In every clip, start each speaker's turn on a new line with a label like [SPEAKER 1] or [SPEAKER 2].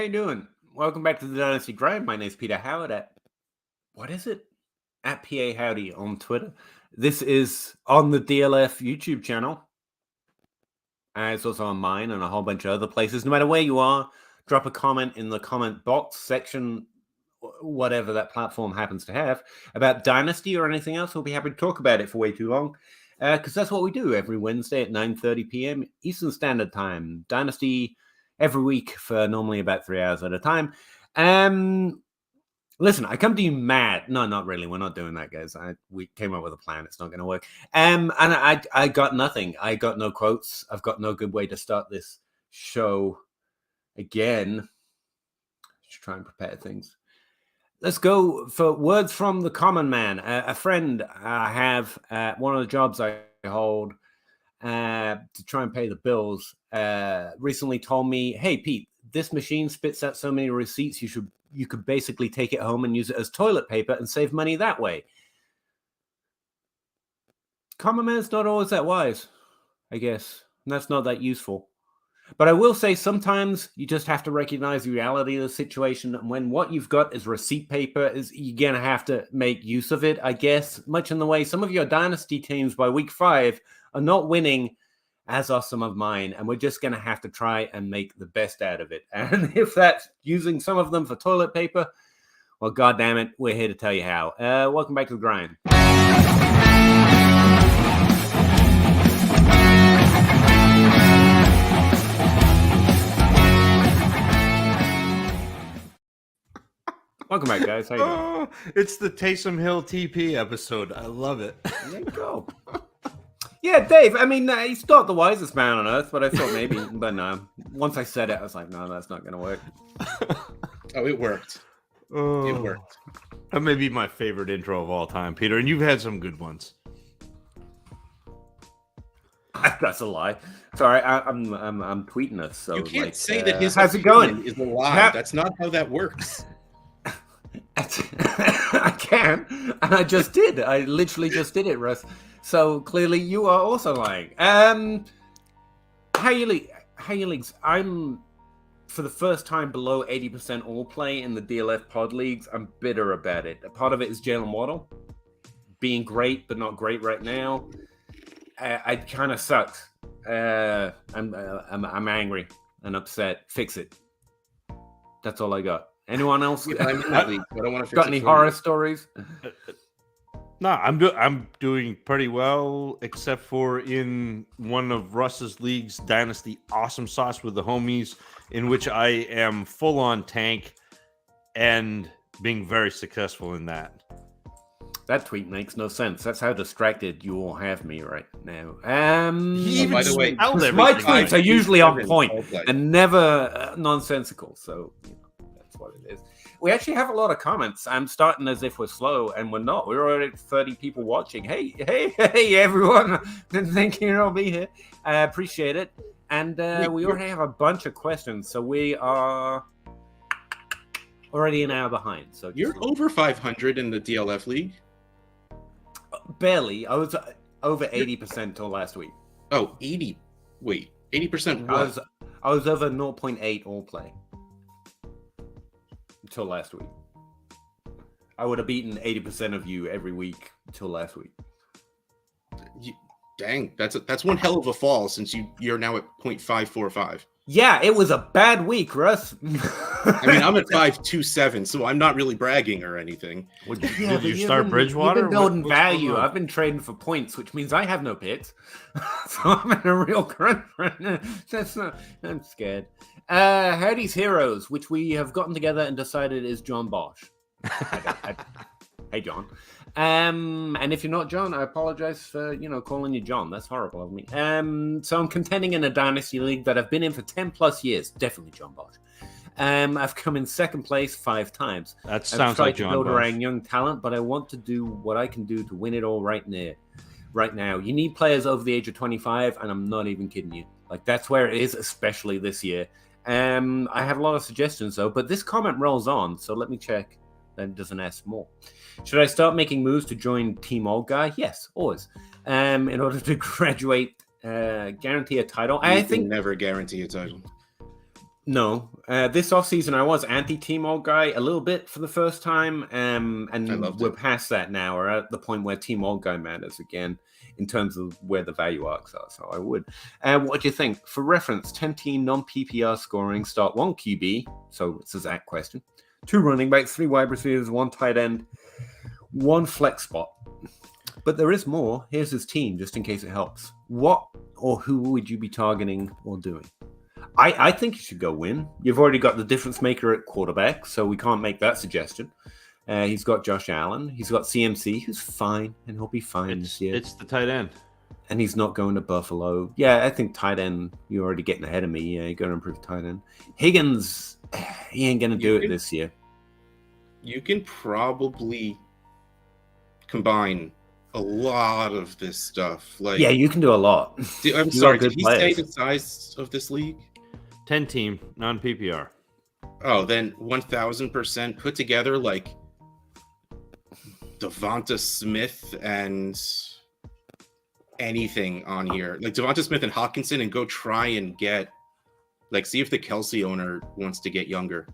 [SPEAKER 1] How you doing? Welcome back to the Dynasty Trap. My name's Peter Howard at, what is it? At PA Howdy on Twitter. This is on the DLF YouTube channel. It's also on mine and a whole bunch of other places. No matter where you are, drop a comment in the comment box section, whatever that platform happens to have, about Dynasty or anything else. We'll be happy to talk about it for way too long. Because that's what we do every Wednesday at 9:30 p.m. Eastern Standard Time. Dynasty every week for normally about 3 hours at a time. Listen, I come to you mad. No, not really. We're not doing that, guys. We came up with a plan. It's not going to work. And I got nothing. I got no quotes. I've got no good way to start this show again. Just try and prepare things. Let's go for words from the common man. A friend I have at one of the jobs I hold to try and pay the bills recently told me, "Hey, Pete, this machine spits out so many receipts, you could basically take it home and use it as toilet paper and save money that way." Common man's not always that wise, I guess. And that's not that useful. But I will say sometimes you just have to recognize the reality of the situation. And when what you've got is receipt paper, you're going to have to make use of it, I guess, much in the way some of your dynasty teams by week 5 are not winning, as are some of mine. And we're just going to have to try and make the best out of it. And if that's using some of them for toilet paper, well, God damn it, we're here to tell you how. Welcome back to the grind. Welcome back, guys. How you doing?
[SPEAKER 2] It's the Taysom Hill TP episode. I love it.
[SPEAKER 1] There you go. Yeah, Dave. I mean, he's not the wisest man on earth, but I thought maybe. But no, once I said it, I was like, no, that's not going to work.
[SPEAKER 3] Oh, it worked. It worked.
[SPEAKER 2] That may be my favorite intro of all time, Peter, and you've had some good ones.
[SPEAKER 1] That's a lie. Sorry, I'm tweeting us. So
[SPEAKER 3] You can't
[SPEAKER 1] like,
[SPEAKER 3] say that his
[SPEAKER 1] how's it going?
[SPEAKER 3] Is a lie. That's not how that works.
[SPEAKER 1] I can, and I just did. I literally just did it, Russ. So clearly, you are also lying. How you leagues? I'm for the first time below 80% all play in the DLF pod leagues. I'm bitter about it. A part of it is Jalen Waddle being great, but not great right now. I kind of sucked. I'm angry and upset. Fix it. That's all I got. Anyone else?
[SPEAKER 3] I'm in that league. I don't want to
[SPEAKER 1] got any horror stories?
[SPEAKER 2] No, I'm doing pretty well, except for in one of Russ's leagues, Dynasty Awesome Sauce with the homies, in which I am full on tank and being very successful in that.
[SPEAKER 1] That tweet makes no sense. That's how distracted you all have me right now.
[SPEAKER 3] By the way,
[SPEAKER 1] my tweets are usually on point and never nonsensical. So that's what it is. We actually have a lot of comments. I'm starting as if we're slow, and we're not. We're already at 30 people watching. Hey, everyone. Didn't think you'd all be here. I appreciate it. And we already have a bunch of questions, so we are already an hour behind. So
[SPEAKER 3] you're over 500 in the DLF league?
[SPEAKER 1] Barely. I was over 80% till last week.
[SPEAKER 3] Oh, 80. Wait, 80% what?
[SPEAKER 1] I was over 0.8 all play. Until last week. I would have beaten 80% of you every week until last week.
[SPEAKER 3] Dang, that's one hell of a fall since you're now at 0.545.
[SPEAKER 1] Yeah, it was a bad week, Russ.
[SPEAKER 3] I mean, I'm at 527, so I'm not really bragging or anything.
[SPEAKER 2] Did you start Bridgewater?
[SPEAKER 1] You've been building value. I've been trading for points, which means I have no picks. So I'm in a real crunch right now. I'm scared. Howdy's Heroes, which we have gotten together and decided is John Bosch. Hey, John. And if you're not John, I apologize for, calling you John. That's horrible of me. So I'm contending in a dynasty league that I've been in for 10 plus years. Definitely John Bosch. I've come in second place 5 times.
[SPEAKER 2] That sounds like John
[SPEAKER 1] Bosch. I've tried to build
[SPEAKER 2] Bosch.
[SPEAKER 1] around young talent, but I want to do what I can do to win it all right now. You need players over the age of 25, and I'm not even kidding you. Like, that's where it is, especially this year. I have a lot of suggestions, though, but this comment rolls on, so let me check. Then doesn't ask more. Should I start making moves to join Team Old Guy? Yes, always. In order to graduate, guarantee a title. I think
[SPEAKER 3] never guarantee a title.
[SPEAKER 1] No, this offseason I was anti-team old guy a little bit for the first time, and we're past that now. We're at the point where team old guy matters again in terms of where the value arcs are. So I would. What do you think? For reference, 10-team non-PPR scoring, start 1 QB. So it's a Zach question. 2 running backs, 3 wide receivers, 1 tight end, 1 flex spot. But there is more. Here's his team, just in case it helps. What or who would you be targeting or doing? I think you should go win. You've already got the difference maker at quarterback, so we can't make that suggestion. He's got Josh Allen. He's got CMC, who's fine, and he'll be fine this year.
[SPEAKER 2] It's the tight end.
[SPEAKER 1] And he's not going to Buffalo. Yeah, I think tight end, you're already getting ahead of me. Yeah, you're going to improve tight end. Higgins, he ain't going to do it this year.
[SPEAKER 3] You can probably combine a lot of this stuff.
[SPEAKER 1] Yeah, you can do a lot.
[SPEAKER 3] I'm sorry, did he say the size of this league?
[SPEAKER 2] 10-team, non-PPR.
[SPEAKER 3] Oh, then 1,000% put together like Devonta Smith and anything on here. Like Devonta Smith and Hawkinson, and go try and get, like, see if the Kelsey owner wants to get younger.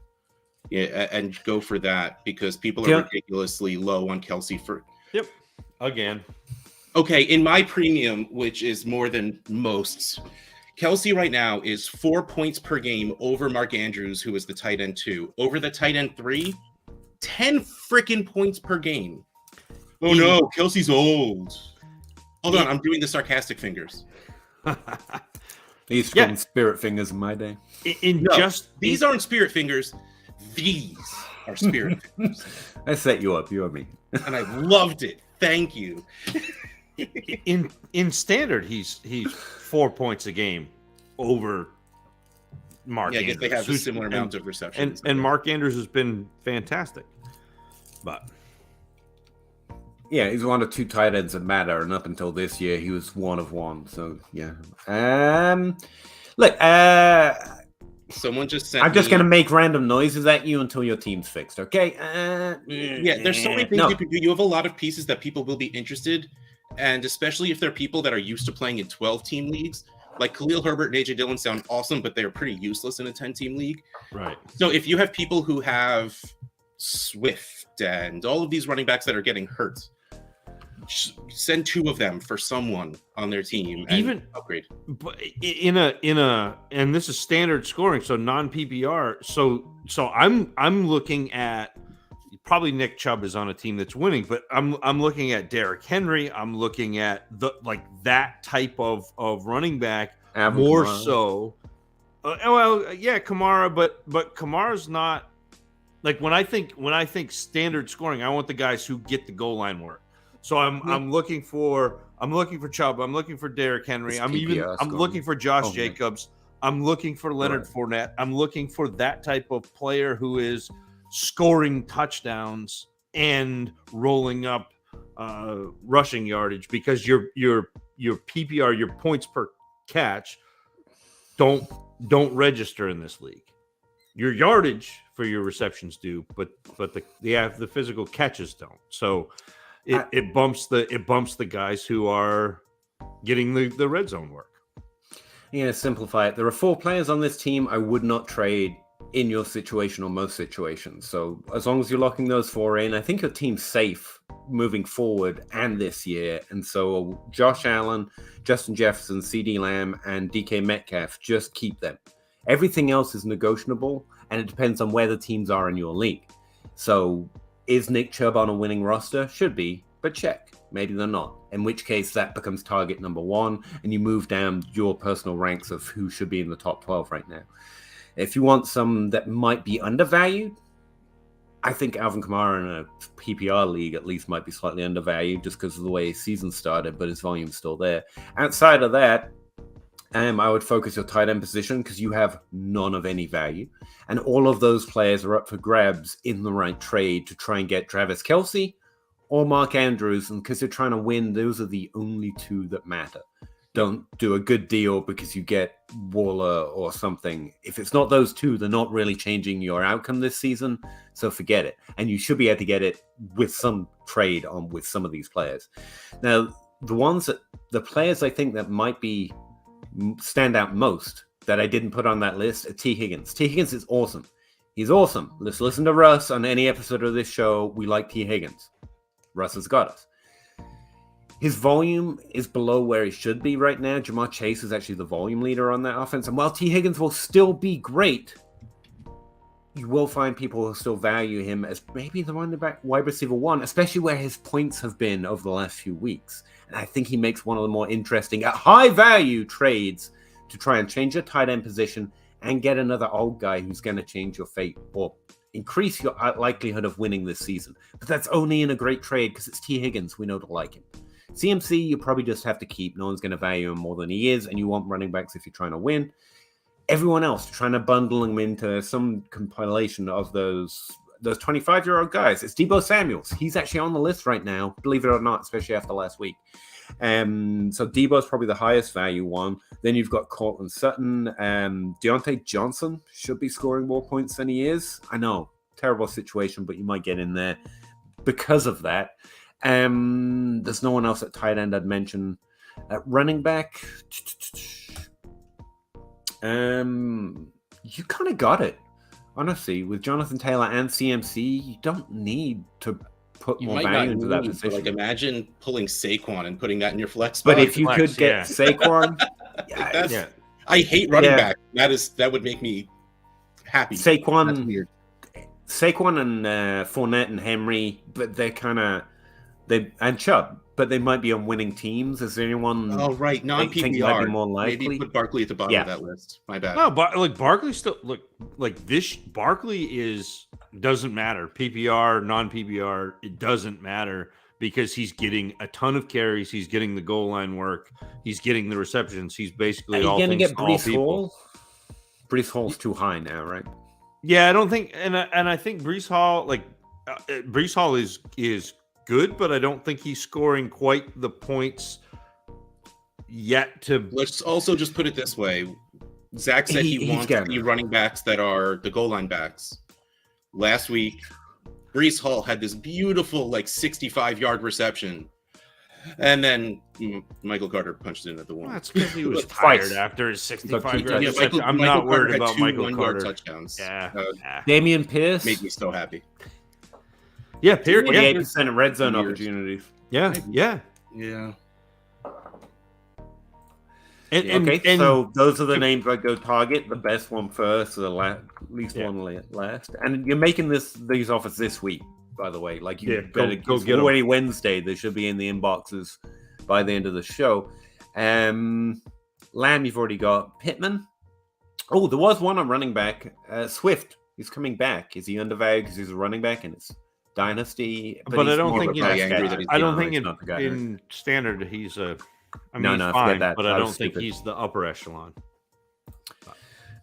[SPEAKER 3] Yeah, and go for that, because people are ridiculously low on Kelsey for...
[SPEAKER 2] Yep, again.
[SPEAKER 3] Okay, in my premium, which is more than most... Kelsey right now is 4 points per game over Mark Andrews, who is the tight end 2. Over the tight end 3, 10 freaking points per game. Oh no, Kelsey's old. Hold on, I'm doing the sarcastic fingers.
[SPEAKER 1] These from spirit fingers in my day.
[SPEAKER 3] These aren't spirit fingers. These are spirit fingers.
[SPEAKER 1] I set you up, you and me.
[SPEAKER 3] And I loved it. Thank you.
[SPEAKER 2] In standard, he's 4 points a game over Mark Andrews.
[SPEAKER 3] I guess they have a similar amount of receptions.
[SPEAKER 2] And Mark Andrews has been fantastic. But
[SPEAKER 1] yeah, he's one of 2 tight ends that matter, and up until this year, he was 1 of 1. So yeah. Look,
[SPEAKER 3] someone just sent.
[SPEAKER 1] I'm just going to make random noises at you until your team's fixed, okay?
[SPEAKER 3] Yeah, there's so many things you can do. You have a lot of pieces that people will be interested, and especially if they're people that are used to playing in 12-team leagues. Like Khalil Herbert and AJ Dillon sound awesome, but they're pretty useless in a 10-team league.
[SPEAKER 2] Right.
[SPEAKER 3] So if you have people who have Swift and all of these running backs that are getting hurt, send 2 of them for someone on their team and even upgrade.
[SPEAKER 2] But and this is standard scoring, so non-PPR. So I'm looking at, probably Nick Chubb is on a team that's winning, but I'm looking at Derrick Henry. I'm looking at that type of running back more Kamara. So. Kamara, but Kamara's not, like, when I think standard scoring, I want the guys who get the goal line work. So I'm looking for Chubb. I'm looking for Derrick Henry. I'm looking for Josh Jacobs. I'm looking for Leonard Fournette. I'm looking for that type of player who is scoring touchdowns and rolling up rushing yardage, because your PPR, your points per catch, don't register in this league. Your yardage for your receptions do, but the physical catches don't. So it bumps the guys who are getting the red zone work.
[SPEAKER 1] Yeah, simplify it. There are 4 players on this team I would not trade in your situation or most situations. So as long as you're locking those 4 in, I think your team's safe moving forward and this year. And so Josh Allen, Justin Jefferson, CD Lamb, and DK Metcalf, just keep them. Everything else is negotiable, and it depends on where the teams are in your league. So is Nick Chubb on a winning roster? Should be, but check. Maybe they're not. In which case, that becomes target number 1, and you move down your personal ranks of who should be in the top 12 right now. If you want some that might be undervalued, I think Alvin Kamara in a PPR league at least might be slightly undervalued just because of the way his season started, but his volume's still there. Outside of that, I would focus your tight end position because you have none of any value. And all of those players are up for grabs in the right trade to try and get Travis Kelce or Mark Andrews. And because you're trying to win, those are the only 2 that matter. Don't do a good deal because you get Waller or something. If it's not those 2, they're not really changing your outcome this season. So forget it. And you should be able to get it with some trade on with some of these players. Now, the players I think that might be stand out most that I didn't put on that list, T. Higgins. T. Higgins is awesome. He's awesome. Let's listen to Russ on any episode of this show. We like T. Higgins. Russ has got us. His volume is below where he should be right now. Jamar Chase is actually the volume leader on that offense. And while T. Higgins will still be great, you will find people who still value him as maybe the wide receiver 1, especially where his points have been over the last few weeks. And I think he makes one of the more interesting, high value trades to try and change your tight end position and get another old guy who's going to change your fate or increase your likelihood of winning this season. But that's only in a great trade because it's T. Higgins. We know to like him. CMC, you probably just have to keep. No one's going to value him more than he is, and you want running backs if you're trying to win. Everyone else, trying to bundle them into some compilation of those 25-year-old guys. It's Deebo Samuels. He's actually on the list right now, believe it or not, especially after last week. So Deebo's probably the highest value one. Then you've got Cortland Sutton. Deontay Johnson should be scoring more points than he is. I know, terrible situation, but you might get in there because of that. There's no one else at tight end I'd mention. At running back, you kind of got it. Honestly, with Jonathan Taylor and CMC, you don't need to put more value into that position.
[SPEAKER 3] Like, imagine pulling Saquon and putting that in your flex spot.
[SPEAKER 1] But if you could get Saquon,
[SPEAKER 3] I hate running back. That would make me happy.
[SPEAKER 1] Saquon,
[SPEAKER 3] that's weird.
[SPEAKER 1] Saquon and Fournette and Henry, but they're kind of and Chubb, but they might be on winning teams. Is there anyone?
[SPEAKER 3] Oh, right, non-PPR.
[SPEAKER 1] More likely?
[SPEAKER 3] Maybe put Barkley at the bottom of that list. My bad.
[SPEAKER 2] No, but like Barkley still Barkley doesn't matter. PPR, non-PPR, it doesn't matter because he's getting a ton of carries. He's getting the goal line work. He's getting the receptions. He's basically all things to all people.
[SPEAKER 1] Breece Hall's too high now, right?
[SPEAKER 2] Yeah, I don't think, and I think Breece Hall is good, but I don't think he's scoring quite the points yet to.
[SPEAKER 3] Let's also just put it this way. Zach said he wants the running backs that are the goal line backs. Last week, Breece Hall had this beautiful 65-yard reception. And then Michael Carter punched in at the one.
[SPEAKER 2] That's because he was tired after his 65-yard reception. I'm not worried about Michael Carter.
[SPEAKER 3] Touchdowns.
[SPEAKER 2] Yeah.
[SPEAKER 1] Damian Pierce
[SPEAKER 3] made me so happy.
[SPEAKER 2] Yeah, Pierce.
[SPEAKER 1] 48% of red zone opportunities.
[SPEAKER 2] Yeah.
[SPEAKER 1] And so those are the names I go target. The best one first, the least one last. And you're making these offers this week, by the way. Like you better go get already them. Wednesday. They should be in the inboxes by the end of the show. Lamb, you've already got. Pittman. Oh, there was one on running back. Swift. He's coming back. Is he undervalued because he's a running back and it's Dynasty?
[SPEAKER 2] But I don't think in standard he's a. I mean, he's fine, but I don't think he's the upper echelon.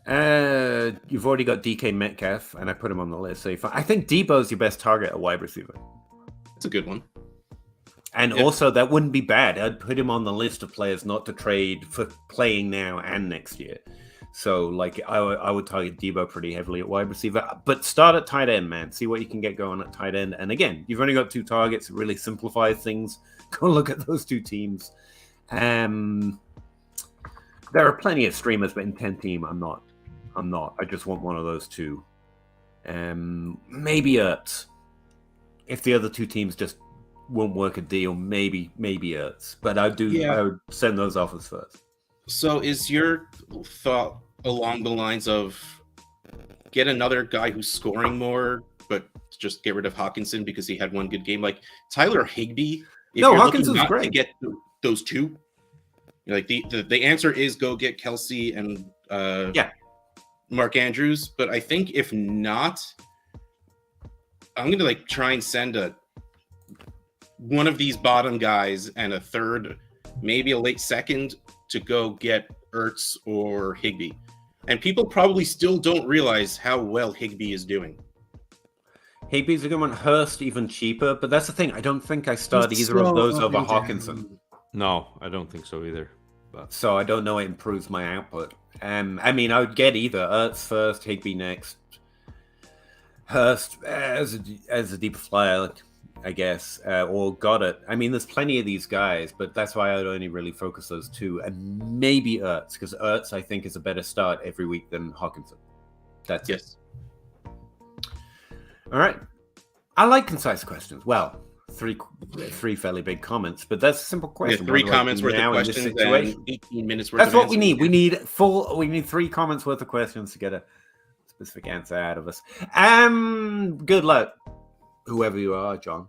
[SPEAKER 1] You've already got DK Metcalf, and I put him on the list. So I think Debo's your best target at wide receiver.
[SPEAKER 3] That's a good one.
[SPEAKER 1] And also, that wouldn't be bad. I'd put him on the list of players not to trade for playing now and next year. So, I would target Debo pretty heavily at wide receiver. But start at tight end, man. See what you can get going at tight end. And again, you've only got 2 targets. It really simplifies things. Go look at those 2 teams. There are plenty of streamers, but in 10 team, I'm not. I just want one of those 2. Maybe Ertz. If the other 2 teams just won't work a deal, maybe Ertz. But I would send those offers first.
[SPEAKER 3] So is your thought along the lines of get another guy who's scoring more, but just get rid of Hawkinson because he had one good game? Like Tyler Higbee.
[SPEAKER 1] Hawkinson's great.
[SPEAKER 3] To get those 2, like the answer is go get Kelsey and Mark Andrews. But I think if not, I'm gonna try and send one of these bottom guys and a third, maybe a late second, to go get Ertz or Higbee. And people probably still don't realize how well Higbee is doing.
[SPEAKER 1] Higbee's a good one. Hurst even cheaper, but that's the thing. I don't think I start either of those over Hawkinson.
[SPEAKER 2] No, I don't think so either. But.
[SPEAKER 1] So I don't know it improves my output. I mean, I would get either Ertz first, Higbee next. Hurst as a deeper flyer. I guess, or got it. I mean, there's plenty of these guys, but that's why I'd only really focus those two, and maybe Ertz, because Ertz I think is a better start every week than Hawkinson. That's
[SPEAKER 3] Yes.
[SPEAKER 1] All right. I like concise questions. Well, three fairly big comments, but that's a simple
[SPEAKER 3] We have
[SPEAKER 1] question.
[SPEAKER 3] 3
[SPEAKER 1] What do I
[SPEAKER 3] comments
[SPEAKER 1] do
[SPEAKER 3] worth of
[SPEAKER 1] now in this
[SPEAKER 3] questions
[SPEAKER 1] situation?
[SPEAKER 3] and 18 minutes worth
[SPEAKER 1] That's
[SPEAKER 3] of
[SPEAKER 1] what we
[SPEAKER 3] answers.
[SPEAKER 1] need. We need 3 comments worth of questions to get a specific answer out of us. Good luck, whoever you are, John.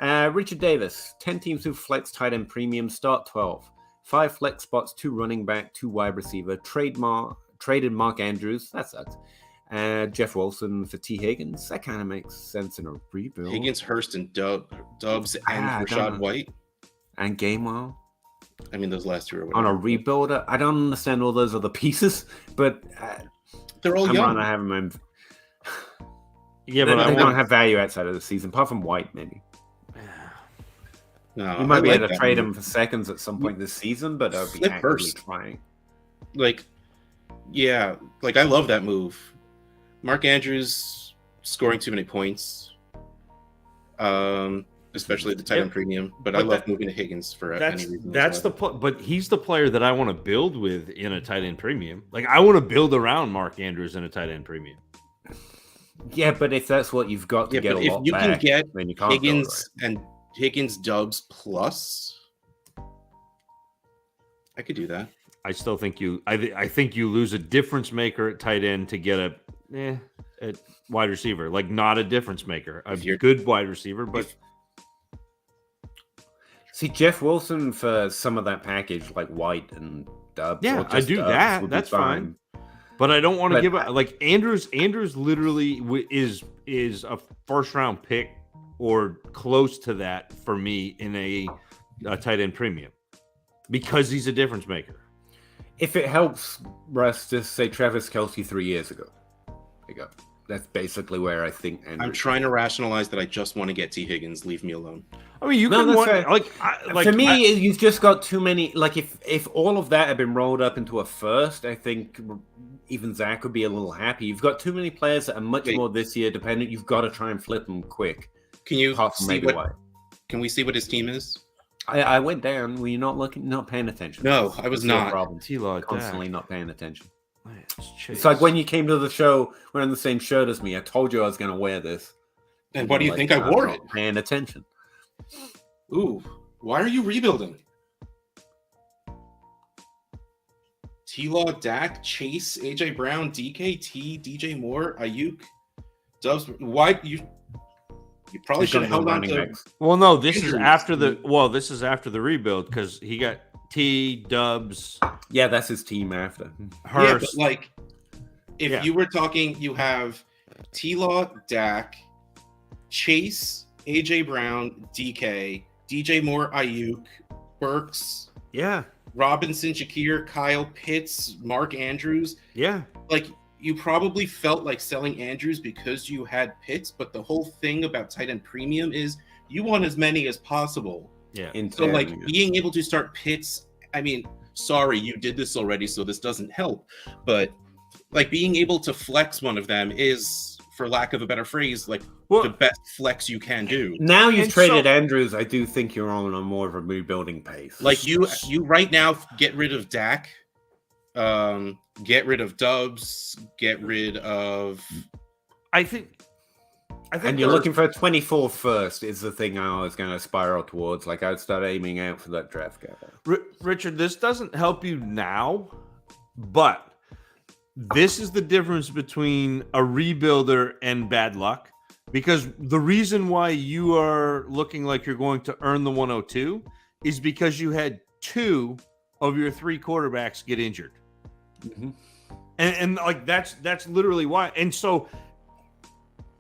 [SPEAKER 1] Richard Davis, 10 teams who flex tight end premium, start 12. 5 flex spots, 2 running back, 2 wide receiver. Traded Mark Andrews. That sucks. Jeff Wilson for T. Higgins. That kind of makes sense in a rebuild.
[SPEAKER 3] Higgins, Hurst, and Dubs, and
[SPEAKER 1] I don't
[SPEAKER 3] Rashad
[SPEAKER 1] know.
[SPEAKER 3] White.
[SPEAKER 1] And Gainwell.
[SPEAKER 3] I mean, those last 2 are
[SPEAKER 1] On
[SPEAKER 3] whatever.
[SPEAKER 1] a rebuilder. I don't understand all those other pieces, but
[SPEAKER 3] They're all
[SPEAKER 1] I'm
[SPEAKER 3] young.
[SPEAKER 1] gonna have them in.
[SPEAKER 2] Yeah,
[SPEAKER 1] They
[SPEAKER 2] but
[SPEAKER 1] don't have value outside of the season, apart from White, maybe.
[SPEAKER 3] No,
[SPEAKER 1] You might
[SPEAKER 3] I
[SPEAKER 1] be
[SPEAKER 3] like
[SPEAKER 1] able to
[SPEAKER 3] that
[SPEAKER 1] trade
[SPEAKER 3] move.
[SPEAKER 1] him for seconds at some point this season, but I'll be
[SPEAKER 3] Flip
[SPEAKER 1] actively
[SPEAKER 3] Hurst.
[SPEAKER 1] trying.
[SPEAKER 3] Like, yeah, like I love that move. Mark Andrews scoring too many points, especially at the tight end premium. But I love moving to Higgins for any reason.
[SPEAKER 2] But he's the player that I want to build with in a tight end premium. Like I want to build around Mark Andrews in a tight end premium.
[SPEAKER 1] Yeah, but if that's what you've got to
[SPEAKER 3] Yeah,
[SPEAKER 1] get
[SPEAKER 3] but
[SPEAKER 1] a
[SPEAKER 3] if
[SPEAKER 1] lot
[SPEAKER 3] you
[SPEAKER 1] back,
[SPEAKER 3] can get
[SPEAKER 1] then you can't go
[SPEAKER 3] Higgins
[SPEAKER 1] right.
[SPEAKER 3] and Higgins Dubs plus, I could do that.
[SPEAKER 2] I still think I think you lose a difference maker at tight end to get a wide receiver. Like not a difference maker, a good wide receiver, but
[SPEAKER 1] see Jeff Wilson for some of that package, like White and Dubs.
[SPEAKER 2] yeah,
[SPEAKER 1] or just
[SPEAKER 2] I do
[SPEAKER 1] Dubs
[SPEAKER 2] that.
[SPEAKER 1] would be
[SPEAKER 2] That's fine. But I don't want to give up. Like Andrews literally is a first round pick or close to that for me in a tight end premium because he's a difference maker.
[SPEAKER 1] If it helps, Russ, just say Travis Kelce 3 years ago. There you go. That's basically where I think.
[SPEAKER 3] I'm trying to rationalize that I just want to get T. Higgins. Leave me alone.
[SPEAKER 2] I mean, you
[SPEAKER 1] No,
[SPEAKER 2] can
[SPEAKER 1] that's
[SPEAKER 2] want
[SPEAKER 1] fair. For me, you've just got too many. Like if all of that had been rolled up into a first, I think even Zach would be a little happy. You've got too many players that are much more this year dependent. You've got to try and flip them quick.
[SPEAKER 3] Can you see what?
[SPEAKER 1] White.
[SPEAKER 3] Can we see what his team is?
[SPEAKER 1] I went down. Were you not looking? Not paying attention?
[SPEAKER 3] No, I was not.
[SPEAKER 1] Constantly not paying attention.
[SPEAKER 2] It's
[SPEAKER 1] It's like when you came to the show, wearing the same shirt as me. I told you I was going to wear this.
[SPEAKER 3] And why do you think I wore it?
[SPEAKER 1] Paying attention.
[SPEAKER 3] Ooh, why are you rebuilding? T-Law, Dak, Chase, AJ Brown, DKT, DJ Moore, Ayuk, Dubs. Why you probably should have held on to.
[SPEAKER 2] Well, no, this is after the rebuild because he got T Dubs.
[SPEAKER 1] Yeah, that's his team after.
[SPEAKER 2] Hurst.
[SPEAKER 3] Yeah, but like if you were talking, you have T-Law, Dak, Chase, AJ Brown, DK, DJ Moore, Ayuk, Burks, Robinson, Shakir, Kyle Pitts, Mark Andrews.
[SPEAKER 2] Yeah.
[SPEAKER 3] Like you probably felt like selling Andrews because you had Pitts, but the whole thing about tight end premium is you want as many as possible.
[SPEAKER 2] Yeah.
[SPEAKER 3] So like being able to start Pitts, I mean, sorry, you did this already, so this doesn't help. But like being able to flex one of them is, for lack of a better phrase, like the best flex you can do.
[SPEAKER 1] Now you've traded Andrews, I do think you're on a more of a rebuilding pace.
[SPEAKER 3] Like you right now get rid of Dak, get rid of Dubs, get rid of.
[SPEAKER 2] I think
[SPEAKER 1] and you're looking for a 24 first is the thing I was going to spiral towards. Like I'd start aiming out for that draft guy.
[SPEAKER 2] Richard, this doesn't help you now, but this is the difference between a rebuilder and bad luck. Because the reason why you are looking like you're going to earn the 102 is because you had 2 of your 3 quarterbacks get injured.
[SPEAKER 1] Mm-hmm.
[SPEAKER 2] And like that's literally why. And so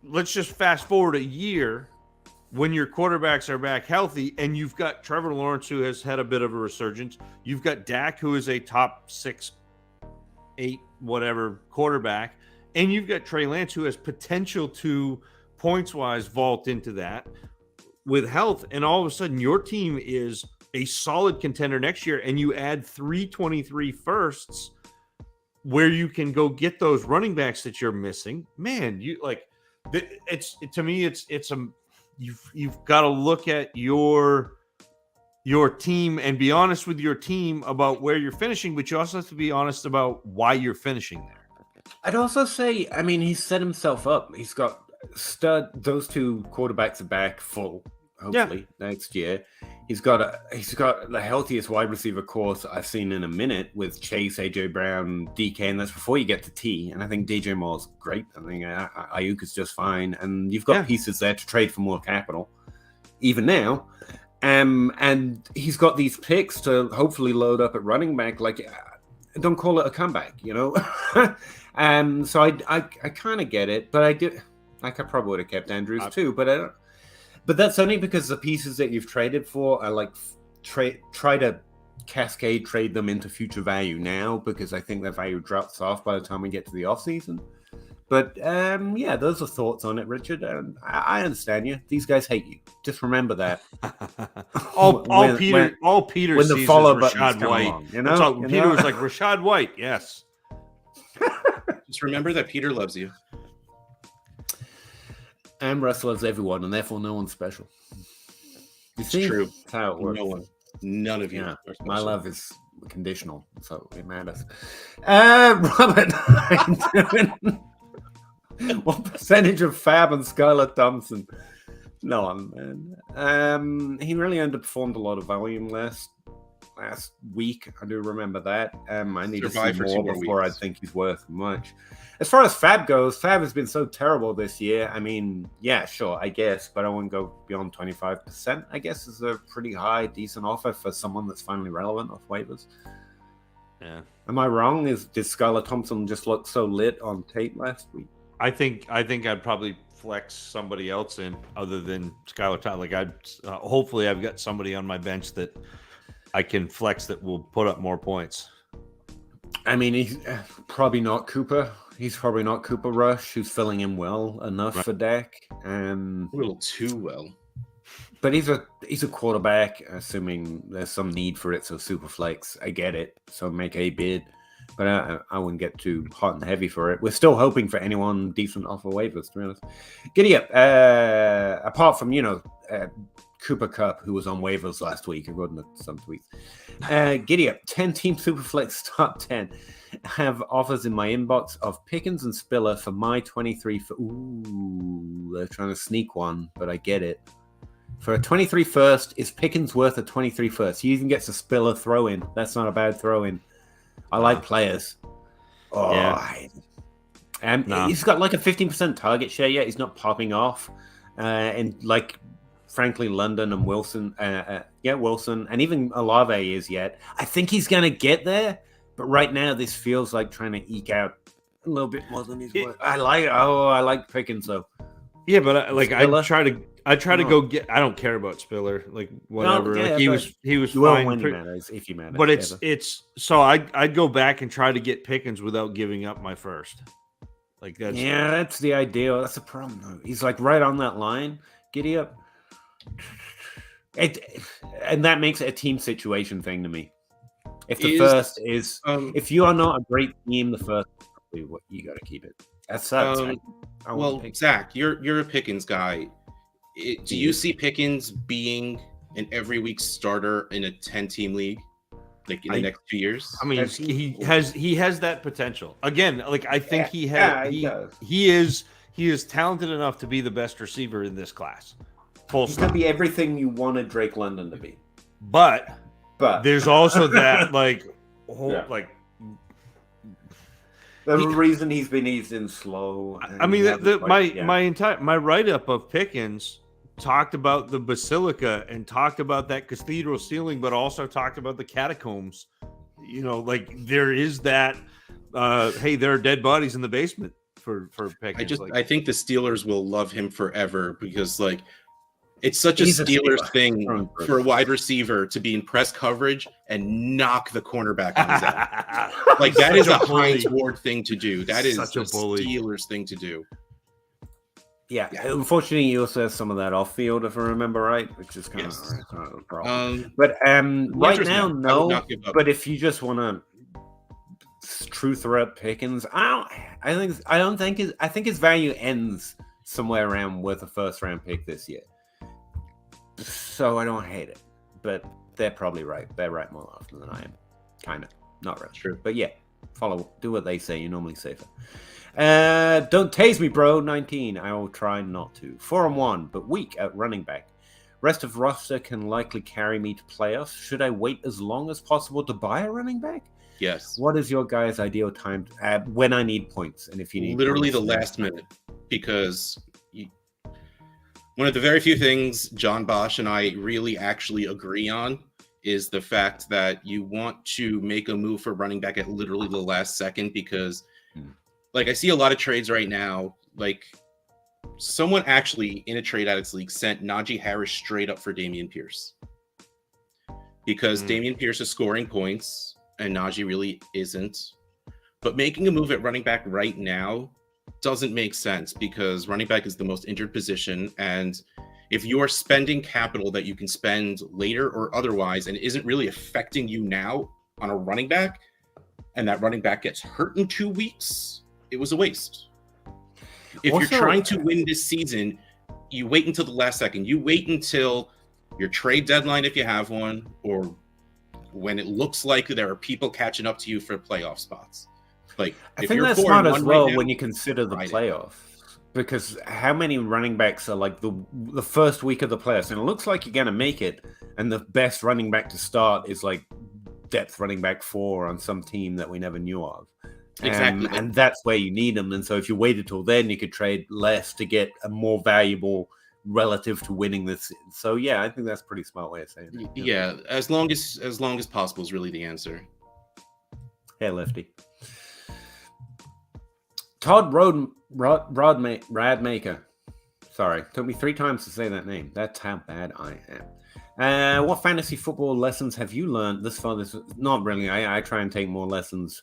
[SPEAKER 2] let's just fast forward a year when your quarterbacks are back healthy and you've got Trevor Lawrence, who has had a bit of a resurgence. You've got Dak, who is a top 6, 8, whatever quarterback. And you've got Trey Lance, who has potential to points-wise vault into that with health. And all of a sudden your team is a solid contender next year. And you add 323 firsts where you can go get those running backs that you're missing. Man, you like it's to me, it's you've got to look at your team and be honest with your team about where you're finishing, but you also have to be honest about why you're finishing there.
[SPEAKER 1] I'd also say, I mean, he's set himself up. He's got those two quarterbacks are back full, hopefully next year. He's got the healthiest wide receiver course I've seen in a minute with Chase, AJ Brown, DK, and that's before you get to T. And I think DJ Moore's great. I think Ayuk is just fine, and you've got pieces there to trade for more capital, even now. And he's got these picks to hopefully load up at running back. Like, don't call it a comeback, you know. So I kind of get it, but I probably would have kept Andrews too, but I don't. But that's only because the pieces that you've traded for are like try to cascade trade them into future value now, because I think their value drops off by the time we get to the offseason. But those are thoughts on it, Richard. I understand you. These guys hate you. Just remember that.
[SPEAKER 2] all Peter
[SPEAKER 1] when the
[SPEAKER 2] sees
[SPEAKER 1] follow
[SPEAKER 2] is Rashad White.
[SPEAKER 1] Along, you know?
[SPEAKER 2] Peter was like, Rashad White, yes.
[SPEAKER 3] Just remember that Peter loves you.
[SPEAKER 1] And Russ loves everyone, and therefore no one's special. You see?
[SPEAKER 3] It's true.
[SPEAKER 1] That's how it works.
[SPEAKER 3] No one. None of you.
[SPEAKER 1] Yeah,
[SPEAKER 3] are
[SPEAKER 1] my
[SPEAKER 3] special.
[SPEAKER 1] love is conditional, so it matters. Robert, how you doing? What percentage of Fab and Skylar Thompson? None, man. He really underperformed a lot of volume last week. I do remember that. I need to see more before I think he's worth much. As far as Fab goes, Fab has been so terrible this year. I mean, yeah, sure, I guess, but I wouldn't go beyond 25%. I guess is a pretty high, decent offer for someone that's finally relevant off waivers.
[SPEAKER 2] Yeah.
[SPEAKER 1] Am I wrong? Did Skylar Thompson just look so lit on tape last week?
[SPEAKER 2] I think I'd probably flex somebody else in other than Skylar Thompson. Like hopefully I've got somebody on my bench that I can flex that will put up more points.
[SPEAKER 1] I mean, he's probably not Cooper. He's probably not Cooper Rush, who's filling in well enough for Dak.
[SPEAKER 3] A little too well.
[SPEAKER 1] But he's a quarterback, assuming there's some need for it. So Superflex, I get it. So make a bid. But I wouldn't get too hot and heavy for it. We're still hoping for anyone decent off of waivers, to be honest. Giddy up. Apart from, Cooper Kupp, who was on waivers last week. I wrote in some tweets. Giddy up. 10-team Superflex top 10. Have offers in my inbox of Pickens and Spiller for my 23. They're trying to sneak one, but I get it. For a 23 first, is Pickens worth a 23 first? He even gets a Spiller throw in. That's not a bad throw in. I like players. Oh, yeah. He's got like a 15% target share yet. He's not popping off. And like, frankly, London and Wilson, Wilson, and even Olave is yet. I think he's going to get there. But right now, this feels like trying to eke out a little bit more than he's worth. I like Pickens though.
[SPEAKER 2] Yeah, but I try to go get. I don't care about Spiller. Like whatever. He was fine.
[SPEAKER 1] When he matters, if you matter.
[SPEAKER 2] But it's so I'd go back and try to get Pickens without giving up my first. Like
[SPEAKER 1] that's the ideal. That's the problem though. He's like right on that line. Giddy up. And that makes it a team situation thing to me. If the first is, if you are not a great team, the first is probably what you got to keep it. That sucks.
[SPEAKER 3] Zach, you're a Pickens guy. Do you see Pickens being an every week starter in a 10-team league, like in the next 2 years?
[SPEAKER 2] I mean, he has that potential. Again, like I think he is talented enough to be the best receiver in this class.
[SPEAKER 1] He's gonna be everything you wanted Drake London to be.
[SPEAKER 2] But there's also that the
[SPEAKER 1] reason he's been eased in slow.
[SPEAKER 2] I mean, my write-up of Pickens talked about the basilica and talked about that cathedral ceiling, but also talked about the catacombs. Like there is that. Hey, there are dead bodies in the basement for Pickens.
[SPEAKER 3] I think the Steelers will love him forever because it's such a Steelers thing for a wide receiver to be in press coverage and knock the cornerback on his head. Like that is a Hines Ward thing to do. That is a Steelers thing to do.
[SPEAKER 1] Yeah. Unfortunately, he also has some of that off field, if I remember right, which is kind of a problem. But right now, no. But if you just want to true threat Pickens, I think his value ends somewhere around worth a first round pick this year. so I don't hate it. But they're probably right. They're right more often than I am. Kind of. Not really.
[SPEAKER 3] True.
[SPEAKER 1] But yeah, do what they say. You're normally safer. Don't tase me, bro. 19. I will try not to. 4-1, but weak at running back. Rest of roster can likely carry me to playoffs. Should I wait as long as possible to buy a running back?
[SPEAKER 3] Yes.
[SPEAKER 1] What is your guys' ideal time when I need points? And if you need
[SPEAKER 3] literally
[SPEAKER 1] points,
[SPEAKER 3] the last minute, because one of the very few things John Bosch and I really actually agree on is the fact that you want to make a move for running back at literally the last second, because like I see a lot of trades right now, like someone actually in a trade addicts league sent Najee Harris straight up for Dameon Pierce because Dameon Pierce is scoring points and Najee really isn't. But making a move at running back right now doesn't make sense because running back is the most injured position, and if you are spending capital that you can spend later or otherwise and isn't really affecting you now on a running back, and that running back gets hurt in 2 weeks, it was a waste. If you're trying to win this season, you wait until the last second. You wait until your trade deadline if you have one, or when it looks like there are people catching up to you for playoff spots. Like,
[SPEAKER 1] I think that's smart as well when you consider the playoffs. Because how many running backs are like the first week of the playoffs? And it looks like you're going to make it. And the best running back to start is like depth running back 4 on some team that we never knew of.
[SPEAKER 3] Exactly.
[SPEAKER 1] And that's where you need them. And so if you waited till then, you could trade less to get a more valuable relative to winning this. So yeah, I think that's a pretty smart way of saying it.
[SPEAKER 3] Yeah, as long as possible is really the answer.
[SPEAKER 1] Hey, Lefty. Todd Radmaker. Sorry, took me 3 times to say that name. That's how bad I am. What fantasy football lessons have you learned this far? Not really. I try and take more lessons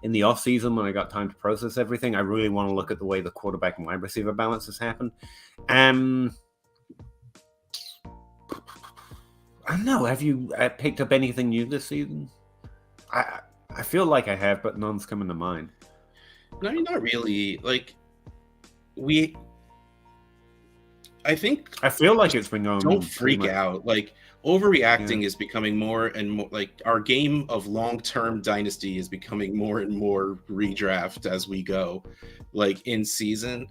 [SPEAKER 1] in the off season when I got time to process everything. I really want to look at the way the quarterback and wide receiver balance has happened. I don't know. Have you picked up anything new this season? I feel like I have, but none's coming to mind.
[SPEAKER 3] No, not really. Like, I
[SPEAKER 1] feel like it's been going.
[SPEAKER 3] Don't freak out. Like, overreacting is becoming more and more. Like, our game of long-term Dynasty is becoming more and more redraft as we go. Like, in season,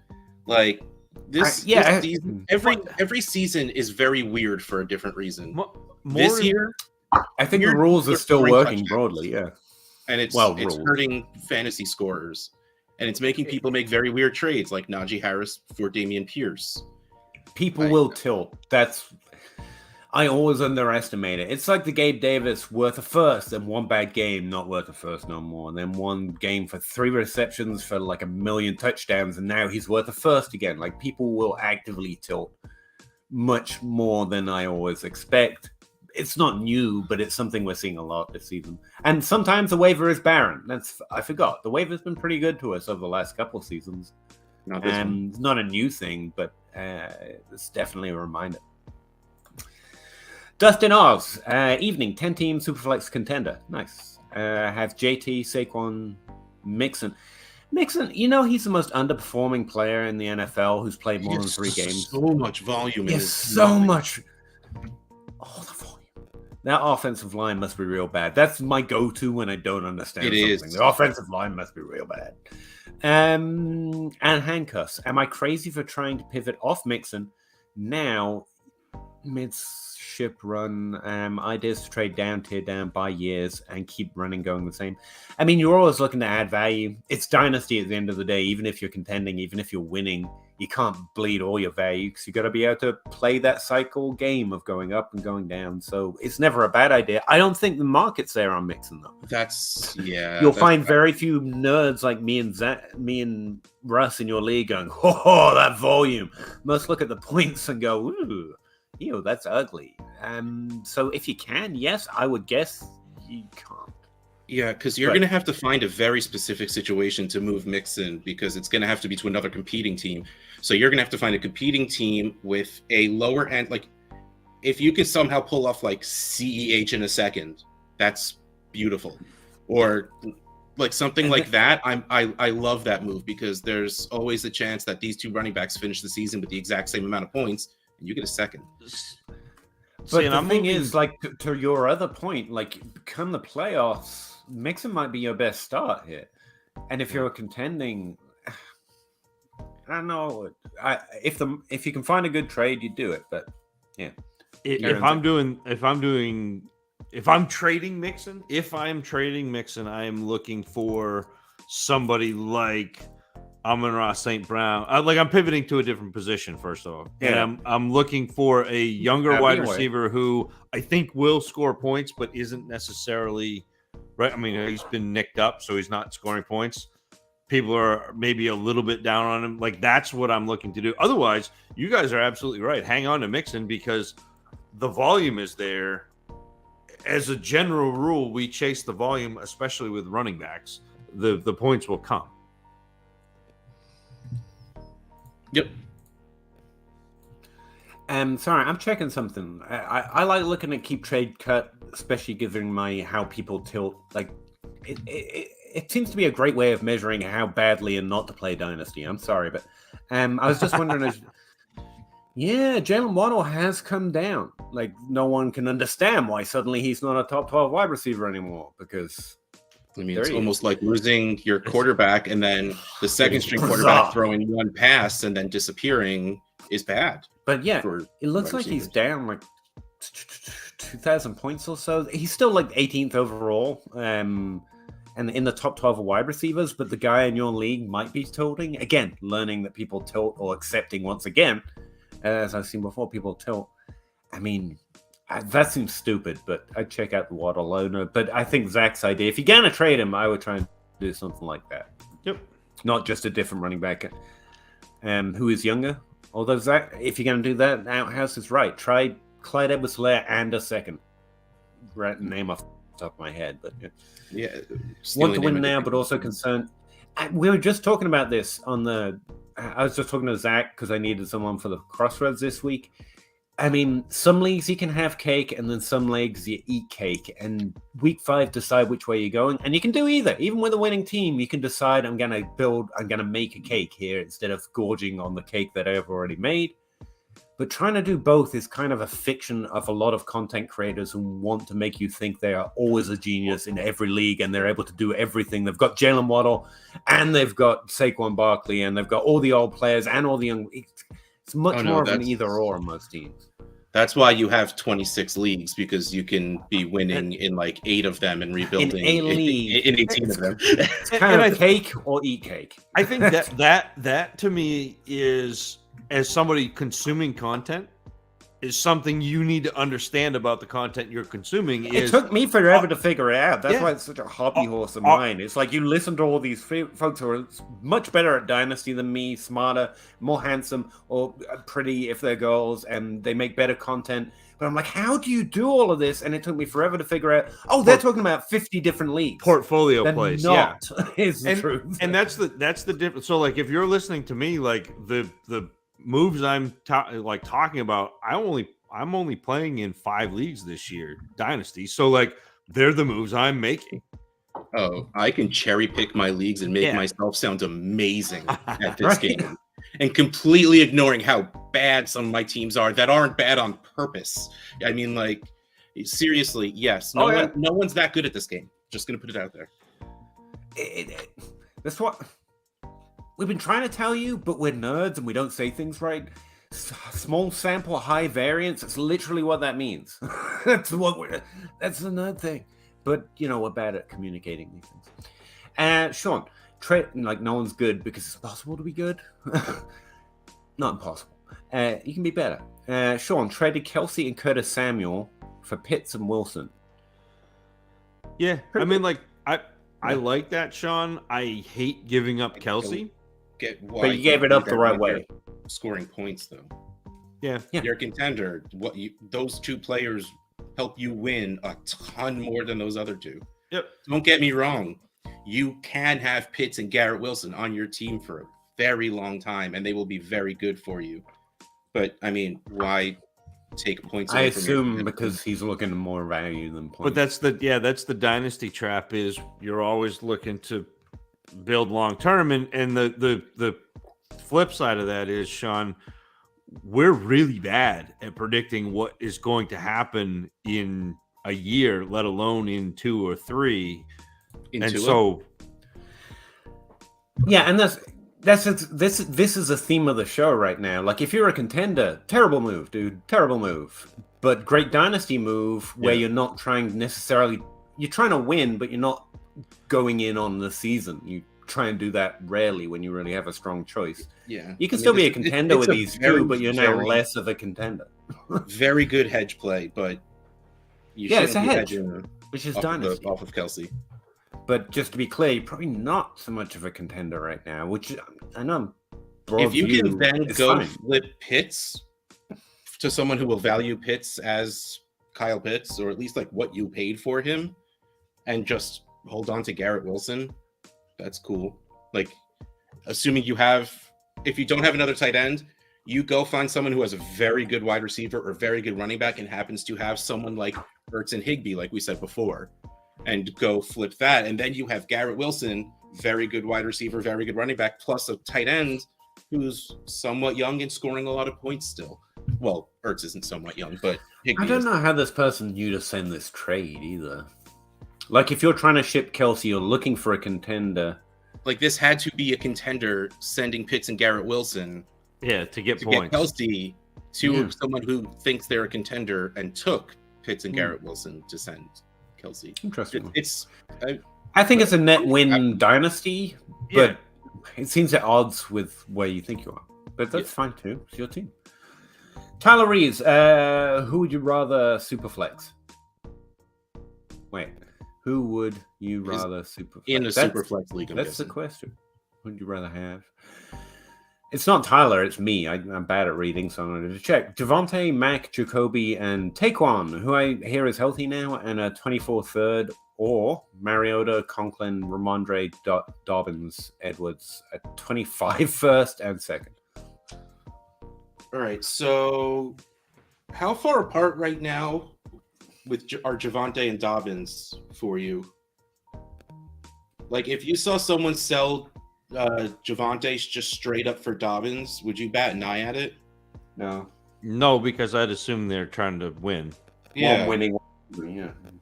[SPEAKER 3] like this season, every season is very weird for a different reason. This year,
[SPEAKER 1] I think the rules are still working broadly. Yeah,
[SPEAKER 3] and it's hurting fantasy scorers. And it's making people make very weird trades, like Najee Harris for Dameon Pierce.
[SPEAKER 1] People will tilt. I always underestimate it. It's like the Gabe Davis worth a first, and one bad game not worth a first no more. And then one game for 3 receptions for like 1 million touchdowns, and now he's worth a first again. Like, people will actively tilt much more than I always expect. It's not new, but it's something we're seeing a lot this season. And sometimes the waiver is barren. I forgot. The waiver's been pretty good to us over the last couple of seasons. It's not a new thing, but it's definitely a reminder. Dustin Oz, evening, 10-team Superflex contender. Nice. Have JT, Saquon, Mixon. Mixon, he's the most underperforming player in the NFL who's played more than 3 games.
[SPEAKER 3] So much volume.
[SPEAKER 1] Yes, so much. Oh, the volume. That offensive line must be real bad. That's my go-to when I don't understand something. The offensive line must be real bad. And handcuffs. Am I crazy for trying to pivot off Mixon now mid-ship run? Ideas to trade down, tear down, buy years, and keep running going the same. I mean, you're always looking to add value. It's Dynasty at the end of the day. Even if you're contending, even if you're winning, you can't bleed all your value because you got to be able to play that cycle game of going up and going down. So it's never a bad idea. I don't think the market's there on Mixon though. You'll find very few nerds like me and Russ in your league going, "Oh, that volume." Most look at the points and go, "Ooh, that's ugly." So if you can, yes, I would guess you can't.
[SPEAKER 3] Yeah, because you're going to have to find a very specific situation to move Mixon, because it's going to have to be to another competing team. So you're going to have to find a competing team with a lower end. Like, if you can somehow pull off like CEH in a second, that's beautiful. Or like something like that. I love that move, because there's always a chance that these 2 running backs finish the season with the exact same amount of points, and you get a second.
[SPEAKER 1] But the thing is, like, to your other point, like, come the playoffs, Mixon might be your best start here. And if you're contending, I don't know. If you can find a good trade, you do it. But yeah,
[SPEAKER 2] if I'm trading Mixon, I am looking for somebody like Amon-Ra St. Brown. I'm pivoting to a different position first of all, and I'm looking for a younger wide receiver who I think will score points, but isn't necessarily right. I mean, he's been nicked up, so he's not scoring points. People are maybe a little bit down on him. Like, that's what I'm looking to do. Otherwise, you guys are absolutely right. Hang on to Mixon because the volume is there. As a general rule, we chase the volume, especially with running backs. The points will come.
[SPEAKER 3] Yep.
[SPEAKER 1] Sorry, I'm checking something. I like looking at keep trade cut, especially given how people tilt. Like, it seems to be a great way of measuring how badly and not to play Dynasty. I'm sorry, but I was just wondering. Jalen Waddle has come down. Like, no one can understand why suddenly he's not a top 12 wide receiver anymore because.
[SPEAKER 3] I mean, it's almost like losing your quarterback and then the second string quarterback throwing one pass and then disappearing is bad.
[SPEAKER 1] But yeah, it looks like he's down like 2,000 points or so. He's still like 18th overall and in the top 12 of wide receivers, but the guy in your league might be tilting. Again, learning that people tilt or accepting once again, as I've seen before, people tilt. I mean, that seems stupid, but I'd check out the Waddle owner. But I think Zach's idea, if you're going to trade him, I would try and do something like that.
[SPEAKER 2] Yep.
[SPEAKER 1] Not just a different running back who is younger. Although, Zach, if you're going to do that, Outhouse is right. Try Clyde Edwards-Helaire and a second. Right name off the top of my head. But
[SPEAKER 3] yeah.
[SPEAKER 1] Want to win now, but also concerned. We were just talking about this I was just talking to Zach because I needed someone for the Crossroads this week. I mean, some leagues you can have cake, and then some leagues you eat cake. And week 5, decide which way you're going. And you can do either. Even with a winning team, you can decide I'm going to make a cake here instead of gorging on the cake that I've already made. But trying to do both is kind of a fiction of a lot of content creators who want to make you think they are always a genius in every league and they're able to do everything. They've got Jalen Waddle and they've got Saquon Barkley and they've got all the old players and all the young. It's much more of an either or on most teams.
[SPEAKER 3] That's why you have 26 leagues, because you can be winning in like 8 of them and rebuilding
[SPEAKER 1] in a league.
[SPEAKER 3] In 18 of them.
[SPEAKER 1] It's kind of cake or eat cake.
[SPEAKER 2] I think that to me is, as somebody consuming content, is something you need to understand about the content you're consuming.
[SPEAKER 1] It took me forever to figure it out. That's why it's such a hobby horse of mine. It's like you listen to all these folks who are much better at Dynasty than me, smarter, more handsome, or pretty if they're girls, and they make better content. But I'm like, how do you do all of this? And it took me forever to figure out, they're talking about 50 different leagues.
[SPEAKER 2] Portfolio plays,
[SPEAKER 1] is the truth.
[SPEAKER 2] And that's the difference. So, like, if you're listening to me, like, the moves I'm talking about, I'm only playing in 5 leagues this year, Dynasty. So, like, they're the moves I'm making.
[SPEAKER 3] Oh, I can cherry pick my leagues and make myself sound amazing at this game, and completely ignoring how bad some of my teams are that aren't bad on purpose. I mean, like, seriously, yes, no one's that good at this game. Just gonna put it out there.
[SPEAKER 1] That's what we've been trying to tell you, but we're nerds and we don't say things right. Small sample, high variance. That's literally what that means. That's the nerd thing. But we're bad at communicating these things. Sean, like, no one's good because it's possible to be good. Not impossible. You can be better. Sean traded Kelsey and Curtis Samuel for Pitts and Wilson.
[SPEAKER 2] Yeah, I mean, like, I like that, Sean. I hate giving up Kelsey.
[SPEAKER 1] But you gave it up the right way.
[SPEAKER 3] Scoring points, though.
[SPEAKER 2] Yeah.
[SPEAKER 3] You're a contender. Those 2 players help you win a ton more than those other 2.
[SPEAKER 2] Yep.
[SPEAKER 3] Don't get me wrong. You can have Pitts and Garrett Wilson on your team for a very long time, and they will be very good for you. But, I mean, why take points away from
[SPEAKER 1] assume because he's looking at more value than points.
[SPEAKER 2] But that's the Dynasty trap, is you're always looking to build long term, and the flip side of that is, Sean, we're really bad at predicting what is going to happen in a year, let alone in 2 or 3.
[SPEAKER 1] Yeah, and this is a theme of the show right now. Like, if you're a contender, terrible move, dude, terrible move. But great dynasty move where you're not trying necessarily. You're trying to win, but you're not going in on the season. You try and do that rarely when you really have a strong choice.
[SPEAKER 3] Yeah,
[SPEAKER 1] you can still be a contender with these two, but you're now less of a contender.
[SPEAKER 3] Very good hedge play, but
[SPEAKER 1] it's a hedge, which is dynasty
[SPEAKER 3] off of Kelsey.
[SPEAKER 1] But just to be clear, you're probably not so much of a contender right now, which I know.
[SPEAKER 3] If you can then go flip Pitts to someone who will value Pitts as Kyle Pitts, or at least like what you paid for him, and just hold on to Garrett Wilson, that's cool. Like, assuming if you don't have another tight end, you go find someone who has a very good wide receiver or very good running back and happens to have someone like Ertz and Higbee, like we said before, and go flip that. And then you have Garrett Wilson, very good wide receiver, very good running back, plus a tight end who's somewhat young and scoring a lot of points still. Well, Ertz isn't somewhat young, but Higbee
[SPEAKER 1] I don't know how this person knew to send this trade either. Like, if you're trying to ship Kelsey, you're looking for a contender.
[SPEAKER 3] Like, this had to be a contender sending Pitts and Garrett Wilson.
[SPEAKER 2] Yeah, to get points.
[SPEAKER 3] Get Kelsey to someone who thinks they're a contender and took Pitts and Garrett Wilson to send Kelsey.
[SPEAKER 1] Interesting.
[SPEAKER 3] I
[SPEAKER 1] think it's a net win dynasty, but it seems at odds with where you think you are. But that's fine too. It's your team. Tyler Reeves, who would you rather Superflex? Wait, who would you rather Superflex?
[SPEAKER 3] In a Superflex league,
[SPEAKER 1] that's the question. Who would you rather have? It's not Tyler, it's me. I'm bad at reading, so I'm going to check. Javonte, Mac, Jacoby, and Taekwon, who I hear is healthy now, and a 24 third, or Mariota, Conklin, Ramondre, Dobbins, Edwards, a 25 first and second.
[SPEAKER 3] All right, so how far apart right now are Javonte and Dobbins for you? Like, if you saw someone sell Javonte just straight up for Dobbins, would you bat an eye at it?
[SPEAKER 2] No, because I'd assume they're trying to win.
[SPEAKER 1] One winning.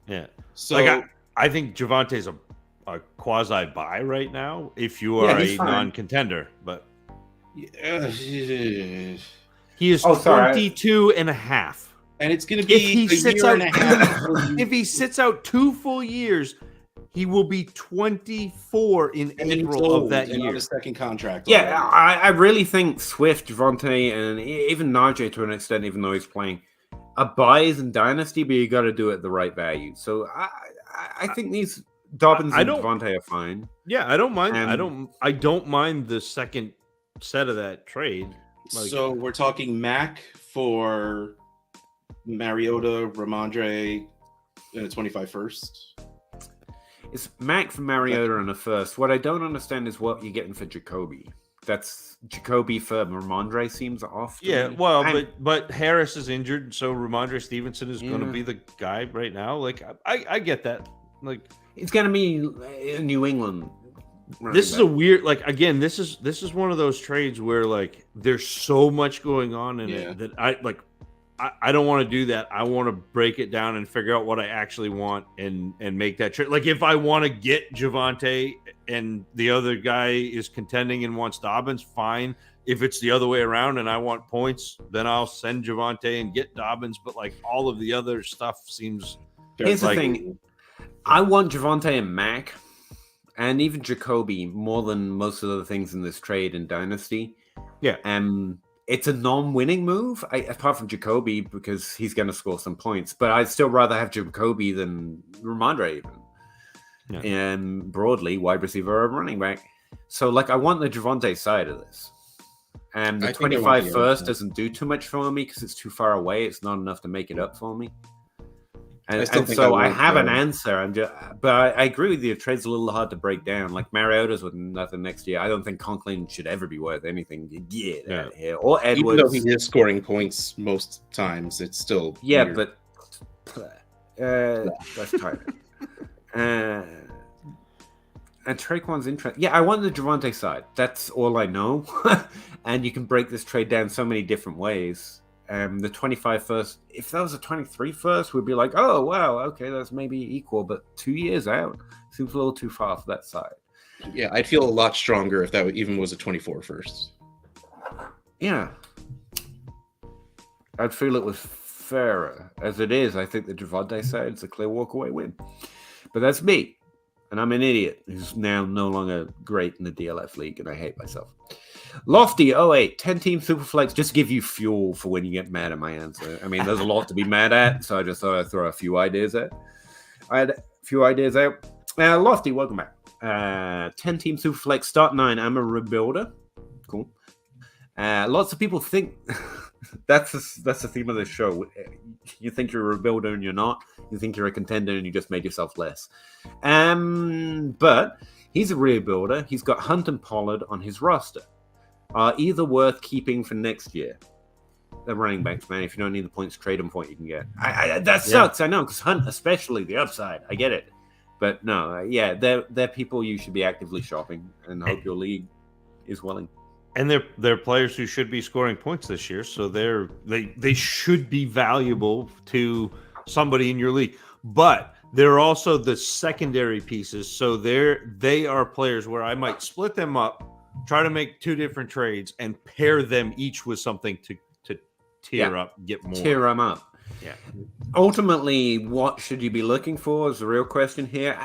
[SPEAKER 2] Yeah.
[SPEAKER 3] So
[SPEAKER 2] like, I think Javonte's a quasi buy right now if you are a non-contender, but he is 22 and a half.
[SPEAKER 3] And it's going to be a year and a half.
[SPEAKER 2] If he sits out 2 full years, he will be 24 in April of that year.
[SPEAKER 3] On a second contract.
[SPEAKER 1] Yeah, I really think Swift, Javonte, and even Najee to an extent, even though he's playing, are buys in Dynasty, but you got to do it at the right value. So I think these Dobbins and Javonte are fine.
[SPEAKER 2] Yeah, I don't mind. I don't mind the second set of that trade.
[SPEAKER 3] So we're talking Mac for Mariota, Ramondre, and a 25 first.
[SPEAKER 1] It's Mac for Mariota and a first. What I don't understand is what you're getting for Jacoby. That's Jacoby for Ramondre seems off.
[SPEAKER 2] Yeah, well, but Harris is injured, so Ramondre Stevenson is going to be the guy right now. Like, I get that. Like,
[SPEAKER 1] it's going to be New England.
[SPEAKER 2] This is a weird. Like, again, this is one of those trades where like there's so much going on in it that I don't want to do that. I want to break it down and figure out what I actually want and make that trade. Like, if I want to get Javonte and the other guy is contending and wants Dobbins, fine. If it's the other way around and I want points, then I'll send Javonte and get Dobbins. But like all of the other stuff seems.
[SPEAKER 1] Here's the thing. I want Javonte and Mac and even Jacoby more than most of the things in this trade in Dynasty.
[SPEAKER 2] Yeah.
[SPEAKER 1] It's a non-winning move, apart from Jacoby, because he's going to score some points. But I'd still rather have Jacoby than Ramondre even. Yeah. And broadly, wide receiver or running back. So, like, I want the Javonte side of this. And the 25 first doesn't do too much for me because it's too far away. It's not enough to make it up for me. And so I have an answer. But I agree with you. Trade's a little hard to break down. Like Mariota's with nothing next year. I don't think Conklin should ever be worth anything. Get out of here. Or Edwards.
[SPEAKER 3] Even though he is scoring points most times, it's still
[SPEAKER 1] weird. But that's tight. And Traquan's interesting. Yeah, I want the Javante side. That's all I know. And you can break this trade down so many different ways. The 25 first, if that was a 23 first, we'd be like, oh, wow, okay, that's maybe equal. But 2 years out seems a little too far for that side.
[SPEAKER 3] Yeah, I'd feel a lot stronger if that even was a 24 first.
[SPEAKER 1] Yeah. I'd feel it was fairer. As it is, I think the Javante side is a clear walk-away win. But that's me. And I'm an idiot who's now no longer great in the DLF league, and I hate myself. Lofty 08, 10-team Superflex, just give you fuel for when you get mad at my answer. I mean, there's a lot to be mad at, so I just thought I'd throw a few ideas out. I had a few ideas out. Lofty, welcome back. 10-team Superflex, start 9. I'm a rebuilder. Cool. Lots of people think that's the theme of this show. You think you're a rebuilder and you're not. You think you're a contender and you just made yourself less. But he's a rebuilder. He's got Hunt and Pollard on his roster. Are either worth keeping for next year? The running backs, man. If you don't need the points, trade them for what you can get. That sucks. I know, because Hunt, especially the upside. I get it. But no, they're people you should be actively shopping and hope your league is willing.
[SPEAKER 2] And they're players who should be scoring points this year, so they should be valuable to somebody in your league. But they're also the secondary pieces, so they are players where I might split them up, try to make 2 different trades, and pair them each with something to tier up, get more.
[SPEAKER 1] Tier them up.
[SPEAKER 2] Yeah.
[SPEAKER 1] Ultimately, what should you be looking for is the real question here.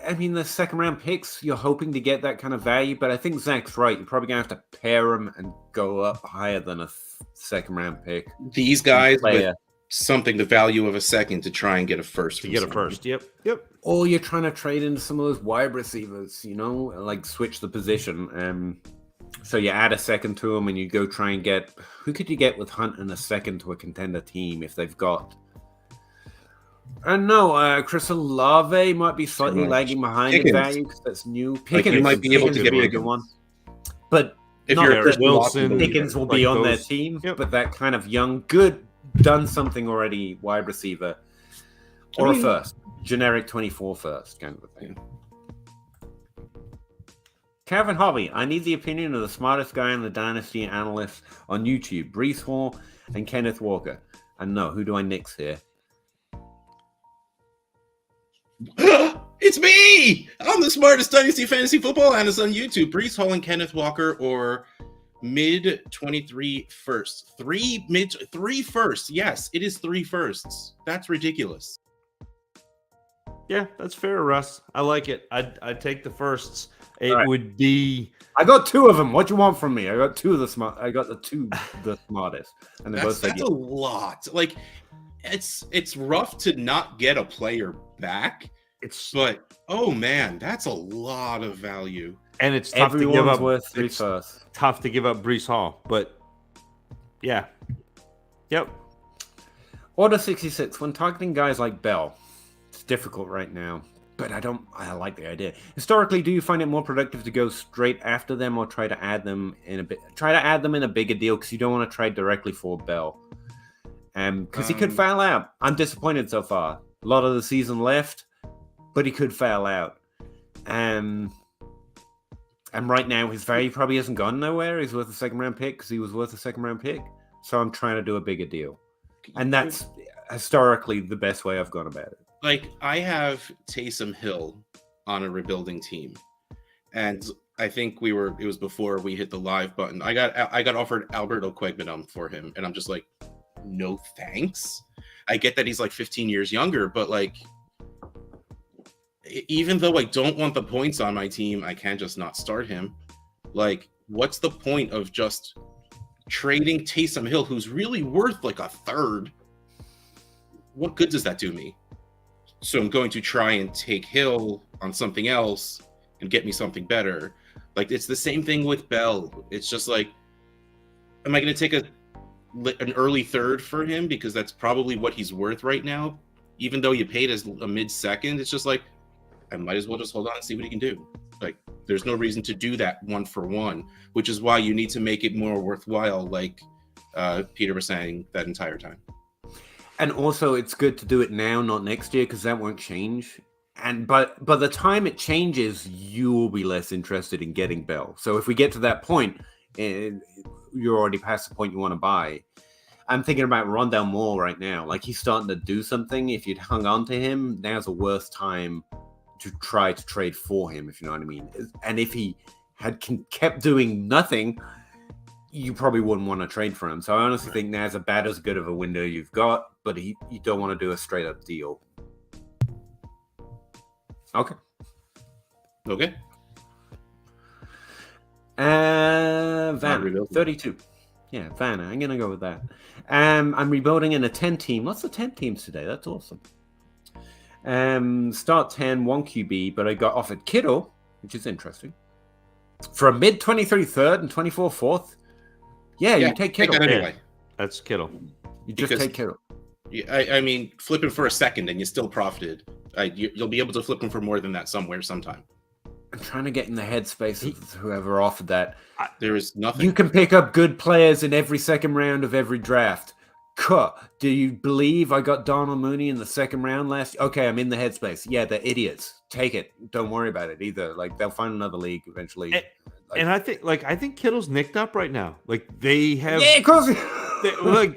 [SPEAKER 1] I mean, the second round picks, you're hoping to get that kind of value, but I think Zach's right. You're probably going to have to pair them and go up higher than a second round pick.
[SPEAKER 3] These guys with something the value of a second to try and get a first.
[SPEAKER 2] Yep.
[SPEAKER 1] Or you're trying to trade into some of those wide receivers, like switch the position. So you add a second to them and you go try and get... Who could you get with Hunt and a second to a contender team if they've got... I don't know. Chris Olave might be slightly lagging behind in value because that's new. Pickens
[SPEAKER 3] might be able to get
[SPEAKER 1] a good one. But
[SPEAKER 3] if
[SPEAKER 1] not
[SPEAKER 3] you're
[SPEAKER 1] that
[SPEAKER 2] Wilson,
[SPEAKER 1] Pickens will be on their team, but that kind of young, good, done something already wide receiver. Or a first. Generic 24 first kind of a thing. Kevin Hobby, I need the opinion of the smartest guy in the Dynasty analysts on YouTube, Breece Hall and Kenneth Walker. And no, who do I nix here?
[SPEAKER 3] It's me! I'm the smartest Dynasty fantasy football analyst on YouTube. Breece Hall and Kenneth Walker, or mid 23 first. 3 firsts. Yes, it is 3 firsts. That's ridiculous.
[SPEAKER 2] Yeah, that's fair, Russ. I like it. I'd take the firsts. It would be...
[SPEAKER 1] I got 2 of them. What do you want from me? I got 2 of the smart. I got the 2 the smartest. And
[SPEAKER 3] that's a lot. Like, it's rough to not get a player back. But oh man, that's a lot of value.
[SPEAKER 2] And it's tough to give up.
[SPEAKER 1] Worth 3 firsts.
[SPEAKER 2] Tough to give up Breece Hall, but yeah, yep.
[SPEAKER 1] Order 66. When targeting guys like Bell, it's difficult right now. But I like the idea. Historically, do you find it more productive to go straight after them or try to add them in a bit? Try to add them in a bigger deal because you don't want to trade directly for Bell. Because he could foul out. I'm disappointed so far. A lot of the season left, but he could foul out. And right now, his value probably hasn't gone nowhere. He's worth a second round pick because he was worth a second round pick. So I'm trying to do a bigger deal. And that's historically the best way I've gone about it.
[SPEAKER 3] Like, I have Taysom Hill on a rebuilding team. And I think it was before we hit the live button. I got offered Alberto Quegmanum for him. And I'm just like, no thanks. I get that he's like 15 years younger, but like, even though I don't want the points on my team, I can't just not start him. Like, what's the point of just trading Taysom Hill, who's really worth like a third? What good does that do me? So I'm going to try and take Hill on something else and get me something better. Like, it's the same thing with Bell. It's just like, am I going to take an early third for him because that's probably what he's worth right now? Even though you paid as a mid-second, it's just like, I might as well just hold on and see what he can do. Like, there's no reason to do that 1-for-1, which is why you need to make it more worthwhile, like Peter was saying that entire time.
[SPEAKER 1] And also, it's good to do it now, not next year, because that won't change. And but by the time it changes, you will be less interested in getting Bell. So if we get to that point, you're already past the point you want to buy. I'm thinking about Rondell Moore right now. Like, he's starting to do something. If you'd hung on to him, now's the worst time to try to trade for him, if you know what I mean. And if he had kept doing nothing, you probably wouldn't want to trade for him. So I honestly think now's about as good of a window you've got, but you don't want to do a straight up deal. Okay. Van, 32. Yeah, Van, I'm going to go with that. I'm rebuilding in a 10 team. Lots of 10 teams today. That's awesome. Start 10, 1 QB, but I got offered Kittle, which is interesting. For a mid 23 third and 24 fourth. Yeah, you take Kittle.
[SPEAKER 3] Take that anyway.
[SPEAKER 2] That's Kittle.
[SPEAKER 1] You just take Kittle.
[SPEAKER 3] I mean, flip him for a second and you still profited. You'll be able to flip him for more than that somewhere sometime.
[SPEAKER 1] I'm trying to get in the headspace of whoever offered that.
[SPEAKER 3] There is nothing.
[SPEAKER 1] You can pick up good players in every second round of every draft. Do you believe I got Donald Mooney in the second round last? Okay, I'm in the headspace. Yeah, they're idiots. Take it. Don't worry about it either. Like, they'll find another league eventually.
[SPEAKER 2] And I think Kittle's nicked up right now. Like, they have.
[SPEAKER 1] Yeah, of course.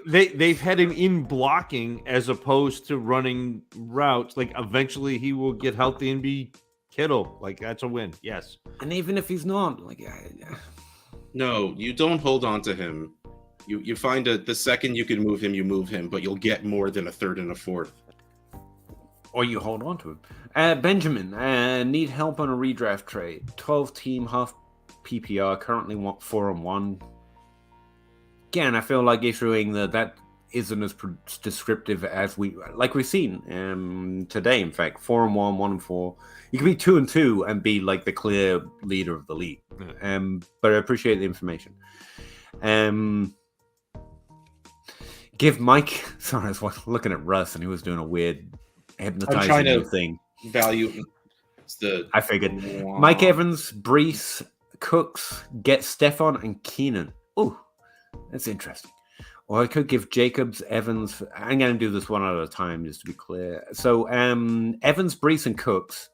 [SPEAKER 2] They've had him in blocking as opposed to running routes. Like, eventually he will get healthy and be Kittle. Like, that's a win. Yes.
[SPEAKER 1] And even if he's not, like,
[SPEAKER 3] no, you don't hold on to him. You find the second you can move him, you move him, but you'll get more than a third and a fourth.
[SPEAKER 1] Or you hold on to him. Benjamin, need help on a redraft trade. 12 team, half PPR, currently want 4-1. Again, I feel like issuing that isn't as descriptive as we've seen today. In fact, 4-1, 1-4. You can be 2-2 and be like the clear leader of the league. But I appreciate the information. Give Mike. Sorry, I was looking at Russ and he was doing a weird hypnotizing thing.
[SPEAKER 3] Value.
[SPEAKER 1] I figured. Mike Evans, Brees, Cooks, get Stephon and Keenan. Oh, that's interesting. Or I could give Jacobs, Evans. I'm going to do this one at a time just to be clear. So Evans, Brees, and Cooks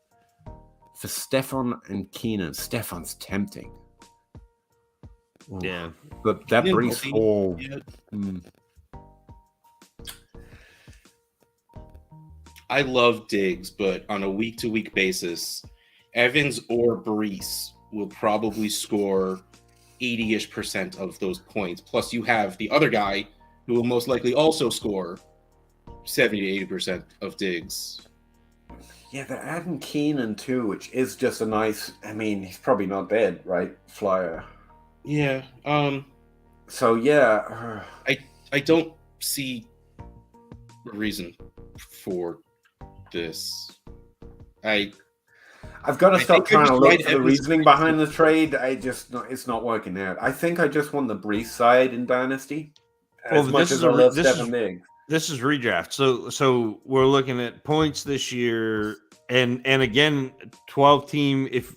[SPEAKER 1] for Stephon and Keenan. Stephon's tempting. Ooh.
[SPEAKER 2] Yeah.
[SPEAKER 1] But that Brees Hall.
[SPEAKER 3] I love Diggs, but on a week-to-week basis, Evans or Brees will probably score 80-ish% of those points. Plus, you have the other guy who will most likely also score 70 to 80% of Diggs.
[SPEAKER 1] Yeah, they're adding Keenan too, which is just a nice. I mean, he's probably not dead, right? Flyer.
[SPEAKER 3] Yeah.
[SPEAKER 1] So yeah,
[SPEAKER 3] I don't see a reason for this. I've
[SPEAKER 1] got to stop trying to look for the reasoning behind the trade. It's not working out. I think I just want the Brees side in Dynasty. As much as I love Stephen Diggs.
[SPEAKER 2] This is redraft. So we're looking at points this year, and again, 12 team. If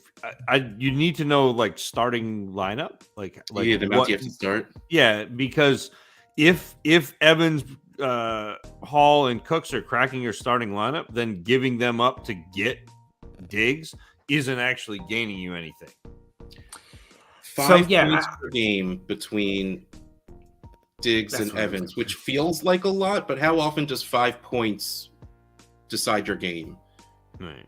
[SPEAKER 2] you need to know like starting lineup, like
[SPEAKER 3] the amount you have to start.
[SPEAKER 2] Yeah, because if Evans, Hall, and Cooks are cracking your starting lineup, then giving them up to get Diggs isn't actually gaining you anything.
[SPEAKER 3] 5 points per game between Diggs and Evans, which feels like a lot, but how often does 5 points decide your game?
[SPEAKER 2] Right.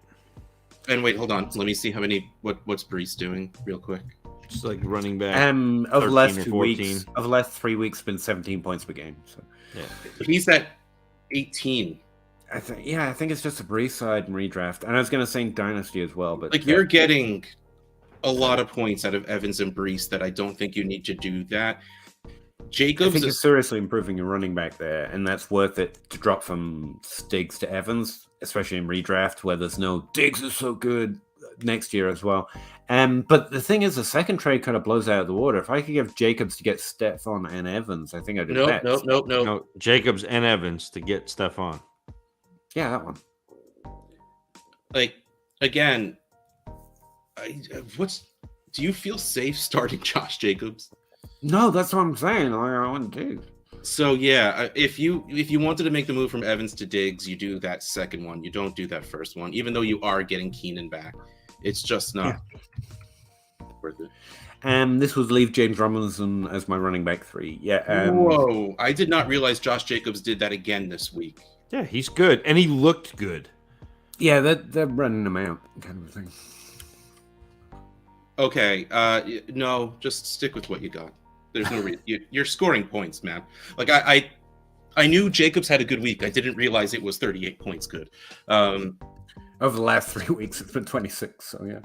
[SPEAKER 3] And wait, hold on. Let me see what's Brees doing real quick.
[SPEAKER 2] Just like running back.
[SPEAKER 1] Of the last 2 weeks, of the last 3 weeks, been 17 points per game. So
[SPEAKER 3] yeah, he's at 18.
[SPEAKER 1] I think it's just a Brees side and redraft. And I was going to say Dynasty as well, but
[SPEAKER 3] like you're getting a lot of points out of Evans and Brees that I don't think you need to do that. Jacobs,
[SPEAKER 1] I think is seriously improving your running back there, and that's worth it to drop from Diggs to Evans, especially in redraft where there's no Diggs is so good next year as well. But the thing is, the second trade kind of blows out of the water. If I could give Jacobs to get Stephon and Evans, I think I'd do that.
[SPEAKER 3] No.
[SPEAKER 2] Jacobs and Evans to get Stephon.
[SPEAKER 1] Yeah, that one.
[SPEAKER 3] Like, again, do you feel safe starting Josh Jacobs?
[SPEAKER 1] No, that's what I'm saying. I wouldn't do.
[SPEAKER 3] So yeah, if you wanted to make the move from Evans to Diggs, you do that second one. You don't do that first one, even though you are getting Keenan back. It's just not worth it.
[SPEAKER 1] This was leave James Robinson as my running back 3. Yeah.
[SPEAKER 3] Whoa! I did not realize Josh Jacobs did that again this week.
[SPEAKER 2] Yeah, he's good, and he looked good.
[SPEAKER 1] Yeah, they're running him out, kind of a thing.
[SPEAKER 3] Okay. No, just stick with what you got. There's no reason. You're scoring points, man. Like I knew Jacobs had a good week. I didn't realize it was 38 points good.
[SPEAKER 1] Over the last 3 weeks, it's been 26. So yeah.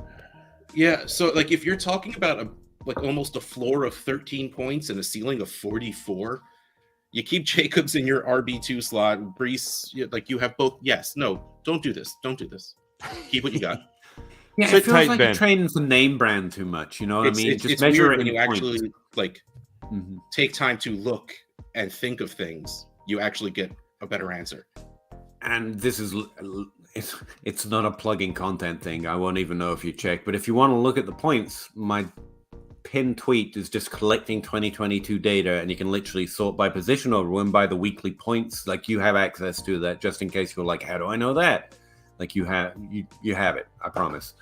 [SPEAKER 3] Yeah. So like, if you're talking about almost a floor of 13 points and a ceiling of 44, you keep Jacobs in your RB2 slot. Brees, you have both. Yes. No. Don't do this. Don't do this. Keep what you got.
[SPEAKER 1] Yeah,
[SPEAKER 2] Sit
[SPEAKER 1] it feels
[SPEAKER 2] tight,
[SPEAKER 1] like
[SPEAKER 2] Ben.
[SPEAKER 1] you're training for name brand too much. You know what I mean?
[SPEAKER 3] It's
[SPEAKER 1] measure
[SPEAKER 3] weird
[SPEAKER 1] it
[SPEAKER 3] when
[SPEAKER 1] in
[SPEAKER 3] you
[SPEAKER 1] points.
[SPEAKER 3] actually take time to look and think of things. You actually get a better answer.
[SPEAKER 1] And this is it's not a plugging content thing. I won't even know if you check. But if you want to look at the points, my pinned tweet is just collecting 2022 data, and you can literally sort by position or win by the weekly points. Like, you have access to that, just in case you're like, how do I know that? Like, you have it, I promise.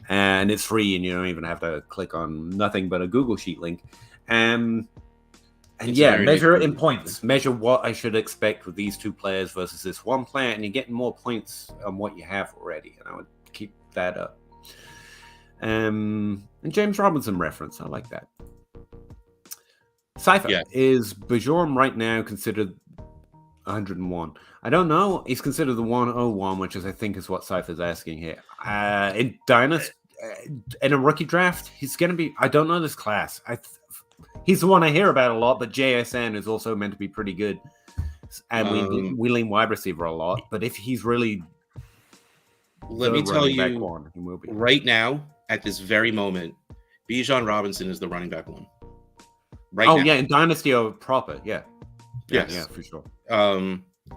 [SPEAKER 1] And it's free, and you don't even have to click on nothing but a Google Sheet link. And yeah, measure it in points. Measure what I should expect with these two players versus this one player, and you're getting more points on what you have already. And I would keep that up. And James Robinson reference, I like that. Cypher, is Bajorm right now considered 101? I don't know. He's considered the 101, which I think is what Cypher's asking here. In Dynasty, in a rookie draft, he's going to be. I don't know this class. He's the one I hear about a lot, but JSN is also meant to be pretty good. And we lean wide receiver a lot. But if he's really.
[SPEAKER 3] Let me tell you, right now, at this very moment, Bijan Robinson is the running back 1. Right now.
[SPEAKER 1] Yeah, in Dynasty or proper, yeah.
[SPEAKER 3] Yes.
[SPEAKER 1] Yeah, for sure.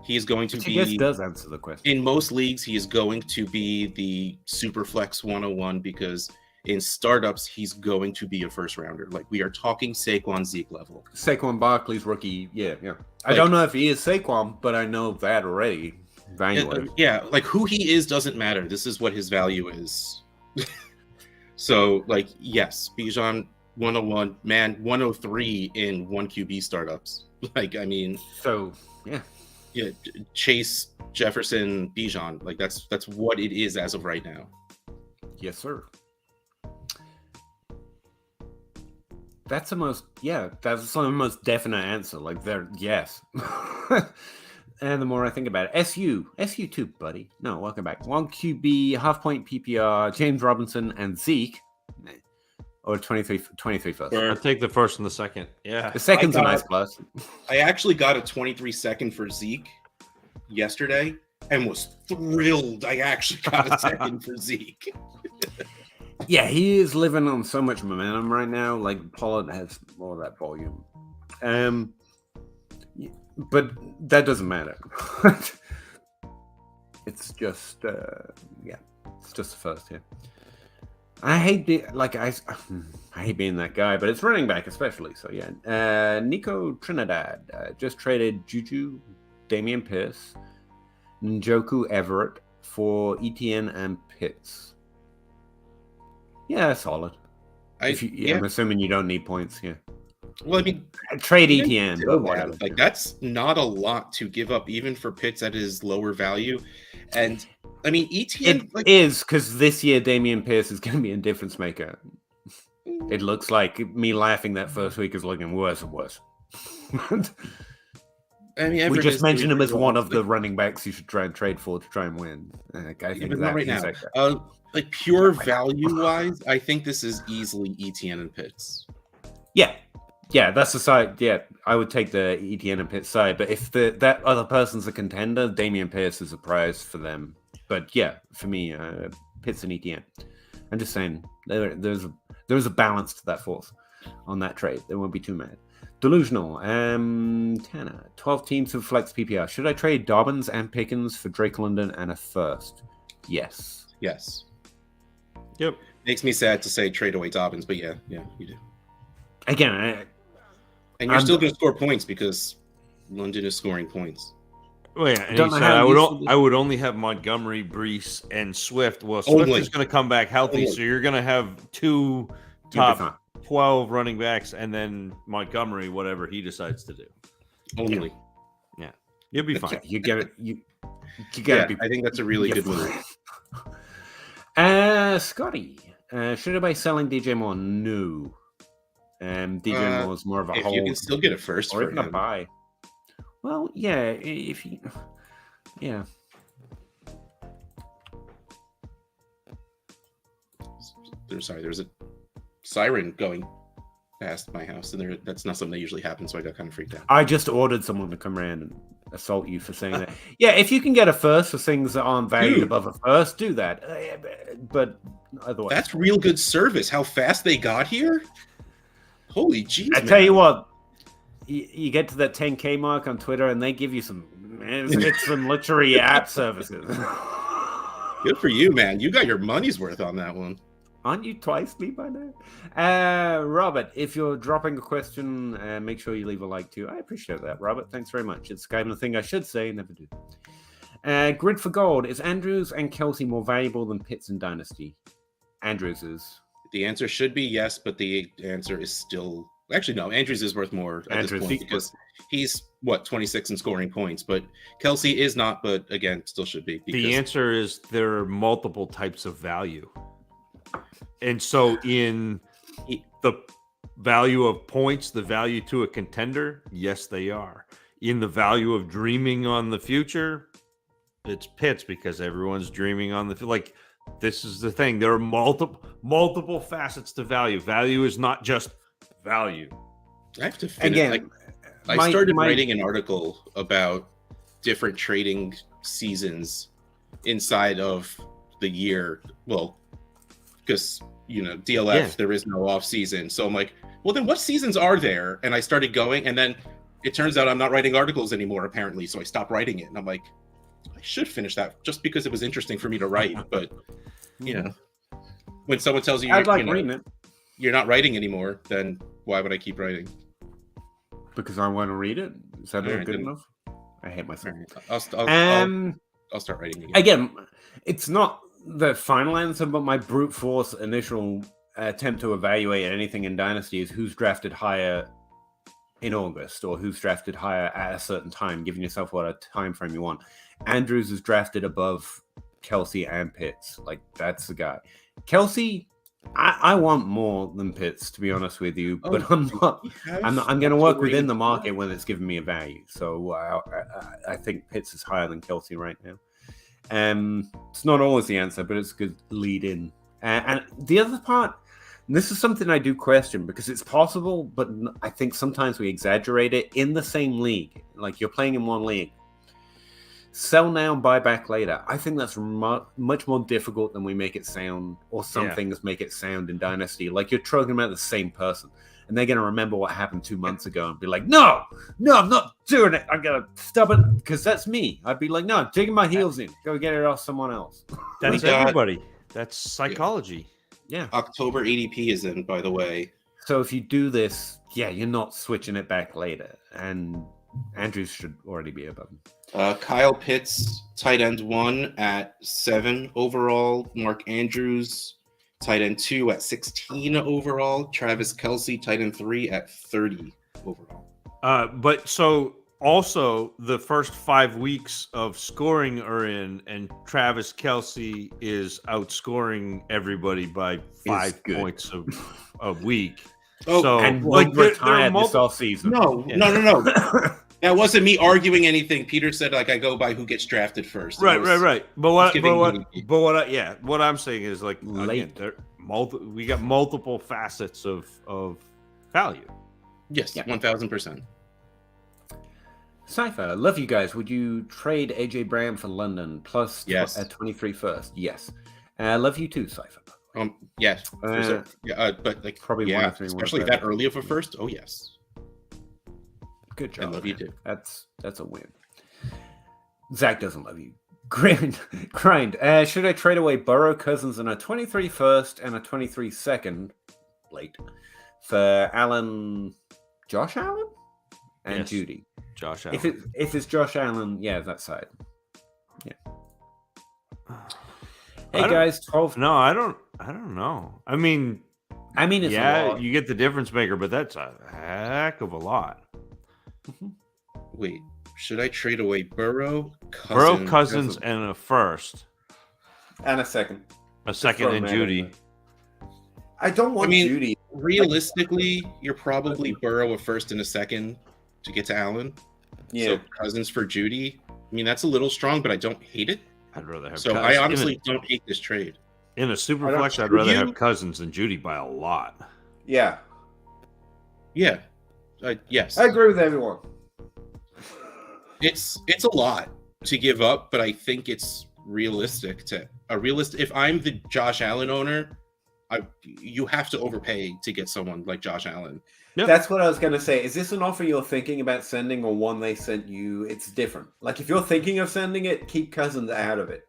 [SPEAKER 3] He is going to be.
[SPEAKER 1] I guess does answer the question.
[SPEAKER 3] In most leagues, he is going to be the Superflex 101 because in startups, he's going to be a first rounder. Like, we are talking Saquon Zeke level.
[SPEAKER 1] Saquon Barkley's rookie, yeah. I don't know if he is Saquon, but I know that already.
[SPEAKER 3] Yeah, like, who he is doesn't matter. This is what his value is. So, like, yes, Bijan 101, man, 103 in 1 QB startups. Like, I mean,
[SPEAKER 1] so yeah,
[SPEAKER 3] Chase, Jefferson, Bijan, like that's what it is as of right now.
[SPEAKER 1] Yes, sir. That's the most most definite answer. Like, yes. And the more I think about it, SU too, buddy. No, welcome back. 1 QB, half point PPR, James Robinson and Zeke. Or 23 first.
[SPEAKER 2] I'll take the first and the second. Yeah.
[SPEAKER 1] The second's a nice plus.
[SPEAKER 3] I actually got a 23 second for Zeke yesterday and was thrilled I actually got a second for Zeke.
[SPEAKER 1] Yeah, he is living on so much momentum right now. Like, Pollard has more of that volume. But that doesn't matter. It's just, it's just the first here. I hate I hate being that guy, but it's running back especially. So yeah, Nico Trinidad just traded Juju, Damian Pierce, Njoku Everett for ETN and Pitts. Yeah, solid. I'm assuming you don't need points. Yeah.
[SPEAKER 3] Well, I mean,
[SPEAKER 1] trade ETN, but whatever.
[SPEAKER 3] Like, that's not a lot to give up, even for Pitts at his lower value. And I mean, ETN
[SPEAKER 1] is because this year Damian Pierce is going to be a difference maker. It looks like me laughing that first week is looking worse and worse.
[SPEAKER 3] I mean,
[SPEAKER 1] we just mentioned him as one of the running backs you should try and trade for to try and win. I think that
[SPEAKER 3] right now, like pure value wise, I think this is easily ETN and Pitts.
[SPEAKER 1] Yeah, that's the side. Yeah, I would take the ETN and Pitts side. But if that other person's a contender, Damian Pierce is a prize for them. But yeah, for me, Pitts and ETN. I'm just saying there's a balance to that force on that trade. They won't be too mad. Delusional. Tanner. 12 teams of flex PPR. Should I trade Dobbins and Pickens for Drake London and a first? Yes.
[SPEAKER 2] Yep.
[SPEAKER 3] Makes me sad to say trade away Dobbins, but yeah, you do.
[SPEAKER 1] Again,
[SPEAKER 3] and you're still going to score points because London is scoring points.
[SPEAKER 2] Oh yeah, and
[SPEAKER 1] Don't
[SPEAKER 2] he
[SPEAKER 1] know
[SPEAKER 2] said
[SPEAKER 1] how useful
[SPEAKER 2] I would only have Montgomery, Brees, and Swift. Well, Swift
[SPEAKER 3] Only.
[SPEAKER 2] is going to come back healthy,
[SPEAKER 3] Only.
[SPEAKER 2] so you're going to have two
[SPEAKER 1] You'll be fine.
[SPEAKER 2] top 12 running backs, and then Montgomery, whatever he decides to do.
[SPEAKER 3] Only.
[SPEAKER 2] Yeah, you'll be fine.
[SPEAKER 1] You get it. You gotta be.
[SPEAKER 3] I think that's a really good move.
[SPEAKER 1] Scotty, should I be selling DJ Moore? No. DJ Moore is more of a
[SPEAKER 3] If
[SPEAKER 1] hold.
[SPEAKER 3] you can still get a first
[SPEAKER 1] or
[SPEAKER 3] for
[SPEAKER 1] even a
[SPEAKER 3] him.
[SPEAKER 1] buy. Well, yeah. If you, yeah.
[SPEAKER 3] There's a siren going past my house, and that's not something that usually happens, so I got kind of freaked out.
[SPEAKER 1] I just ordered someone to come around and assault you for saying that. Yeah, if you can get a first for things that aren't valued
[SPEAKER 3] Dude.
[SPEAKER 1] above a first, do that. But otherwise,
[SPEAKER 3] That's real good service. How fast they got here? Holy jeez!
[SPEAKER 1] I tell you what, you get to that 10K mark on Twitter, and they give you some luxury app services.
[SPEAKER 3] Good for you, man. You got your money's worth on that one.
[SPEAKER 1] Aren't you twice me by now? Robert, if you're dropping a question, make sure you leave a like too. I appreciate that, Robert. Thanks very much. It's kind of the thing I should say, never do. Grid for gold. Is Andrews and Kelsey more valuable than Pitts in Dynasty? Andrews is.
[SPEAKER 3] The answer should be yes, but the answer is still... Actually, no. Andrews is worth more at this point because he's, 26 in scoring points, but Kelsey is not, but again, still should be.
[SPEAKER 2] The answer is there are multiple types of value. And so in the value of points, the value to a contender, yes, they are. In the value of dreaming on the future, it's Pitts because everyone's dreaming on the like. This is the thing. There are multiple facets to value. Value is not just value.
[SPEAKER 3] I have to finish.
[SPEAKER 1] Again,
[SPEAKER 3] I started writing an article about different trading seasons inside of the year. Well, because DLF, there is no off season. So I'm like, well, then what seasons are there? And I started going, and then it turns out I'm not writing articles anymore, apparently. So I stopped writing it, and I'm like, I should finish that just because it was interesting for me to write. But when someone tells you,
[SPEAKER 1] I'd like reading it
[SPEAKER 3] you're not writing anymore, then why would I keep writing?
[SPEAKER 1] because I want to read it. Is that
[SPEAKER 3] Alright,
[SPEAKER 1] good
[SPEAKER 3] then.
[SPEAKER 1] enough? I hate myself.
[SPEAKER 3] I'll start writing again.
[SPEAKER 1] Again, it's not the final answer, but my brute force initial attempt to evaluate anything in Dynasty is who's drafted higher in August or who's drafted higher at a certain time, giving yourself what a time frame you want. Andrews is drafted above Kelsey and Pitts. Like, that's the guy. Kelsey, I want more than Pitts, to be honest with you, but I'm going to work within the market when it's giving me a value. So I think Pitts is higher than Kelsey right now. It's not always the answer, but it's a good lead in. And the other part, and this is something I do question because it's possible, but I think sometimes we exaggerate it in the same league. Like, you're playing in one league. Sell now, buy back later. I think that's much more difficult than we make it sound, or some things make it sound in Dynasty. Like, you're talking about the same person, and they're going to remember what happened 2 months ago and be like, no, I'm not doing it. I'm going to stop it because that's me. I'd be like, no, I'm digging my heels in. Go get it off someone else.
[SPEAKER 2] That's everybody. That's psychology.
[SPEAKER 1] Yeah.
[SPEAKER 3] October ADP is in, by the way.
[SPEAKER 1] So if you do this, you're not switching it back later. And Andrews should already be above him.
[SPEAKER 3] Kyle Pitts, tight end 1 at 7 overall. Mark Andrews, tight end 2 at 16 overall. Travis Kelsey, tight end 3 at 30 overall.
[SPEAKER 2] But so also the first 5 weeks of scoring are in, and Travis Kelsey is outscoring everybody by 5 points a week.
[SPEAKER 3] Oh,
[SPEAKER 2] so
[SPEAKER 1] and retired this off season.
[SPEAKER 3] No. That wasn't me arguing anything. Peter said, like, I go by who gets drafted first.
[SPEAKER 2] Right. But what I'm saying is, like, again, we got multiple facets of value.
[SPEAKER 3] Yes, 1,000%.
[SPEAKER 1] Cypher, love you guys. Would you trade AJ Brown for London plus
[SPEAKER 3] Yes.
[SPEAKER 1] 23 first? Yes. Love you too, Cypher.
[SPEAKER 3] Yes. But like,
[SPEAKER 1] probably 1 or 3,
[SPEAKER 3] especially that early of a first. Oh yes.
[SPEAKER 1] Good job.
[SPEAKER 3] I love you too.
[SPEAKER 1] That's a win. Zach doesn't love you. Grind. Should I trade away Burrow, Cousins, and a 23 first and a 23 second late for Josh Allen, and Judy?
[SPEAKER 2] Josh Allen.
[SPEAKER 1] If it's Josh Allen, yeah, that side. Yeah. Hey guys, 12.
[SPEAKER 2] No, I don't know. I mean,
[SPEAKER 1] it's a lot.
[SPEAKER 2] You get the difference maker, but that's a heck of a lot.
[SPEAKER 3] Wait, should I trade away Burrow,
[SPEAKER 2] Cousins, and a first,
[SPEAKER 1] and a second,
[SPEAKER 2] and Judy?
[SPEAKER 1] I don't want Judy.
[SPEAKER 3] Realistically, you're probably Burrow a first and a second to get to Allen. Yeah. So Cousins for Judy. I mean, that's a little strong, but I don't hate it.
[SPEAKER 2] I'd rather have.
[SPEAKER 3] So I honestly don't hate this trade.
[SPEAKER 2] In a Superflex, I'd rather have Cousins than Judy by a lot.
[SPEAKER 1] Yeah.
[SPEAKER 3] Yeah. Yes.
[SPEAKER 1] I agree with everyone.
[SPEAKER 3] It's a lot to give up, but I think it's realistic if I'm the Josh Allen owner, you have to overpay to get someone like Josh Allen.
[SPEAKER 1] Yep. That's what I was going to say. Is this an offer you're thinking about sending or one they sent you? It's different. Like, if you're thinking of sending it, keep Cousins out of it.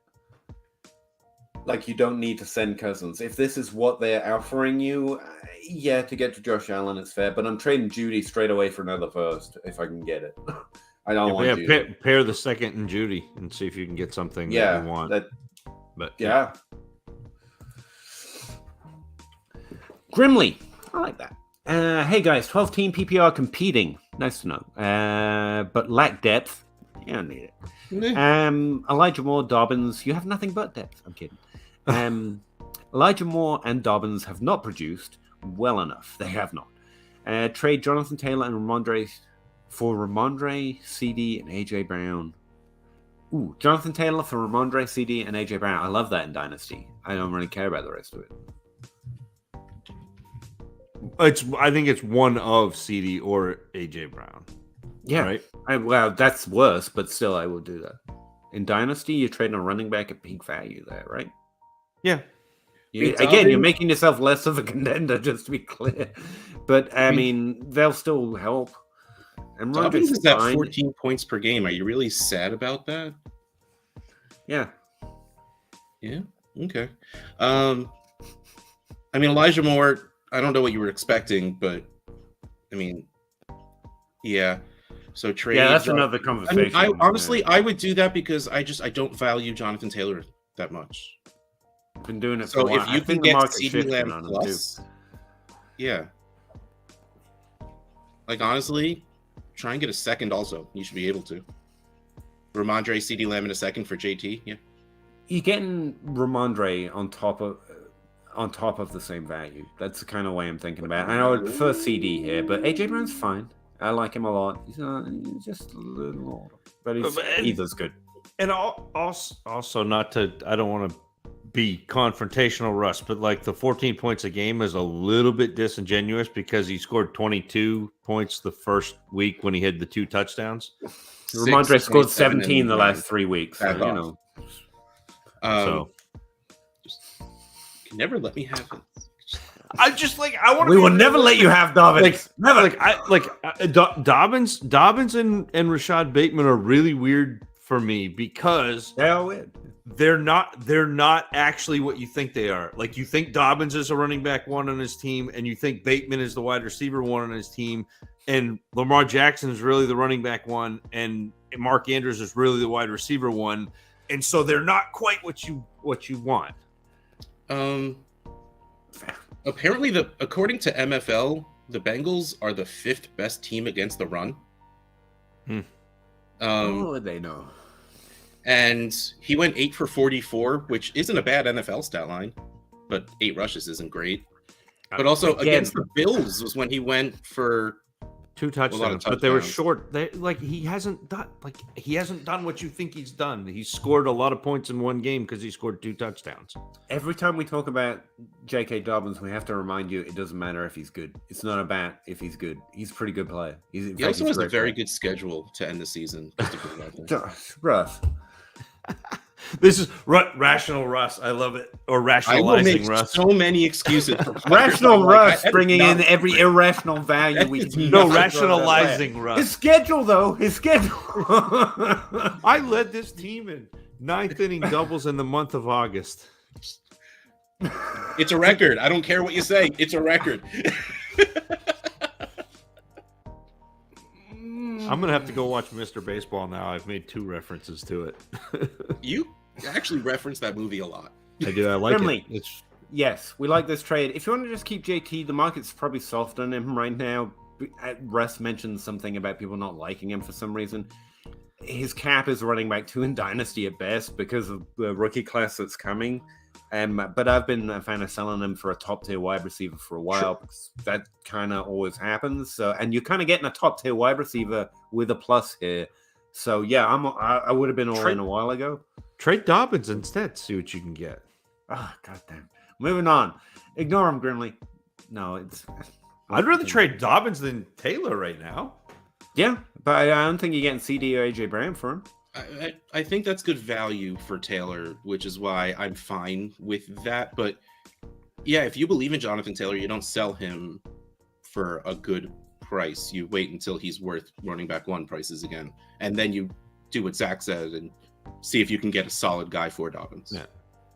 [SPEAKER 1] Like, you don't need to send Cousins. If this is what they're offering you, yeah, to get to Josh Allen, it's fair. But I'm trading Judy straight away for another first if I can get it. I don't want Judy.
[SPEAKER 2] Pair the second and Judy and see if you can get something that you want. But
[SPEAKER 1] yeah. Grimly. I like that. Hey guys, 12-team PPR competing. Nice to know. But lack depth. You don't need it. Elijah Moore, Dobbins. You have nothing but depth. I'm kidding. Elijah Moore and Dobbins have not produced well enough. They have not. Trade Jonathan Taylor and Ramondre for Ramondre, CD, and AJ Brown. Ooh, Jonathan Taylor for Ramondre, CD, and AJ Brown. I love that in Dynasty. I don't really care about the rest of it.
[SPEAKER 2] I think it's one of CD or AJ Brown.
[SPEAKER 1] Yeah.
[SPEAKER 2] Right?
[SPEAKER 1] Well, that's worse, but still, I will do that. In Dynasty, you're trading a running back at peak value there, right?
[SPEAKER 2] Yeah.
[SPEAKER 1] You're making yourself less of a contender, just to be clear. But, I mean, they'll still help. And
[SPEAKER 3] Dobbins is at 14 points per game. Are you really sad about that?
[SPEAKER 1] Yeah.
[SPEAKER 3] Yeah? Okay. I mean, Elijah Moore, I don't know what you were expecting, but, I mean, yeah. So trade.
[SPEAKER 1] Yeah, that's another conversation.
[SPEAKER 3] I mean, honestly, I would do that because I don't value Jonathan Taylor that much.
[SPEAKER 1] Been doing it for a while.
[SPEAKER 3] So if you can get CeeDee Lamb plus, yeah. Like, honestly, try and get a second also. You should be able to. Ramondre, CeeDee Lamb in a second for JT, yeah.
[SPEAKER 1] You're getting Ramondre on top of the same value. That's the kind of way I'm thinking about it. I know I prefer CD here, but AJ Brown's fine. I like him a lot. He's just a little older, but he's good.
[SPEAKER 2] And also not to, I don't want to be confrontational, Russ, but like the 14 points a game is a little bit disingenuous because he scored 22 points the first week when he had the 2 touchdowns.
[SPEAKER 1] Ramondre scored 17 the last 3 weeks. So, you know.
[SPEAKER 3] So you can never let me have it.
[SPEAKER 2] I want.
[SPEAKER 1] We will never let you have Dobbins. Never.
[SPEAKER 2] Dobbins and Rashad Bateman are really weird for me because they're not actually what you think they are. Like, you think Dobbins is a running back 1 on his team, and you think Bateman is the wide receiver 1 on his team, and Lamar Jackson is really the running back 1, and Mark Andrews is really the wide receiver 1, and so they're not quite what you want.
[SPEAKER 3] Apparently, according to MFL, the Bengals are the 5th best team against the run.
[SPEAKER 1] They know.
[SPEAKER 3] And he went 8 for 44, which isn't a bad NFL stat line, but 8 rushes isn't great. But also against the Bills was when he went for
[SPEAKER 2] 2 touchdowns, but they were short. He hasn't done what you think he's done. He scored a lot of points in one game because he scored 2 touchdowns.
[SPEAKER 1] Every time we talk about J.K. Dobbins, we have to remind you it doesn't matter if he's good. It's not about if he's good. He's a pretty good player.
[SPEAKER 3] He also has a very good schedule to end the season.
[SPEAKER 1] Rough.
[SPEAKER 2] This is rational Russ. I love it. Or rationalizing Russ.
[SPEAKER 3] So many excuses.
[SPEAKER 1] Rational Russ bringing in every irrational value we can.
[SPEAKER 2] No, rationalizing Russ.
[SPEAKER 1] His schedule, though. His schedule.
[SPEAKER 2] I led this team in 9th inning doubles in the month of August.
[SPEAKER 3] It's a record. I don't care what you say. It's a record.
[SPEAKER 2] I'm gonna have to go watch Mr. Baseball now. I've made 2 references to it.
[SPEAKER 3] You actually reference that movie a lot.
[SPEAKER 2] I do. I like
[SPEAKER 1] Grimley.
[SPEAKER 2] it. It's
[SPEAKER 1] Yes, we like this trade. If you want to just keep JT, the market's probably soft on him right now. Russ mentioned something about people not liking him for some reason. His cap is running back 2 in Dynasty at best because of the rookie class that's coming. But I've been a fan of selling him for a top tier wide receiver for a while because that kind of always happens. So, and you're kind of getting a top tier wide receiver with a plus here. So yeah, I would have been all in a while ago.
[SPEAKER 2] trade Dobbins instead. See what you can get.
[SPEAKER 1] Oh, goddamn. Moving on. Ignore him, Grimley. No, it's.
[SPEAKER 2] I'd rather trade Dobbins than Taylor right now.
[SPEAKER 1] Yeah, but I don't think you're getting CD or AJ Brown for him.
[SPEAKER 3] I think that's good value for Taylor, which is why I'm fine with that. But yeah, if you believe in Jonathan Taylor, you don't sell him for a good price. You wait until he's worth running back 1 prices again. And then you do what Zach said and see if you can get a solid guy for Dobbins.
[SPEAKER 2] Yeah.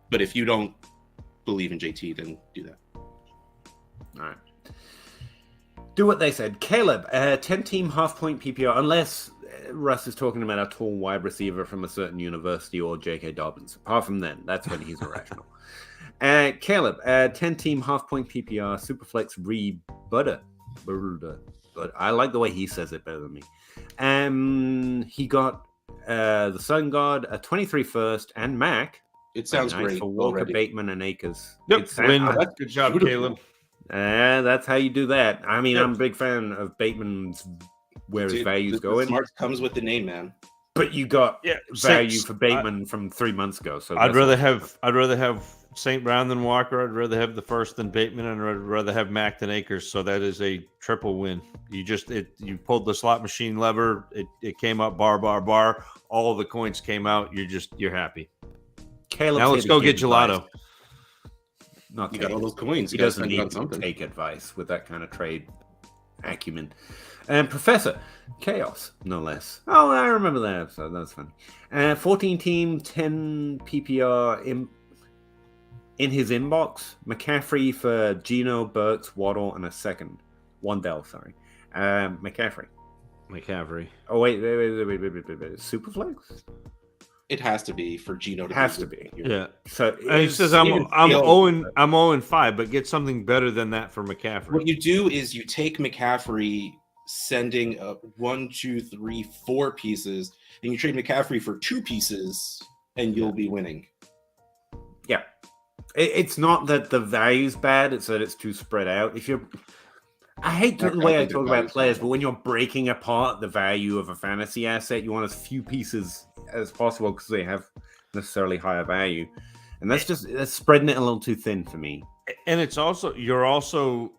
[SPEAKER 3] But if you don't believe in JT, then do that.
[SPEAKER 1] All right. Do what they said. Caleb, 10-team half-point PPR, unless Russ is talking about a tall wide receiver from a certain university or J.K. Dobbins. Apart from then, that's when he's irrational. Caleb, 10-team half-point PPR, Superflex re-butter. But I like the way he says it better than me. He got the Sun God, a 23 first, and Mac.
[SPEAKER 3] It sounds
[SPEAKER 1] nice
[SPEAKER 3] great
[SPEAKER 1] for Walker,
[SPEAKER 3] already.
[SPEAKER 1] Bateman, and Akers.
[SPEAKER 2] Yep.
[SPEAKER 3] That's
[SPEAKER 2] Good job,
[SPEAKER 3] beautiful.
[SPEAKER 2] Caleb.
[SPEAKER 1] That's how you do that. I mean,
[SPEAKER 2] Yep.
[SPEAKER 1] I'm a big fan of Bateman's where his value's
[SPEAKER 3] the
[SPEAKER 1] going.
[SPEAKER 3] Smart comes with the name, man.
[SPEAKER 1] But you got value
[SPEAKER 2] Saints.
[SPEAKER 1] for Bateman from 3 months ago. So
[SPEAKER 2] I'd rather have St. Brown than Walker. I'd rather have the first than Bateman, and I'd rather have Mack than Akers. So that is a triple win. You pulled the slot machine lever. It came up bar. All of the coins came out. You're happy.
[SPEAKER 1] Caleb's
[SPEAKER 2] Now
[SPEAKER 1] here
[SPEAKER 2] let's
[SPEAKER 1] to
[SPEAKER 2] go
[SPEAKER 1] give
[SPEAKER 2] get gelato.
[SPEAKER 1] advice. Not
[SPEAKER 3] You got all
[SPEAKER 1] Caleb.
[SPEAKER 3] those coins.
[SPEAKER 1] He
[SPEAKER 3] You gotta
[SPEAKER 1] doesn't
[SPEAKER 3] spend it
[SPEAKER 1] need
[SPEAKER 3] on
[SPEAKER 1] to
[SPEAKER 3] something.
[SPEAKER 1] take advice with that kind of trade acumen. And Professor Chaos, no less. Oh, I remember that episode. That was funny. 14-team, 10 PPR in his inbox. McCaffrey for Geno, Burks, Waddle, and a second. Wandell, sorry. McCaffrey. Oh, wait. Superflex?
[SPEAKER 3] It has to be for Geno to
[SPEAKER 1] Has
[SPEAKER 3] be
[SPEAKER 1] to be.
[SPEAKER 2] Yeah.
[SPEAKER 1] So
[SPEAKER 2] And he says I'm 0-5, but get something better than that for McCaffrey.
[SPEAKER 3] What you do is you take McCaffrey, sending up 1, 2, 3, 4 pieces, and you trade McCaffrey for 2 pieces, and you'll be winning.
[SPEAKER 1] Yeah. It's not that the value's bad, it's that it's too spread out. I hate the way I talk about players, but when you're breaking apart the value of a fantasy asset, you want as few pieces as possible because they have necessarily higher value. And that's spreading it a little too thin for me.
[SPEAKER 2] And you're also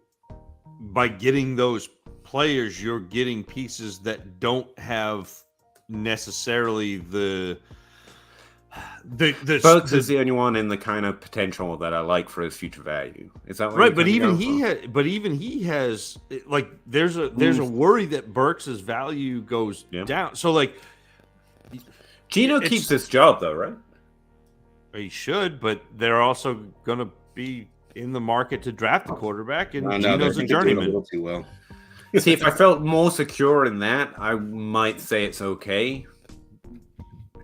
[SPEAKER 2] by getting those players, you're getting pieces that don't have necessarily the
[SPEAKER 1] Burks is the only one in the kind of potential that I like for his future value. Is that what
[SPEAKER 2] right?
[SPEAKER 1] you're
[SPEAKER 2] But even
[SPEAKER 1] going
[SPEAKER 2] he has like there's a worry that Burks's value goes down. So like
[SPEAKER 1] Geno keeps this job though, right?
[SPEAKER 2] He should, but they're also going to be in the market to draft a quarterback, and Geno's a journeyman.
[SPEAKER 3] A little too well.
[SPEAKER 1] See, if I felt more secure in that, I might say it's okay.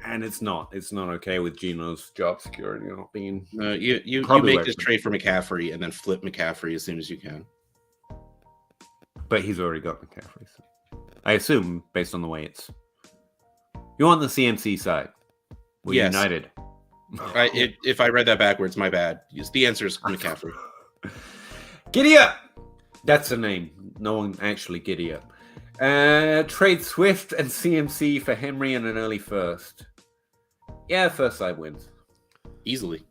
[SPEAKER 1] And it's not. It's not okay with Geno's job security not being.
[SPEAKER 3] You make this trade for McCaffrey and then flip McCaffrey as soon as you can.
[SPEAKER 1] But he's already got McCaffrey. So I assume, based on the way it's. You're on the CMC side. We're united.
[SPEAKER 3] If I read that backwards, my bad. The answer is McCaffrey.
[SPEAKER 1] Giddy up! That's the name. No one actually giddy up. Trade Swift and CMC for Henry and an early first. Yeah, first side wins.
[SPEAKER 3] Easily.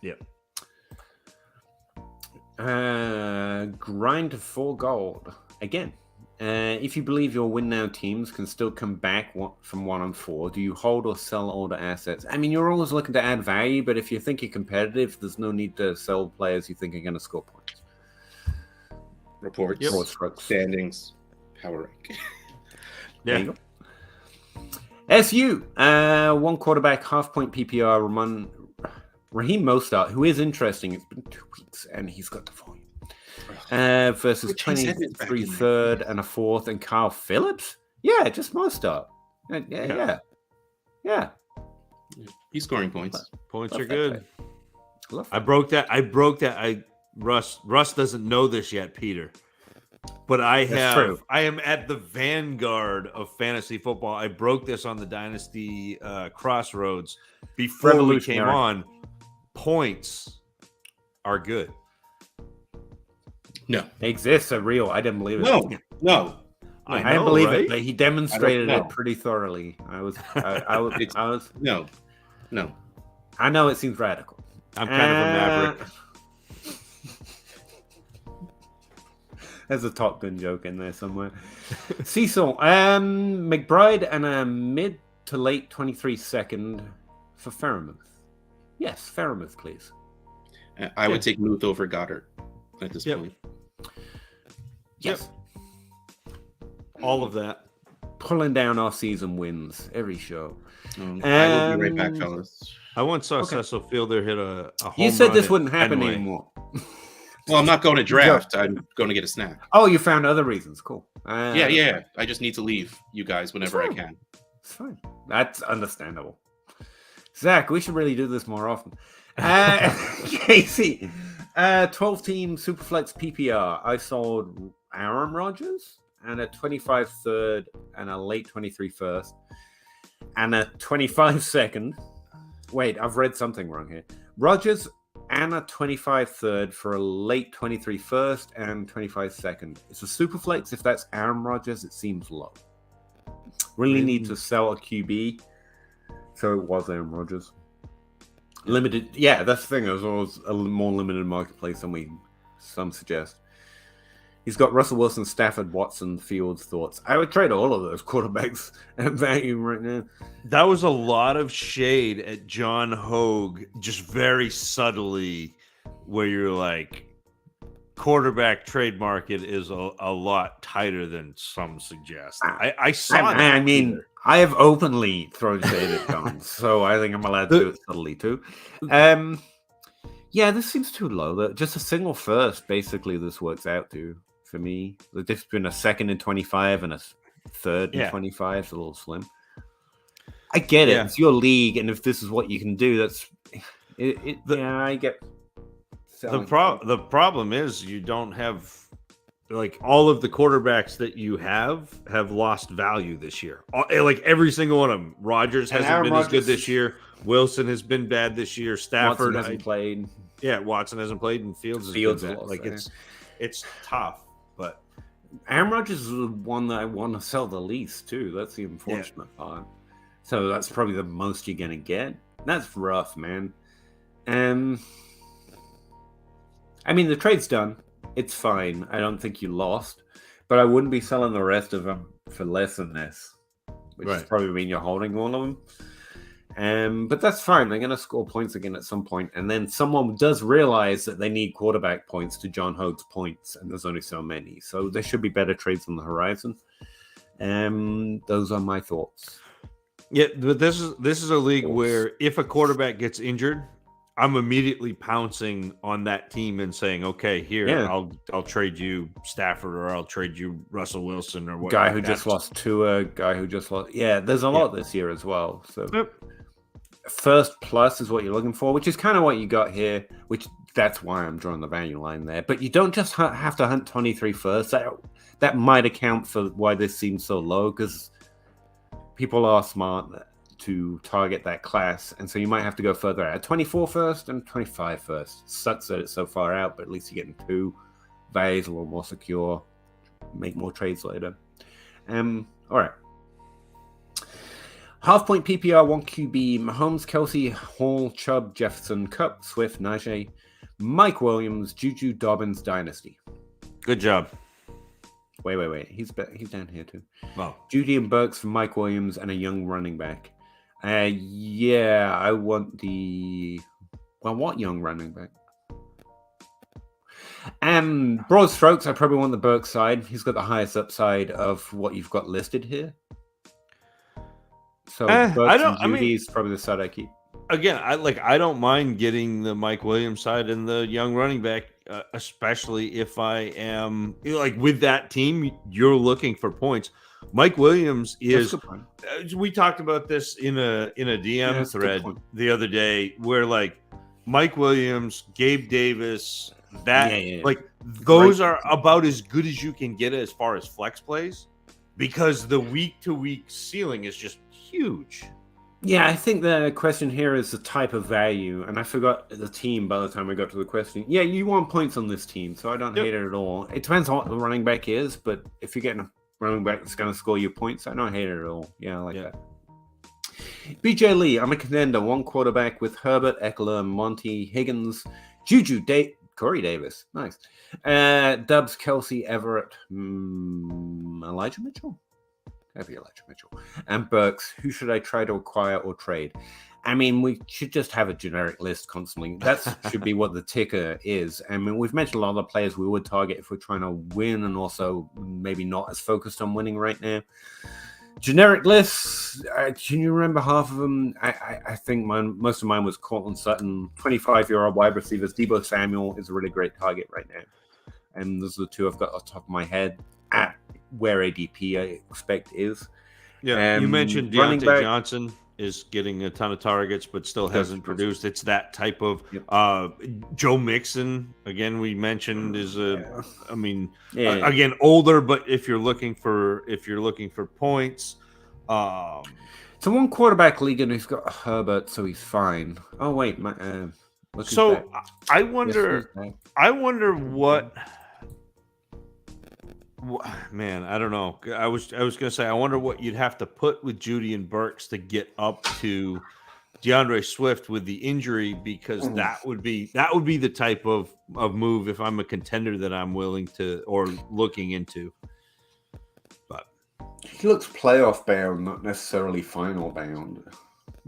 [SPEAKER 2] Yep.
[SPEAKER 1] Grind for gold. Again. If you believe your win now teams can still come back from 1-4, do you hold or sell older assets? I mean, you're always looking to add value, but if you think you're competitive, there's no need to sell players you think are going to score points.
[SPEAKER 3] Reports, standings, power rank.
[SPEAKER 1] There you go. SU, 1 quarterback, half-point PPR, Raheem Mostert, who is interesting. It's been 2 weeks, and he's got the volume. Versus 23 third and a fourth, and Kyle Phillips. Yeah, just Mostert. Yeah.
[SPEAKER 3] He's scoring points.
[SPEAKER 2] Points
[SPEAKER 1] Love
[SPEAKER 2] are
[SPEAKER 1] that
[SPEAKER 2] good.
[SPEAKER 1] Love
[SPEAKER 2] I
[SPEAKER 1] that.
[SPEAKER 2] broke that. Russ doesn't know this yet, Peter. But
[SPEAKER 1] That's true.
[SPEAKER 2] I am at the vanguard of fantasy football. I broke this on the Dynasty Crossroads before we came
[SPEAKER 1] Revolutionary.
[SPEAKER 2] on. Points are good.
[SPEAKER 3] No.
[SPEAKER 1] They exist. They're real. I didn't believe it.
[SPEAKER 3] No.
[SPEAKER 2] I
[SPEAKER 1] I didn't
[SPEAKER 2] know,
[SPEAKER 1] believe
[SPEAKER 2] right?
[SPEAKER 1] it, but he demonstrated
[SPEAKER 3] know.
[SPEAKER 1] it pretty thoroughly. I was.
[SPEAKER 3] No.
[SPEAKER 1] I know it seems radical.
[SPEAKER 2] I'm kind of a maverick.
[SPEAKER 1] There's a Top Gun joke in there somewhere. Cecil, McBride and a mid to late 23 second for Fairmouth. Yes, Fairmouth, please.
[SPEAKER 3] I would take Muth over Goddard at this point.
[SPEAKER 1] Yes.
[SPEAKER 2] All of that.
[SPEAKER 1] Pulling down our season wins every show.
[SPEAKER 3] I will be right back, fellas.
[SPEAKER 2] I once saw Cecil Fielder hit a home
[SPEAKER 1] You said
[SPEAKER 2] run
[SPEAKER 1] this
[SPEAKER 2] at
[SPEAKER 1] wouldn't happen
[SPEAKER 2] Fenway.
[SPEAKER 1] anymore.
[SPEAKER 3] Well, I'm not going to draft. I'm going to get a snack.
[SPEAKER 1] Oh, you found other reasons. Cool.
[SPEAKER 3] Yeah. I just need to leave you guys whenever I can.
[SPEAKER 1] It's fine. That's understandable. Zach, we should really do this more often. Casey, 12-team Superflex PPR. I sold Aaron Rodgers and a 25 third and a late 23 first and a 25 second. Wait, I've read something wrong here. Rodgers and a 25 third for a late 23 first and 25 second. It's a Superflex. If that's Aaron Rodgers, it seems low. Really need to sell a QB. So it was Aaron Rodgers. Limited. Yeah, that's the thing. It was always a more limited marketplace than some suggest. He's got Russell Wilson, Stafford, Watson, Fields. Thoughts? I would trade all of those quarterbacks at value right now.
[SPEAKER 2] That was a lot of shade at John Hogue, just very subtly, where you're like, quarterback trade market is a lot tighter than some suggest. I saw that.
[SPEAKER 1] I mean, I have openly thrown shade at John, so I think I'm allowed to do it subtly too. Yeah, this seems too low. Just a single first, basically, this works out to for me. The difference between a second and 25 and a third and 25 is a little slim. I get it. It's your league, and if this is what you can do, that's it. I get.
[SPEAKER 2] The problem is you don't have, like, all of the quarterbacks that you have lost value this year. Like every single one of them. Rodgers hasn't been as good this year. Wilson has been bad this year. Stafford
[SPEAKER 1] hasn't played.
[SPEAKER 2] Yeah, Watson hasn't played, and Fields has been bad.
[SPEAKER 1] Lost,
[SPEAKER 2] like it's tough. But
[SPEAKER 1] Aaron Rodgers is the one that I want to sell the least too. That's the unfortunate part. So that's probably the most you're gonna get. That's rough, man. I mean, the trade's done. It's fine. I don't think you lost, but I wouldn't be selling the rest of them for less than this, which is probably mean you're holding all of them. But that's fine. They're going to score points again at some point, and then someone does realize that they need quarterback points to John Hogue's points, and there's only so many. So there should be better trades on the horizon. Those are my thoughts.
[SPEAKER 2] Yeah, but this is a league where if a quarterback gets injured, I'm immediately pouncing on that team and saying, "Okay, here, I'll trade you Stafford, or I'll trade you Russell Wilson, or what."
[SPEAKER 1] Guy who just lost Tua, guy who just lost. Yeah, there's a lot this year as well. So first plus is what you're looking for, which is kind of what you got here. Which that's why I'm drawing the value line there. But you don't just have to hunt 23 first. That might account for why this seems so low, because people are smart to target that class, and so you might have to go further out. 24 first and 25 first. Sucks that it's so far out, but at least you're getting two. Value's a little more secure. Make more trades later. All right. Half point PPR 1 QB. Mahomes, Kelsey, Hall, Chubb, Jefferson, Cup, Swift, Najee, Mike Williams, Juju, Dobbins, Dynasty.
[SPEAKER 2] Good job.
[SPEAKER 1] Wait. He's down here too.
[SPEAKER 2] Wow.
[SPEAKER 1] Judy and Burks for Mike Williams and a young running back. I want what young running back? Broad strokes, I probably want the Burks side. He's got the highest upside of what you've got listed here. So Burks and Judy is probably the side I keep.
[SPEAKER 2] Again, I don't mind getting the Mike Williams side and the young running back, especially if I am like with that team. You're looking for points. Mike Williams
[SPEAKER 1] That's a
[SPEAKER 2] is.
[SPEAKER 1] good point.
[SPEAKER 2] We talked about this in a DM
[SPEAKER 1] that's a good
[SPEAKER 2] thread
[SPEAKER 1] point.
[SPEAKER 2] the other day, where like Mike Williams, Gabe Davis, like those are about as good as you can get as far as flex plays, because the week to week ceiling is just huge.
[SPEAKER 1] Yeah, I think the question here is the type of value, and I forgot the team by the time I got to the question. Yeah, you want points on this team, so I don't hate it at all. It depends on what the running back is, but if you're getting a running back that's going to score you points, I don't hate it at all. Yeah, I like that. BJ Lee, I'm a contender. One quarterback with Herbert, Eckler, Monty, Higgins, Juju, Corey Davis. Nice. Dubs, Kelsey, Everett, Elijah Mitchell. Elijah Mitchell and Burks. Who should I try to acquire or trade? I mean, we should just have a generic list constantly. That should be what the ticker is. I mean, we've mentioned a lot of the players we would target if we're trying to win, and also maybe not as focused on winning right now. Generic lists. Can you remember half of them? I think most of mine was Cortland Sutton, 25-year-old wide receivers. Deebo Samuel is a really great target right now, and those are the two I've got off the top of my head at where ADP I expect is.
[SPEAKER 2] Yeah, you mentioned Deontay Johnson is getting a ton of targets, but still hasn't produced. It's that type of Joe Mixon. Again, we mentioned is again older, but if you're looking for points,
[SPEAKER 1] it's a one quarterback league and he's got Herbert, so he's fine. Oh wait,
[SPEAKER 2] I wonder what. Man, I don't know. I was gonna say I wonder what you'd have to put with Judy and Burks to get up to DeAndre Swift with the injury, because that would be the type of move if I'm a contender that I'm willing to or looking into. But
[SPEAKER 1] he looks playoff bound, not necessarily final bound.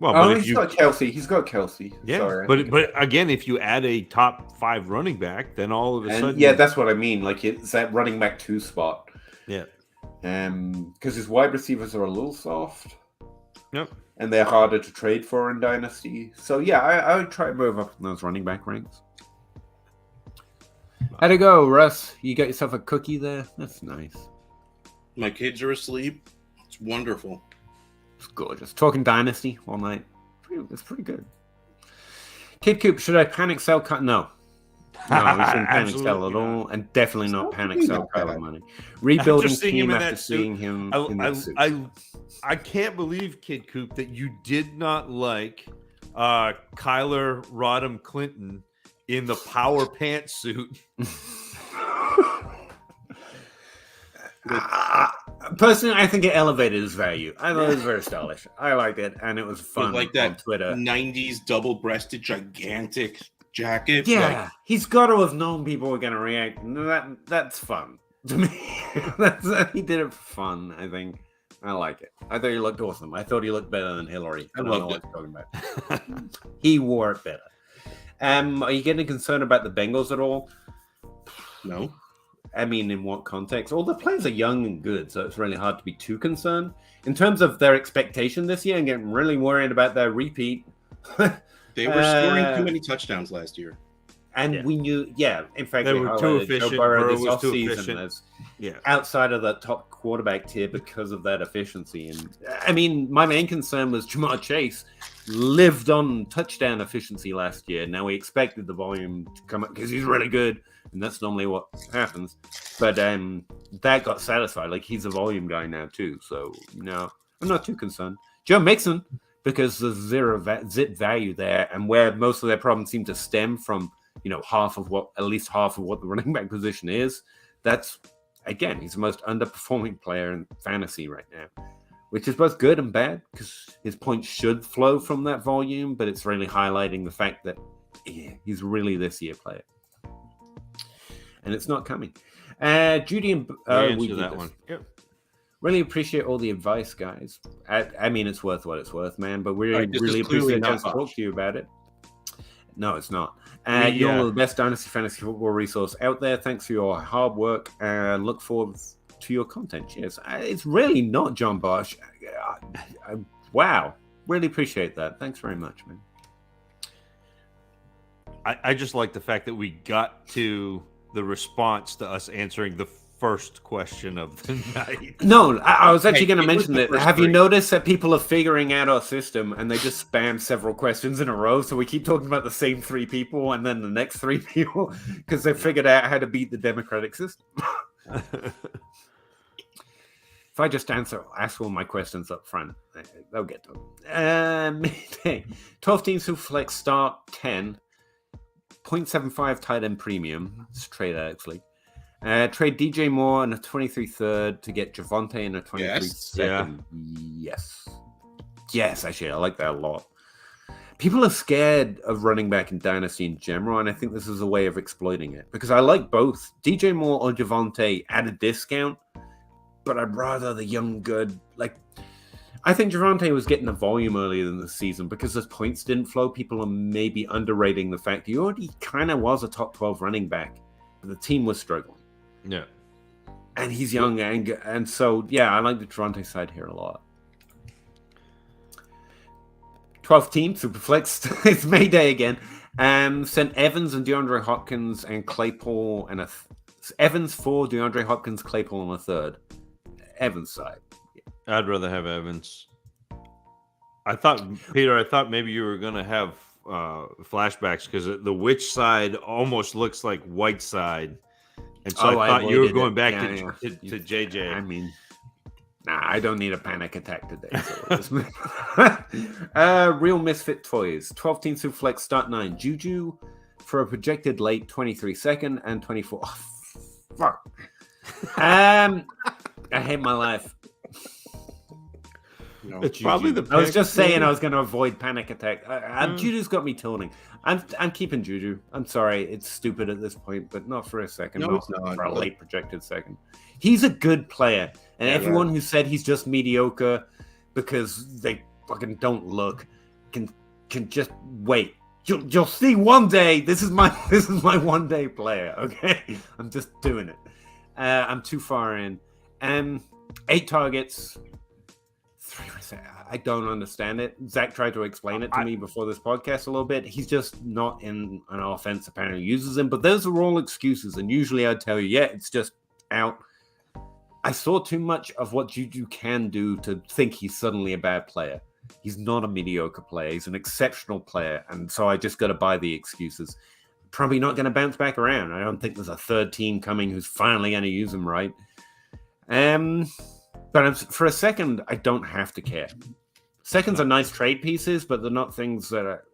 [SPEAKER 2] Well, but
[SPEAKER 1] he's got Kelsey. He's got Kelsey.
[SPEAKER 2] Yeah,
[SPEAKER 1] sorry,
[SPEAKER 2] but again, if you add a top 5 running back, then all of a sudden,
[SPEAKER 1] that's what I mean. Like it's that running back 2 spot.
[SPEAKER 2] Yeah,
[SPEAKER 1] because his wide receivers are a little soft.
[SPEAKER 2] Yep,
[SPEAKER 1] and they're harder to trade for in Dynasty. So yeah, I would try to move up in those running back ranks. How'd it go, Russ? You got yourself a cookie there? That's nice.
[SPEAKER 3] My kids are asleep. It's wonderful.
[SPEAKER 1] It's gorgeous. Talking Dynasty all night. It's pretty good. Kid Coop, should I panic sell? No, we shouldn't panic sell at all, and definitely not panic sell Kyler money. Rebuilding team after seeing him in that suit.
[SPEAKER 2] I can't believe, Kid Coop, that you did not like Kyler Rodham Clinton in the power pantsuit.
[SPEAKER 1] Personally, I think it elevated his value. I thought it was very stylish. I liked it, and it was fun
[SPEAKER 3] like that
[SPEAKER 1] on Twitter.
[SPEAKER 3] 90s double-breasted gigantic jacket.
[SPEAKER 1] Yeah, he's got to have known people were going to react. That's fun to me. He did it for fun, I think. I like it. I thought he looked awesome. I thought he looked better than Hillary. I don't know what you're talking about. He wore it better. Are you getting concerned about the Bengals at all?
[SPEAKER 3] No.
[SPEAKER 1] I mean, in what context? All the players are young and good, so it's really hard to be too concerned. In terms of their expectation this year, I'm getting really worried about their repeat.
[SPEAKER 3] They were scoring too many touchdowns last year.
[SPEAKER 1] And we knew, in fact,
[SPEAKER 2] they were too efficient.
[SPEAKER 1] Joe Burrow this
[SPEAKER 2] was too
[SPEAKER 1] offseason as outside of the top quarterback tier because of that efficiency. And I mean, my main concern was Jamar Chase lived on touchdown efficiency last year. Now we expected the volume to come up because he's really good, and that's normally what happens. But that got satisfied. Like, he's a volume guy now too. So no, I'm not too concerned. Joe Mixon, because there's zip value there, and where most of their problems seem to stem from, at least half of what the running back position is. That's, again, he's the most underperforming player in fantasy right now, which is both good and bad because his points should flow from that volume, but it's really highlighting the fact that he's really this year player. And it's not coming. Judy and
[SPEAKER 2] we did that one. Yep.
[SPEAKER 1] Really appreciate all the advice, guys. I mean, it's worth what it's worth, man, but we really appreciate the chance to talk to you about it. No, it's not. You're the best Dynasty Fantasy Football resource out there. Thanks for your hard work, and look forward to your content. Cheers. It's really not John Bosch. Wow. Really appreciate that. Thanks very much, man.
[SPEAKER 2] I just like the fact that we got to the response to us answering the first question of the night.
[SPEAKER 1] No, I was actually going to
[SPEAKER 3] it was
[SPEAKER 1] mention
[SPEAKER 3] the
[SPEAKER 1] that.
[SPEAKER 3] first
[SPEAKER 1] Have you
[SPEAKER 3] three.
[SPEAKER 1] noticed that people are figuring out our system and they just spam several questions in a row? So we keep talking about the same 3 people and then the next 3 people because they figured out how to beat the democratic system. If I just ask all my questions up front, they'll get to them. 12-team Superflex start 10, 0.75 tight end premium. It's trade actually. Trade DJ Moore and a 23 third to get Javonte in a 23 second. Yes, actually, I like that a lot. People are scared of running back in Dynasty in general, and I think this is a way of exploiting it because I like both DJ Moore or Javonte at a discount. But I'd rather the young good. I think Javonte was getting the volume earlier in the season because the points didn't flow. People are maybe underrating the fact he already kind of was a top 12 running back. But the team was struggling.
[SPEAKER 2] Yeah.
[SPEAKER 1] And he's young. And so, yeah, I like the Javonte side here a lot. 12th team, Superflex. It's Mayday again. Sent Evans and DeAndre Hopkins and Claypool and Evans for DeAndre Hopkins, Claypool on a third. Evans side.
[SPEAKER 2] I'd rather have Evans. I thought maybe you were going to have flashbacks because the which side almost looks like white side. And so I thought you were going back to JJ.
[SPEAKER 1] I mean, I don't need a panic attack today. So Real Misfit Toys. 12-team Superflex start 9. Juju for a projected late 23 second and 24. Oh, fuck. I hate my life.
[SPEAKER 3] No,
[SPEAKER 2] It's probably the.
[SPEAKER 1] I was just saying I was going to avoid panic attack. Juju's got me tilting. I'm keeping Juju. I'm sorry, it's stupid at this point, but not for a second.
[SPEAKER 3] No, it's not.
[SPEAKER 1] For a late projected second. He's a good player, and everyone who said he's just mediocre because they fucking don't look can just wait. You'll see one day. This is my one day player. Okay, I'm just doing it. I'm too far in. 8 targets. 3%. I don't understand it. Zach tried to explain it to me before this podcast a little bit. He's just not in an offense apparently uses him, but those are all excuses. And usually I'd tell you, yeah, it's just out. I saw too much of what Juju can do to think he's suddenly a bad player. He's not a mediocre player. He's an exceptional player. And so I just got to buy the excuses. Probably not going to bounce back around. I don't think there's a third team coming who's finally going to use him right. But for a second, I don't have to care. Seconds are nice trade pieces, but they're not things that are.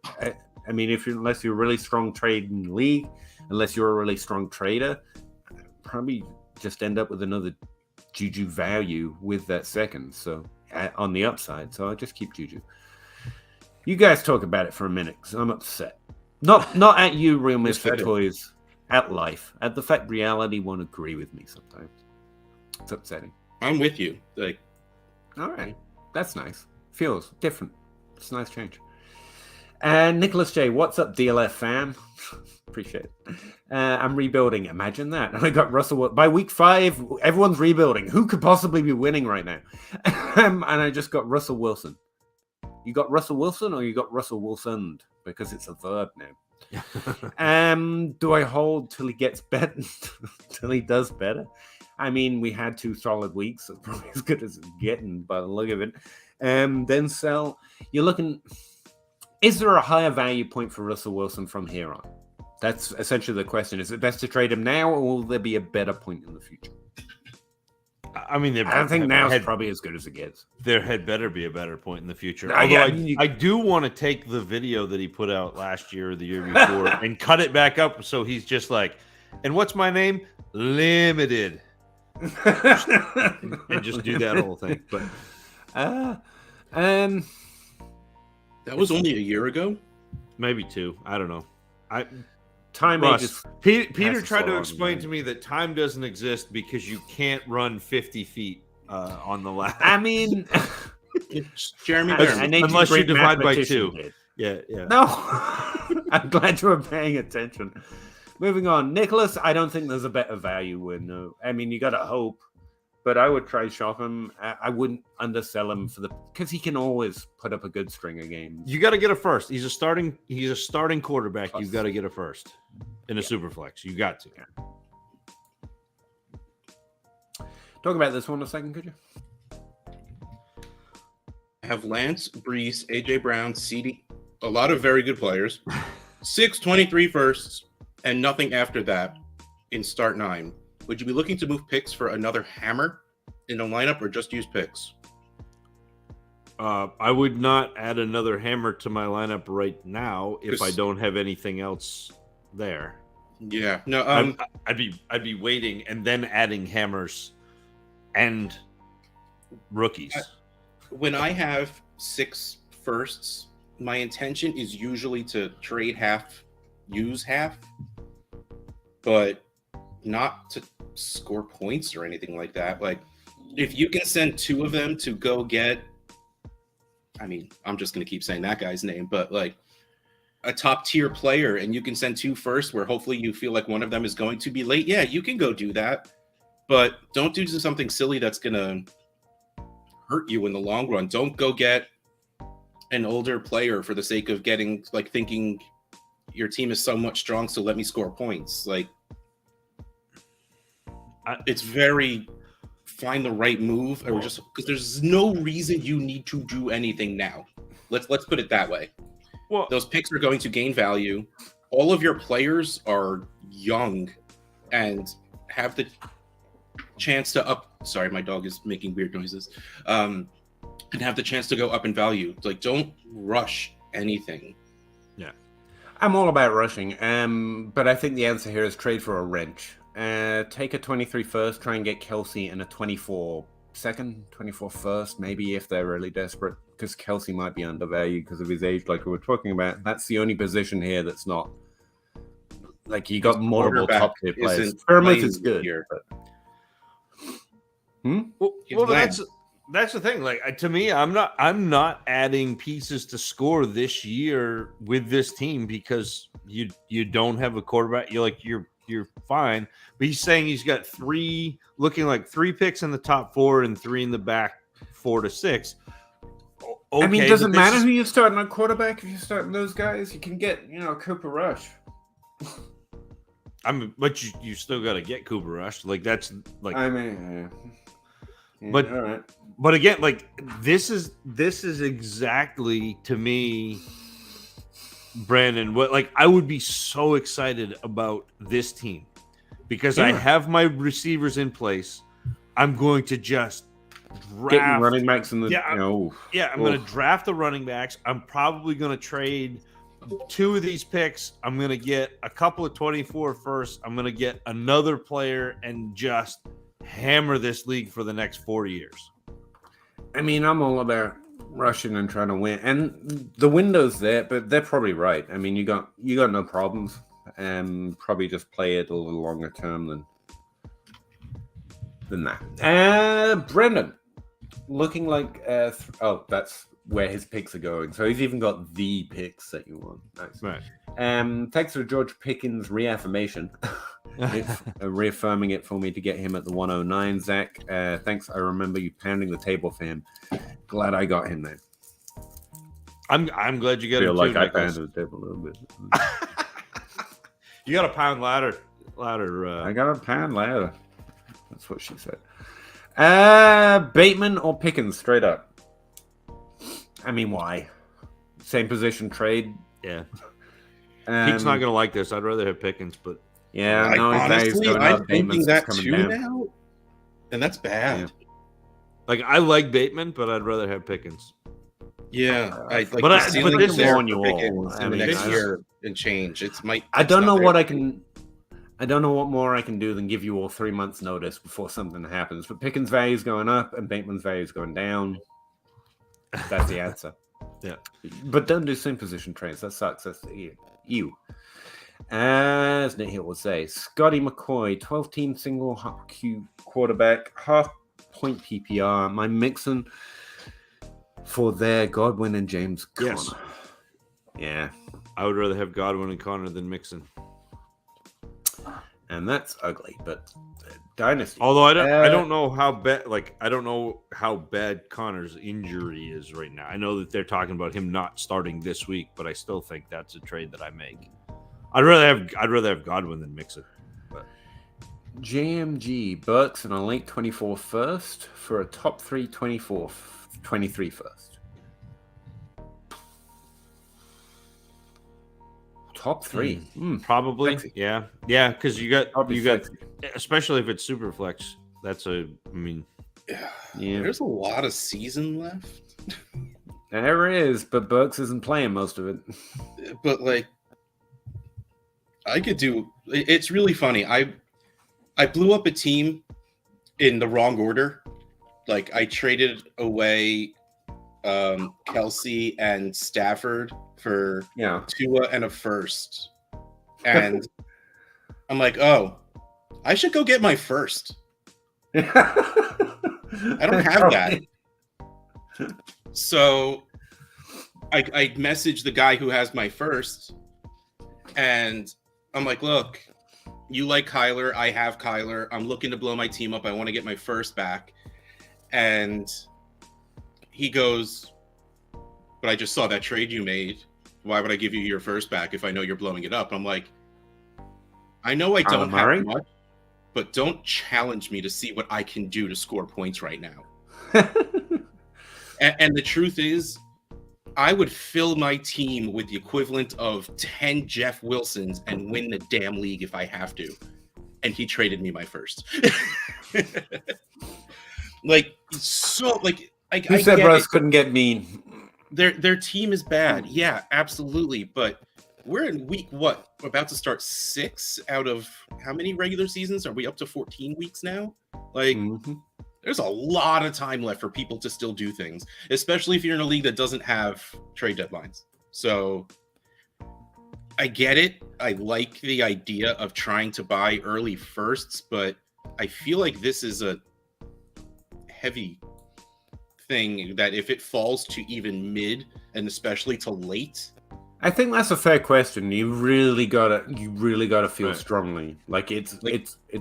[SPEAKER 1] I mean, unless you're a really strong trade in the league, unless you're a really strong trader, probably just end up with another Juju value with that second. So on the upside, so I just keep Juju. You guys talk about it for a minute because I'm upset. Not at you, Real Misfit Toys. At life, at the fact reality won't agree with me sometimes. It's upsetting.
[SPEAKER 3] I'm with you.
[SPEAKER 1] All right, that's nice. Feels different. It's a nice change. And Nicholas J, what's up, DLF fam? Appreciate it. I'm rebuilding. Imagine that. And I got Russell. By week 5, everyone's rebuilding. Who could possibly be winning right now? And I just got Russell Wilson. You got Russell Wilson or you got Russell Wilson? Because it's a verb now. Do I hold till he gets better? Till he does better? I mean, we had 2 solid weeks, so probably as good as it's getting by the look of it. Then sell. You're looking. Is there a higher value point for Russell Wilson from here on? That's essentially the question. Is it best to trade him now, or will there be a better point in the future?
[SPEAKER 2] I mean,
[SPEAKER 1] I think now is probably as good as it gets.
[SPEAKER 2] There had better be a better point in the future. Although I do want to take the video that he put out last year or the year before and cut it back up so he's just like, and what's my name? Limited. And just do that whole thing. But
[SPEAKER 3] that was only a year ago.
[SPEAKER 2] Maybe 2. I don't know.
[SPEAKER 1] Peter
[SPEAKER 2] tried to explain to me that time doesn't exist because you can't run 50 feet on the lap.
[SPEAKER 1] I mean,
[SPEAKER 3] it's Jeremy
[SPEAKER 2] unless you divide by 2. Yeah.
[SPEAKER 1] No, I'm glad you were paying attention. Moving on, Nicholas. I don't think there's a better value in. I mean, you got to hope, but I would try shop him. I wouldn't undersell him because he can always put up a good string of games.
[SPEAKER 2] You got to get a first. He's a starting quarterback. You've got to get a first in a super flex. You got to.
[SPEAKER 1] Talk about this one a second, could you?
[SPEAKER 3] I have Lance, Brees, AJ Brown, CD, a lot of very good players. 623 firsts and nothing after that in start 9. Would you be looking to move picks for another hammer in the lineup or just use picks?
[SPEAKER 2] I would not add another hammer to my lineup right now if I don't have anything else there.
[SPEAKER 3] Yeah, no,
[SPEAKER 2] I'd be waiting and then adding hammers and rookies.
[SPEAKER 3] When I have 6 firsts, my intention is usually to trade half, use half, but not to score points or anything like that. Like, if you can send 2 of them to go get, I mean, I'm just going to keep saying that guy's name, but like a top tier player, and you can send 2 firsts where hopefully you feel like one of them is going to be late. Yeah, you can go do that, but don't do something silly that's going to hurt you in the long run. Don't go get an older player for the sake of getting, like, thinking your team is somewhat strong, so let me score points. Like, it's very find the right move, or just because there's no reason you need to do anything now. Let's put it that way. Well, those picks are going to gain value. All of your players are young and have the chance to up. Sorry, my dog is making weird noises. And have the chance to go up in value. Like, don't rush anything.
[SPEAKER 1] Yeah, I'm all about rushing. But I think the answer here is trade for a wrench. Take a 23 first, try and get Kelsey in a 24 second, 24 first, maybe if they're really desperate, because Kelsey might be undervalued because of his age, like we were talking about. That's the only position here that's not, like, you got multiple top tier players. Experiment is good. Here.
[SPEAKER 2] Well, that's the thing. Like, to me, I'm not adding pieces to score this year with this team because you don't have a quarterback. You're fine. But he's saying he's got 3 picks in the top 4 and 3 in the back 4 to 6. Okay,
[SPEAKER 1] I mean, does it matter who you're starting on quarterback? If you're starting those guys, you can get, Cooper Rush.
[SPEAKER 2] But you still got to get Cooper Rush. Like, that's like.
[SPEAKER 1] I mean, yeah,
[SPEAKER 2] but
[SPEAKER 1] all right.
[SPEAKER 2] But again, like, this is exactly, to me, Brandon, what, like, I would be so excited about this team because I have my receivers in place. I'm going to just draft
[SPEAKER 1] get running backs in the
[SPEAKER 2] I'm going to draft the running backs. I'm probably going to trade 2 of these picks. I'm going to get a couple of 24 firsts. I'm going to get another player and just hammer this league for the next 4 years.
[SPEAKER 1] I mean, I'm all about rushing and trying to win, and the window's there, but they're probably right. I mean, you got no problems, and probably just play it a little longer term than that. Brendan, looking like that's where his picks are going. So he's even got the picks that you want. Nice.
[SPEAKER 2] Right.
[SPEAKER 1] Thanks for George Pickens' reaffirmation. Reaffirming it for me to get him at the 109. Zach, thanks. I remember you pounding the table for him. Glad I got him there.
[SPEAKER 2] I'm glad you got him.
[SPEAKER 1] Like I pounded the table a little bit.
[SPEAKER 2] You got a pound ladder.
[SPEAKER 1] I got a pound ladder. That's what she said. Bateman or Pickens, straight up. I mean, why? Same position trade.
[SPEAKER 2] Yeah. Pete's not gonna like this. I'd rather have Pickens, but.
[SPEAKER 1] Yeah,
[SPEAKER 3] honestly, I'm thinking that too now, and that's bad.
[SPEAKER 1] Yeah.
[SPEAKER 2] Like, I like Bateman, but I'd rather have Pickens.
[SPEAKER 3] Yeah,
[SPEAKER 2] but this is
[SPEAKER 1] on you all.
[SPEAKER 3] I mean, next year and change.
[SPEAKER 1] I don't know what I can. I don't know what more I can do than give you all 3 months' notice before something happens. But Pickens' value is going up and Bateman's value is going down. That's the answer.
[SPEAKER 2] Yeah,
[SPEAKER 1] but don't do same position trades. That sucks. That's you. As Nate Hill would say, Scotty McCoy, 12-team single Q quarterback, half-point PPR. My Mixon for their Godwin and James Conner.
[SPEAKER 2] Yes.
[SPEAKER 1] Yeah.
[SPEAKER 2] I would rather have Godwin and Conner than Mixon.
[SPEAKER 1] And that's ugly, but Dynasty.
[SPEAKER 2] Although I don't know how bad. Like, I don't know how bad Connor's injury is right now. I know that they're talking about him not starting this week, but I still think that's a trade that I make. I'd rather have Godwin than Mixon. But.
[SPEAKER 1] JMG Burks and a late 24 first for a top 3 23 first. Top 3.
[SPEAKER 2] Probably.
[SPEAKER 1] Sexy.
[SPEAKER 2] Yeah. Because you got,
[SPEAKER 1] Sexy.
[SPEAKER 2] especially if it's Superflex.
[SPEAKER 1] Yeah.
[SPEAKER 3] There's a lot of season left.
[SPEAKER 1] There is, but Burks isn't playing most of it.
[SPEAKER 3] But like, I could do. It's really funny. I blew up a team in the wrong order. Like I traded away Kelsey and Stafford for Tua and a first. And I'm like, oh, I should go get my first. I don't have that. So I messaged the guy who has my first, and I'm like, look, you like Kyler, I have Kyler. I'm looking to blow my team up. I want to get my first back. And he goes, but I just saw that trade you made. Why would I give you your first back if I know you're blowing it up? I'm like, I know I don't have much, but don't challenge me to see what I can do to score points right now. And the truth is, I would fill my team with the equivalent of 10 Jeff Wilsons and win the damn league if I have to. And he traded me my first.
[SPEAKER 1] Who said Russ couldn't get mean?
[SPEAKER 3] Their team is bad. Yeah, absolutely. But we're in week what? We're about to start 6 out of how many regular seasons? Are we up to 14 weeks now? Like, there's a lot of time left for people to still do things, especially if you're in a league that doesn't have trade deadlines. So I get it. I like the idea of trying to buy early firsts, but I feel like this is a heavy thing that if it falls to even mid and especially to late,
[SPEAKER 1] I think that's a fair question. You really gotta feel strongly. Like it's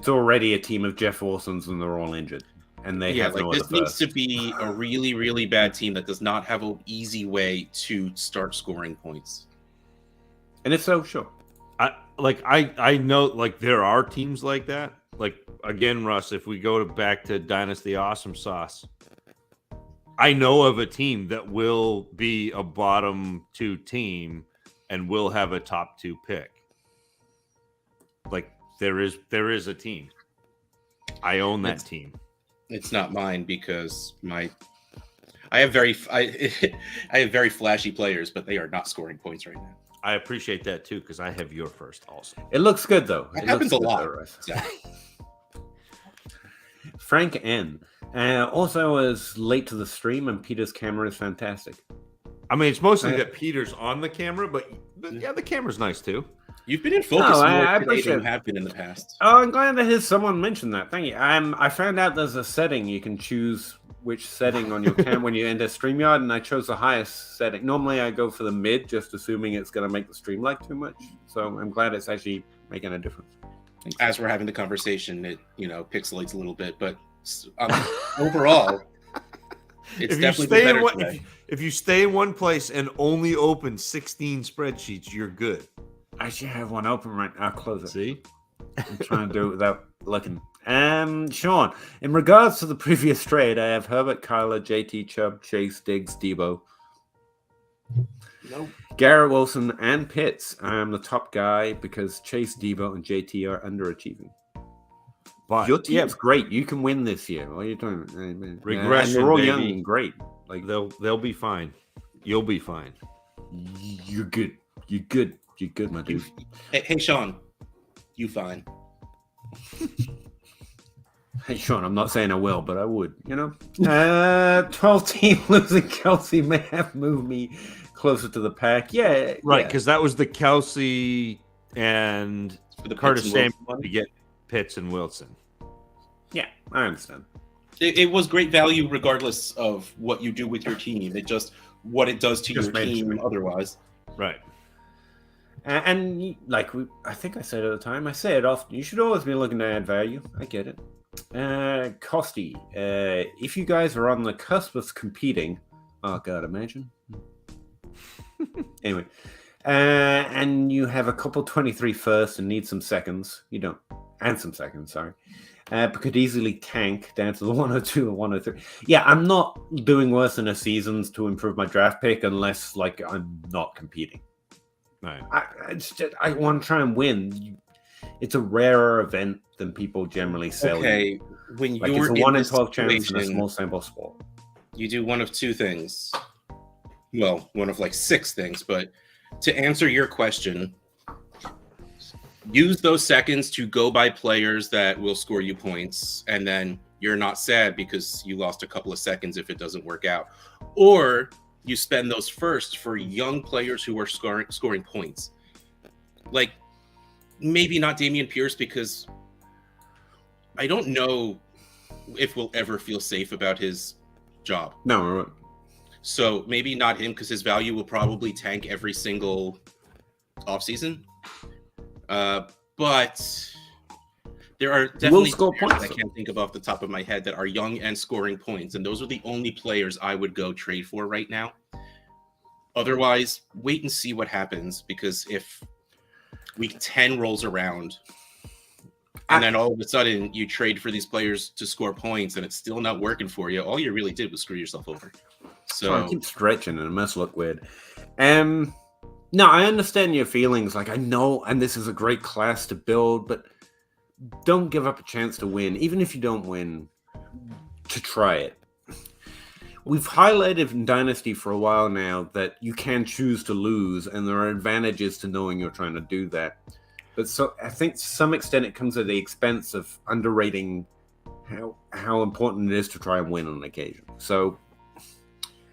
[SPEAKER 1] already a team of Jeff Wilsons and they're all injured. And they have no
[SPEAKER 3] this needs to be a really, really bad team that does not have an easy way to start scoring points.
[SPEAKER 1] And if so, sure.
[SPEAKER 2] I know like there are teams like that. Like again, Russ, if we go back to Dynasty Awesome Sauce, I know of a team that will be a bottom 2 team and will have a top 2 pick. Like there is a team. I own that team.
[SPEAKER 3] It's not mine because I have very flashy players, but they are not scoring points right now.
[SPEAKER 2] I appreciate that too because I have your first also.
[SPEAKER 1] It looks good though.
[SPEAKER 3] It happens a lot.
[SPEAKER 1] Frank N. Also was late to the stream, and Peter's camera is fantastic.
[SPEAKER 2] I mean, it's mostly that Peter's on the camera, but yeah, the camera's nice too.
[SPEAKER 3] You've been in focus more today than you have been in the past.
[SPEAKER 1] Oh, I'm glad to hear someone mention that. Thank you. I found out there's a setting you can choose which setting on your cam when you enter StreamYard, and I chose the highest setting. Normally, I go for the mid, just assuming it's going to make the stream lag too much. So I'm glad it's actually making a difference.
[SPEAKER 3] As we're having the conversation, it pixelates a little bit, but overall, it's definitely better today.
[SPEAKER 2] If you stay in one place and only open 16 spreadsheets, you're good.
[SPEAKER 1] I should have one open right now. I'll close it.
[SPEAKER 2] See?
[SPEAKER 1] I'm trying to do it without looking. Sean, in regards to the previous trade, I have Herbert, Kyler, JT, Chubb, Chase, Diggs, Debo, Garrett Wilson, and Pitts. I am the top guy because Chase, Debo, and JT are underachieving. But your team's great. You can win this year. What are you doing?
[SPEAKER 2] Regression,
[SPEAKER 1] they're all
[SPEAKER 2] baby.
[SPEAKER 1] young and great. Like
[SPEAKER 2] they'll be fine. You'll be fine.
[SPEAKER 1] You're good. You're good. You're good, my dude.
[SPEAKER 3] Hey, Sean. You fine.
[SPEAKER 1] Hey, Sean, I'm not saying I will, but I would, 12 team losing Kelsey may have moved me closer to the pack. Yeah.
[SPEAKER 2] Right, because that was the Kelsey and the Curtis Samuel to get Pitts and Wilson.
[SPEAKER 1] Yeah, I understand.
[SPEAKER 3] It was great value regardless of what you do with your team. It just what it does to your team otherwise.
[SPEAKER 2] Right.
[SPEAKER 1] And I think I said at the time, I say it often, you should always be looking to add value. I get it. Costy, if you guys are on the cusp of competing, oh God, imagine. Anyway, and you have a couple 23 first and need some seconds, you don't. and some seconds, sorry. But could easily tank down to the 102 and 103. Yeah, I'm not doing worse in a seasons to improve my draft pick unless like I'm not competing.
[SPEAKER 2] Right.
[SPEAKER 1] I want to try and win. It's a rarer event than people generally sell.
[SPEAKER 3] Okay, when
[SPEAKER 1] like
[SPEAKER 3] you're
[SPEAKER 1] it's a 1 in
[SPEAKER 3] this
[SPEAKER 1] 12 chance in a
[SPEAKER 3] situation,
[SPEAKER 1] small sample sport.
[SPEAKER 3] you do one of two things. Well, one of like 6 things, but to answer your question, use those seconds to go by players that will score you points, and then you're not sad because you lost a couple of seconds if it doesn't work out. Or you spend those first for young players who are scoring points. Like, maybe not Dameon Pierce, because I don't know if we'll ever feel safe about his job.
[SPEAKER 1] No.
[SPEAKER 3] So maybe not him, because his value will probably tank every single offseason. But there are definitely
[SPEAKER 1] score
[SPEAKER 3] players
[SPEAKER 1] points,
[SPEAKER 3] I can't think of off the top of my head that are young and scoring points, and those are the only players I would go trade for right now. Otherwise, wait and see what happens, because if week 10 rolls around and then all of a sudden you trade for these players to score points and it's still not working for you, all you really did was screw yourself over. So
[SPEAKER 1] I keep stretching and it must look weird. No, I understand your feelings. Like, I know, and this is a great class to build, but don't give up a chance to win, even if you don't win, to try it. We've highlighted in Dynasty for a while now that you can choose to lose, and there are advantages to knowing you're trying to do that. But so I think to some extent it comes at the expense of underrating how important it is to try and win on occasion. So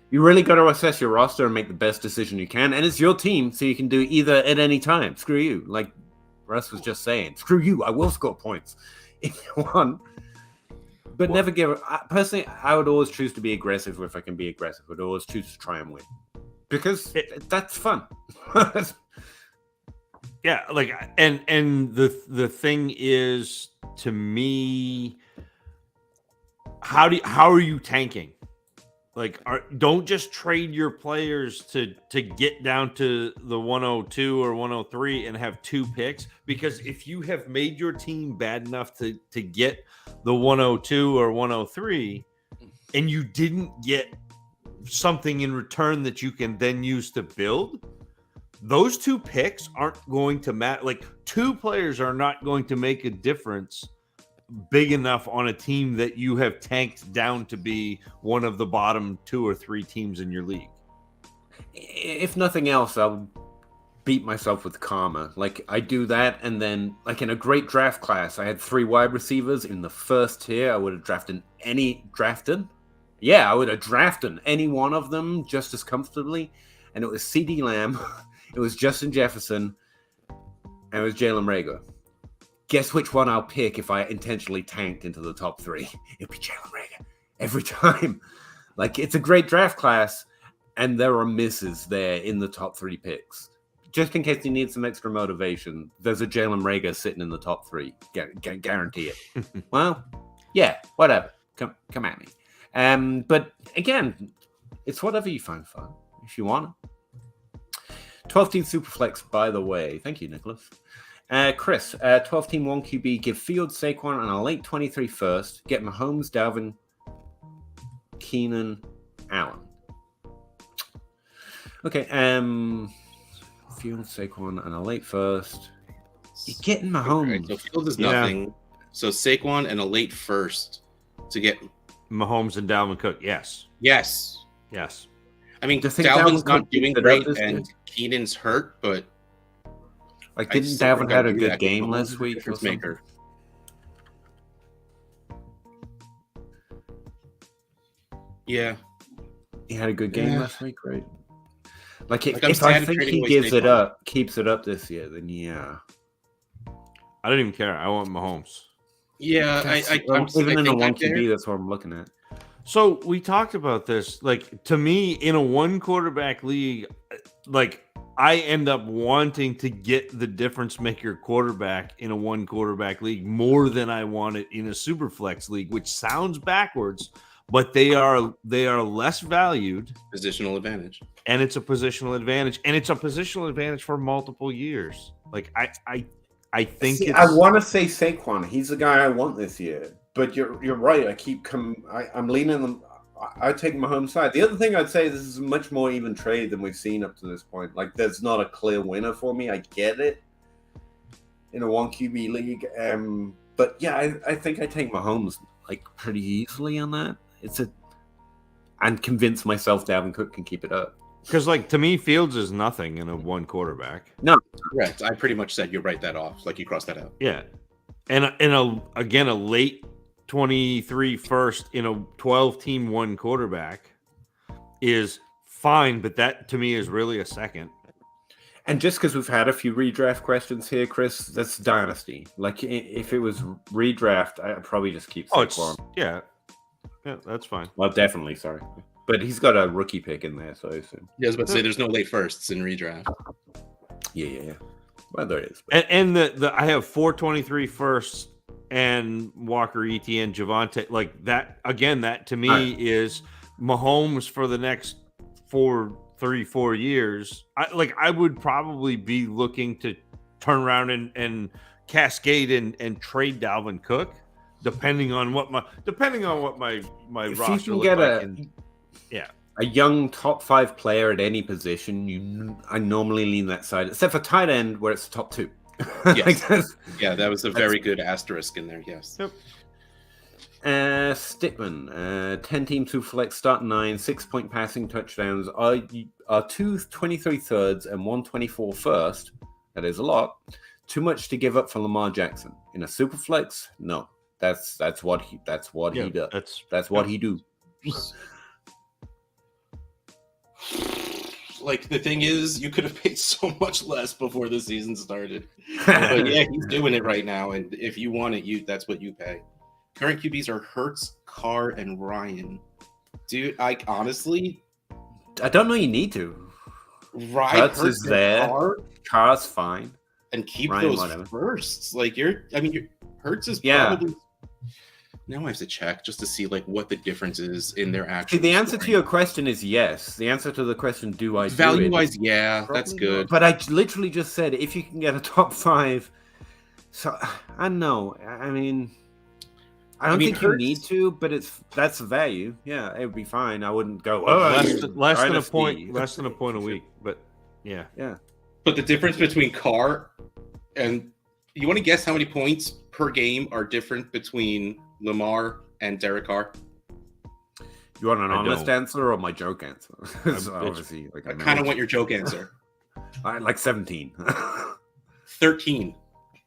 [SPEAKER 1] you really got to assess your roster and make the best decision you can. And it's your team, so you can do either at any time. Screw you. Like Russ was just saying, screw you. I will score points if you want. But never give it. Personally, I would always choose to be aggressive if I can be aggressive. I would always choose to try and win. Because that's fun.
[SPEAKER 2] Yeah, like, and the thing is, to me, how are you tanking? Like, don't just trade your players to get down to the 102 or 103 and have 2 picks, because if you have made your team bad enough to get the 102 or 103 and you didn't get something in return that you can then use to build, those 2 picks aren't going to matter. Like, 2 players are not going to make a difference big enough on a team that you have tanked down to be one of the bottom 2 or 3 teams in your league.
[SPEAKER 1] If nothing else, I'll beat myself with karma. Like, I do that, and then, like, in a great draft class, I had 3 wide receivers in the first tier. I would have drafted any one of them just as comfortably. And it was CD Lamb, it was Justin Jefferson, and it was Jalen Reagor. Guess which one I'll pick if I intentionally tanked into the top 3? It'll be Jalen Reagor every time. Like, it's a great draft class, and there are misses there in the top 3 picks. Just in case you need some extra motivation, there's a Jalen Reagor sitting in the top 3. Guarantee it. Well, yeah, whatever. Come at me. But again, it's whatever you find fun, if you want it. 12-team Superflex, by the way. Thank you, Nicholas. Chris, 12-team 1 QB, give Fields, Saquon, and a late 23 first. Get Mahomes, Dalvin, Keenan, Allen. Okay, Fields, Saquon, and a late first. You're getting Mahomes.
[SPEAKER 3] Right, so Fields is nothing. Yeah. So Saquon and a late first to get
[SPEAKER 2] Mahomes and Dalvin Cook. Yes.
[SPEAKER 3] I mean, Dalvin's not doing great, and Keenan's hurt, but
[SPEAKER 1] like, didn't Dalvin had a good game last week? Maker.
[SPEAKER 3] Yeah,
[SPEAKER 1] he had a good game last week, right? Like, if I think he keeps it up this year, then yeah.
[SPEAKER 2] I don't even care. I want Mahomes.
[SPEAKER 3] Yeah,
[SPEAKER 1] I'm even in a 1 QB. That's what I'm looking at.
[SPEAKER 2] So we talked about this. Like, to me, in a 1 quarterback league, like, I end up wanting to get the difference maker quarterback in a 1 quarterback league more than I want it in a super flex league, which sounds backwards, but they are less valued.
[SPEAKER 3] Positional advantage.
[SPEAKER 2] And it's a positional advantage. And it's a positional advantage for multiple years. Like, I think
[SPEAKER 1] See,
[SPEAKER 2] it's.
[SPEAKER 1] I want to say Saquon. He's the guy I want this year. But you're right. I'm leaning them. I take Mahomes' side. The other thing I'd say, this is a much more even trade than we've seen up to this point. Like, there's not a clear winner for me. I get it in a 1 QB league. But yeah, I think I take Mahomes like pretty easily on that. And convince myself Dalvin Cook can keep it up.
[SPEAKER 2] Because, like, to me, Fields is nothing in a one quarterback.
[SPEAKER 1] No,
[SPEAKER 3] Correct. I pretty much said you write that off. Like you crossed that out.
[SPEAKER 2] Yeah, and a late 23 first in a 12-team one quarterback is fine, but that to me is really a second.
[SPEAKER 1] and just because we've had a few redraft questions here, Chris, that's Dynasty. Like, if it was redraft, I'd probably just keep Saquon.
[SPEAKER 2] Yeah, that's fine.
[SPEAKER 1] Well, definitely, sorry. But he's got a rookie pick in there, so I assume.
[SPEAKER 3] Yeah, I was about to say there's no late firsts in redraft.
[SPEAKER 1] Yeah. Well, there is.
[SPEAKER 2] And the I have 423 firsts and Walker, ETN, Javonte. Like that again. That to me is Mahomes for the next 4 years. I would probably be looking to turn around and cascade and trade Dalvin Cook, depending on what my
[SPEAKER 1] If
[SPEAKER 2] roster
[SPEAKER 1] you can
[SPEAKER 2] looks
[SPEAKER 1] get
[SPEAKER 2] like.
[SPEAKER 1] a young top 5 player at any position, I normally lean that side, except for tight end where it's the top 2.
[SPEAKER 3] Yes. Yeah, that was a very good asterisk in there. Yes.
[SPEAKER 2] Yep.
[SPEAKER 1] Stitman, 10-team Superflex, start 9, 6-point passing touchdowns are 2 23 thirds and 1 24 first. That is a lot. Too much to give up for Lamar Jackson in a Superflex? No, that's what he does. That's what he do.
[SPEAKER 3] Like, the thing is, you could have paid so much less before the season started. But yeah, he's doing it right now, and if you want it, that's what you pay. Current QBs are Hurts, Carr, and Ryan. Dude, I
[SPEAKER 1] don't know you need to.
[SPEAKER 3] Ryan
[SPEAKER 1] Hurts is there. Carr's fine.
[SPEAKER 3] And keep
[SPEAKER 1] Ryan,
[SPEAKER 3] those
[SPEAKER 1] whatever.
[SPEAKER 3] firsts. Like, Hurts is probably... Now I have to check just to see like what the difference is in their actual.
[SPEAKER 1] See, the answer to your question is yes. The answer to the question, do I do
[SPEAKER 3] value-wise,
[SPEAKER 1] it?
[SPEAKER 3] yeah,
[SPEAKER 1] Probably
[SPEAKER 3] that's good.
[SPEAKER 1] not. But I literally just said if you can get a top 5. So I don't know. I mean, I don't think
[SPEAKER 3] Hurts,
[SPEAKER 1] you need to, but that's value. Yeah, it would be fine. I wouldn't go
[SPEAKER 2] less than a point a week. But yeah.
[SPEAKER 3] But the difference between Carr and you want to guess how many points per game are different between Lamar and Derek Carr?
[SPEAKER 1] You want an honest answer or my joke answer? So obviously,
[SPEAKER 3] I kind of want your joke answer.
[SPEAKER 1] Like 17.
[SPEAKER 3] 13.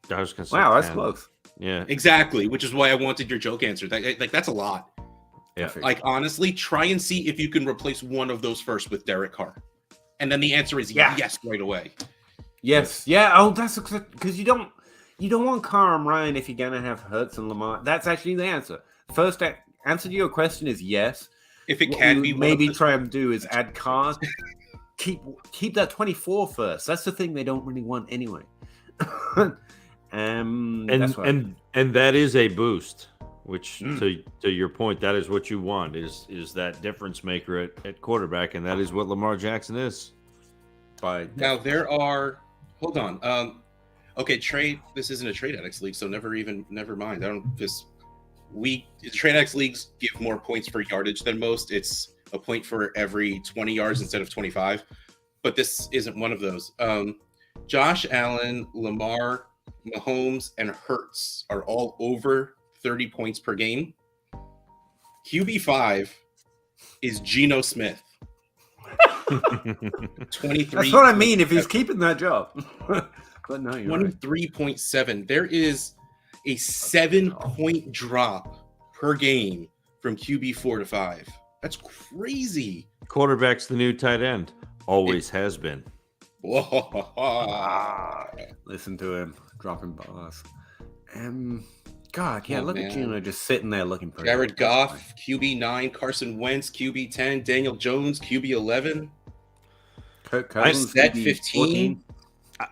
[SPEAKER 2] I was gonna say
[SPEAKER 1] wow,
[SPEAKER 2] 10.
[SPEAKER 1] that's close.
[SPEAKER 2] Yeah,
[SPEAKER 3] exactly. Which is why I wanted your joke answer. That's a lot.
[SPEAKER 2] Yeah.
[SPEAKER 3] Like, honestly, try and see if you can replace one of those first with Derek Carr, and then the answer is yes right away.
[SPEAKER 1] Yes. Yeah. Oh, that's because you don't want Carr and Ryan if you're gonna have Hurts and Lamar. That's actually the answer. First answer to your question is yes.
[SPEAKER 3] If it can be,
[SPEAKER 1] maybe try and do is add Carr. keep that 24 first. That's the thing they don't really want anyway.
[SPEAKER 2] And that is a boost. Which to your point, that is what you want is that difference maker at quarterback, and that is what Lamar Jackson is.
[SPEAKER 3] Now there are. Hold on. Okay, trade. This isn't a trade addicts league, so never mind. I don't because trade addicts leagues give more points for yardage than most. It's a point for every 20 yards instead of 25. But this isn't one of those. Josh Allen, Lamar, Mahomes, and Hurts are all over 30 points per game. QB5 is Geno Smith. 23.
[SPEAKER 1] That's what I mean. If he's keeping that job. But no, you're
[SPEAKER 3] 23.7. Right. There is a 7-point drop per game from QB4 to 5. That's crazy.
[SPEAKER 2] Quarterback's the new tight end. Always has been.
[SPEAKER 1] Listen to him dropping balls. God, yeah, look at Gino just sitting there looking pretty.
[SPEAKER 3] Jared Goff, QB9, Carson Wentz, QB10, Daniel Jones, QB11.
[SPEAKER 1] Kirk Cousins,
[SPEAKER 3] Set 15.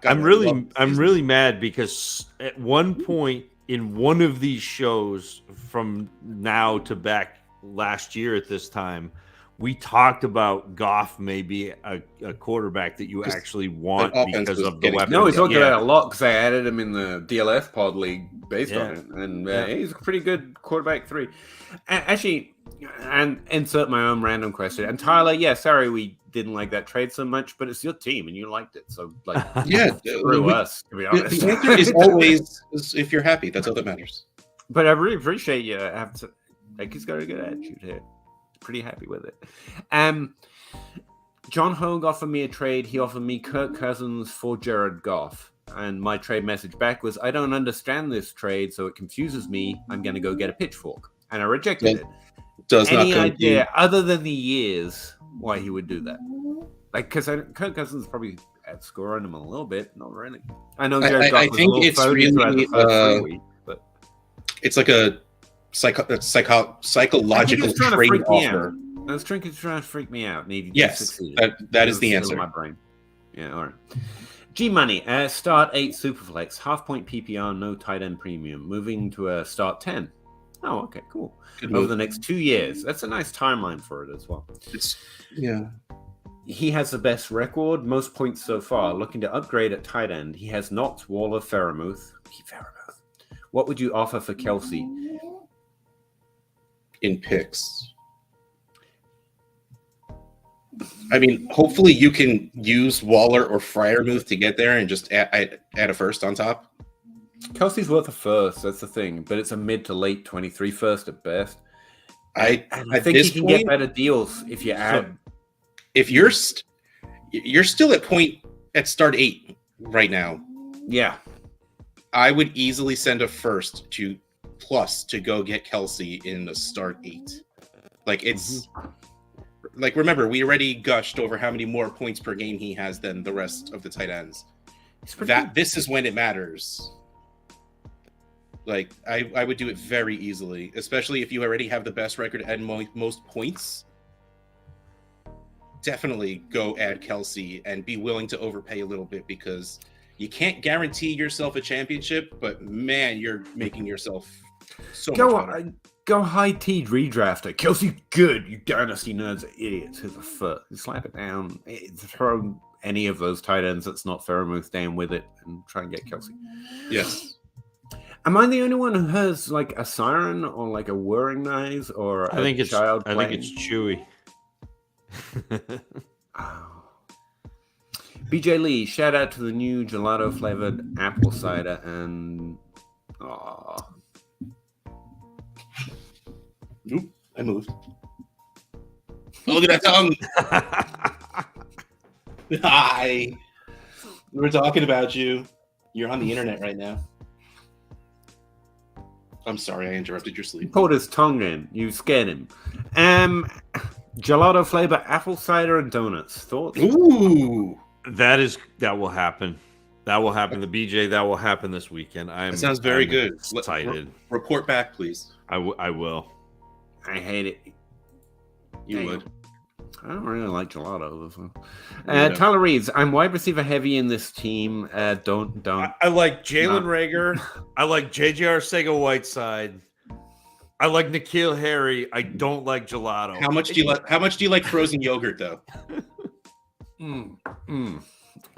[SPEAKER 2] I'm really mad because at one point in one of these shows from now to back last year at this time, we talked about Goff maybe a quarterback that you actually want because of the weapons.
[SPEAKER 1] No, we talked about it a lot because I added him in the DLF pod league based on it, and he's a pretty good quarterback 3. Actually, and insert my own random question. And Tyler, sorry we didn't like that trade so much, but it's your team and you liked it, so like, screw us, to be honest.
[SPEAKER 3] The answer is always if you're happy. That's all that matters.
[SPEAKER 1] But I really appreciate you. He's got a good attitude here. Pretty happy with it. John Hogue offered me a trade. He offered me Kirk Cousins for Jared Goff. And my trade message back was, I don't understand this trade, so it confuses me. I'm going to go get a pitchfork. And I rejected it. Any idea, other than the years, why he would do that? Like, because Kirk Cousins probably outscoring him a little bit. Not really. I know Jared Goff was a little phony throughout the first 3 weeks, but it's
[SPEAKER 3] like a psychological trade offer.
[SPEAKER 1] I was trying to freak me out.
[SPEAKER 3] Yes, that is the answer.
[SPEAKER 1] My brain. Yeah, all right. G Money, start 8 Superflex, half point PPR, no tight end premium, moving to a start 10. Oh, okay, cool. Over the next 2 years. That's a nice timeline for it as well. He has the best record, most points so far. Looking to upgrade at tight end. He has Knox, Waller, Faramuth. What would you offer for Kelsey?
[SPEAKER 3] In picks. I mean, hopefully you can use Waller or Freiermuth to get there and just add a first on top.
[SPEAKER 1] Kelsey's worth a first, that's the thing, but it's a mid to late 23 first at best. I think you can get better deals if you add.
[SPEAKER 3] If you're still at start 8 right now. Yeah. I would easily send a first to go get Kelsey in the start 8. Like it's like, remember, we already gushed over how many more points per game he has than the rest of the tight ends. This is when it matters. Like I would do it very easily, especially if you already have the best record and most points. Definitely go add Kelsey and be willing to overpay a little bit, because you can't guarantee yourself a championship, but man, you're making yourself so much better.
[SPEAKER 1] Go high-teed redrafter. Kelsey's good. You Dynasty nerds are idiots. Here's a foot. Slap it down. Throw any of those tight ends that's not Faramuth down with it and try and get Kelsey.
[SPEAKER 3] Yes.
[SPEAKER 1] Am I the only one who has like a siren or like a whirring noise or a child playing?
[SPEAKER 2] I think it's Chewy.
[SPEAKER 1] Oh. BJ Lee, shout out to the new gelato flavored apple cider and
[SPEAKER 3] Oop, I moved. Oh, look at that tongue. Hi. We're talking about you. You're on the internet right now. I'm sorry, I interrupted your sleep.
[SPEAKER 1] He pulled his tongue in. You scared him. Gelato flavor apple cider and donuts. Thoughts?
[SPEAKER 3] Ooh.
[SPEAKER 2] That will happen. That will happen. The BJ, that will happen this weekend.
[SPEAKER 3] That sounds very good.
[SPEAKER 2] Excited.
[SPEAKER 3] Report back, please.
[SPEAKER 2] I will.
[SPEAKER 1] I hate it.
[SPEAKER 3] You would.
[SPEAKER 1] I don't really like gelato. Tyler Reeves, I'm wide receiver heavy in this team. Don't.
[SPEAKER 2] I like Jalen Reagor. I like JJ Arcega-Whiteside. I like N'Keal Harry. I don't like gelato.
[SPEAKER 3] How much do you like frozen yogurt though?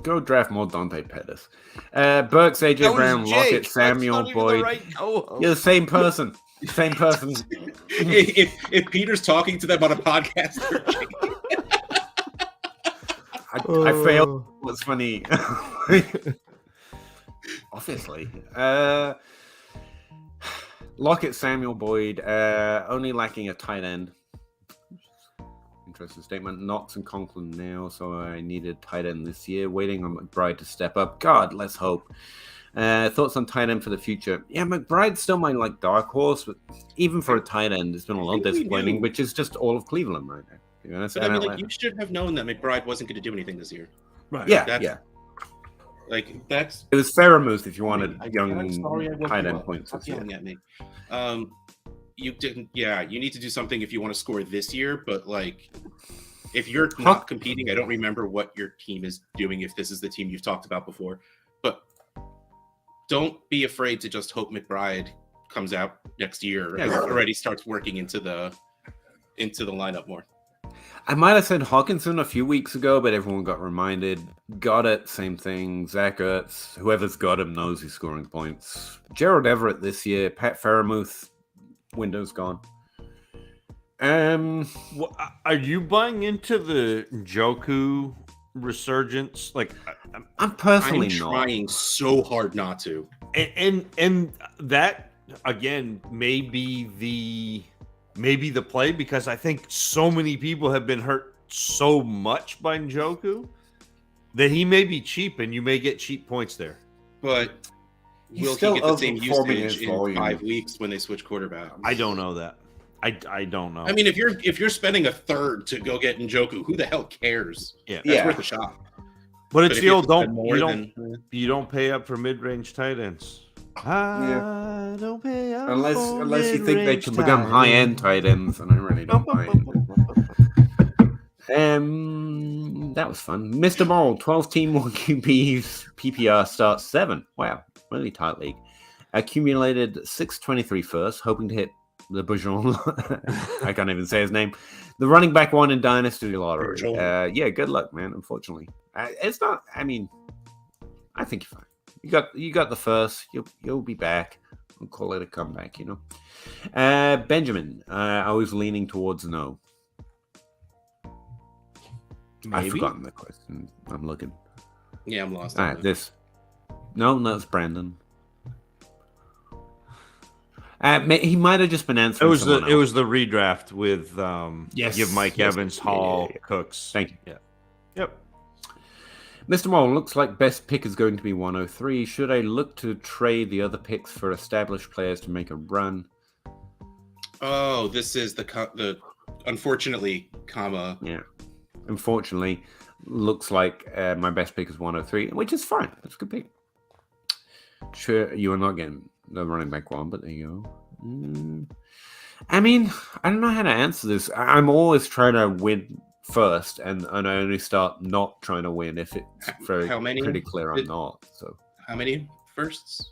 [SPEAKER 1] Go draft more Dante Pettis. Burks, AJ Brown, Lockett, Samuel, Boyd. You're the same person. Same person.
[SPEAKER 3] if Peter's talking to them on a podcast,
[SPEAKER 1] I failed. What's funny? Obviously. Lockett, Samuel, Boyd. Only lacking a tight end. Interesting statement. Knox and Conklin now, so I needed tight end this year. Waiting on McBride to step up. God, let's hope. Thoughts on tight end for the future? Yeah, McBride's still my dark horse, but even for a tight end, it's been a little disappointing, which is just all of Cleveland right now.
[SPEAKER 3] But I mean, you should have known that McBride wasn't going to do anything this year.
[SPEAKER 1] Right. Yeah.
[SPEAKER 3] That's
[SPEAKER 1] it was Faramuth if you wanted young tight end points.
[SPEAKER 3] Yelling at me. You didn't. Yeah, you need to do something if you want to score this year. But if you're not competing, I don't remember what your team is doing. If this is the team you've talked about before, but don't be afraid to just hope McBride comes out next year and already starts working into the lineup more.
[SPEAKER 1] I might have said Hawkinson a few weeks ago, but everyone got reminded. Got it, same thing. Zach Ertz, whoever's got him knows he's scoring points. Gerald Everett this year. Pat Fairmouth, window's gone.
[SPEAKER 2] Well, are you buying into the Njoku resurgence? Like,
[SPEAKER 1] I'm personally
[SPEAKER 3] I'm
[SPEAKER 1] not.
[SPEAKER 3] trying so hard not to.
[SPEAKER 2] And that again may be the play, because I think so many people have been hurt so much by Njoku that he may be cheap, and you may get cheap points there.
[SPEAKER 3] But
[SPEAKER 1] He's
[SPEAKER 3] will he
[SPEAKER 1] still
[SPEAKER 3] get the same
[SPEAKER 1] overperforming his
[SPEAKER 3] usage in
[SPEAKER 1] volume.
[SPEAKER 3] 5 weeks when they switch quarterbacks?
[SPEAKER 2] I don't know that. I don't know.
[SPEAKER 3] I mean, if you're spending a third to go get Njoku, who the hell cares?
[SPEAKER 2] Yeah.
[SPEAKER 3] That's worth a shot.
[SPEAKER 2] But it's
[SPEAKER 3] if
[SPEAKER 2] the
[SPEAKER 3] you
[SPEAKER 2] old
[SPEAKER 3] have to spend more
[SPEAKER 2] you don't pay up for mid-range tight ends. I don't pay up
[SPEAKER 1] Unless you think they
[SPEAKER 2] mid-range
[SPEAKER 1] can become
[SPEAKER 2] tight
[SPEAKER 1] high-end
[SPEAKER 2] ends.
[SPEAKER 1] tight ends, and I really don't buy it. That was fun. Mr. Morrill, 12-team 1 QBs, PPR starts 7. Wow, really tight league. Accumulated 623 first, hoping to hit the Bourgeon. I can't even say his name. The running back one in Dynasty Lottery. Yeah, good luck, man. Unfortunately, it's not. I mean, I think you're fine. You got the first. You'll be back. We'll call it a comeback. Benjamin. I was leaning towards no.
[SPEAKER 2] Maybe?
[SPEAKER 1] I've forgotten the question. I'm looking.
[SPEAKER 3] Yeah, I'm lost.
[SPEAKER 1] All right, this. No, it's Brandon. He might have just been answering.
[SPEAKER 2] It was the redraft with
[SPEAKER 1] Yes,
[SPEAKER 2] give Mike
[SPEAKER 1] yes,
[SPEAKER 2] Evans, Hall,
[SPEAKER 1] yeah.
[SPEAKER 2] Cooks.
[SPEAKER 1] Thank you.
[SPEAKER 2] Yeah. Yep.
[SPEAKER 1] Mr. Morrill, looks like best pick is going to be 103. Should I look to trade the other picks for established players to make a run?
[SPEAKER 3] Oh, this is the unfortunately, comma.
[SPEAKER 1] Yeah. Unfortunately, looks like my best pick is 103, which is fine. That's a good pick. Sure, you are not getting the running back one, but there you go. I mean, I don't know how to answer this. I'm always trying to win first, and I only start not trying to win if it's pretty clear I'm not. So
[SPEAKER 3] How many firsts?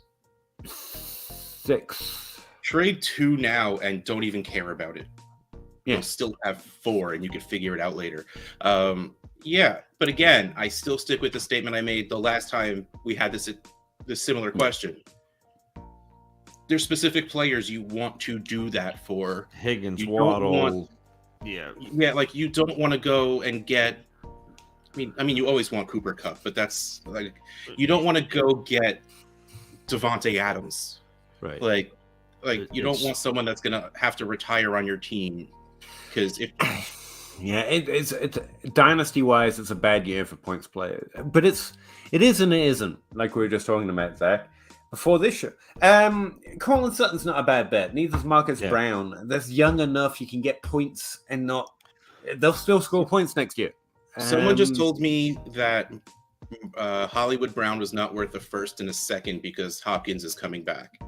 [SPEAKER 1] 6.
[SPEAKER 3] Trade 2 now and don't even care about it.
[SPEAKER 1] Yeah.
[SPEAKER 3] You'll still have 4, and you can figure it out later. Yeah, but again, I still stick with the statement I made the last time we had this similar question. There's specific players you want to do that for.
[SPEAKER 2] Higgins,
[SPEAKER 3] You
[SPEAKER 2] Waddle. Yeah.
[SPEAKER 3] Like you don't want to go and get. I mean, you always want Cooper Kupp, but that's like you don't want to go get Devontae Adams,
[SPEAKER 2] Right.
[SPEAKER 3] Like you don't want someone that's gonna have to retire on your team because if.
[SPEAKER 1] Yeah, it's dynasty wise, it's a bad year for points players, but it is and it isn't. Like we were just talking about Zach before this show. Cortland Sutton's not a bad bet. Neither is Marcus Brown. That's young enough you can get points and they'll still score points next year.
[SPEAKER 3] Someone just told me that Hollywood Brown was not worth a first and a second because Hopkins is coming back.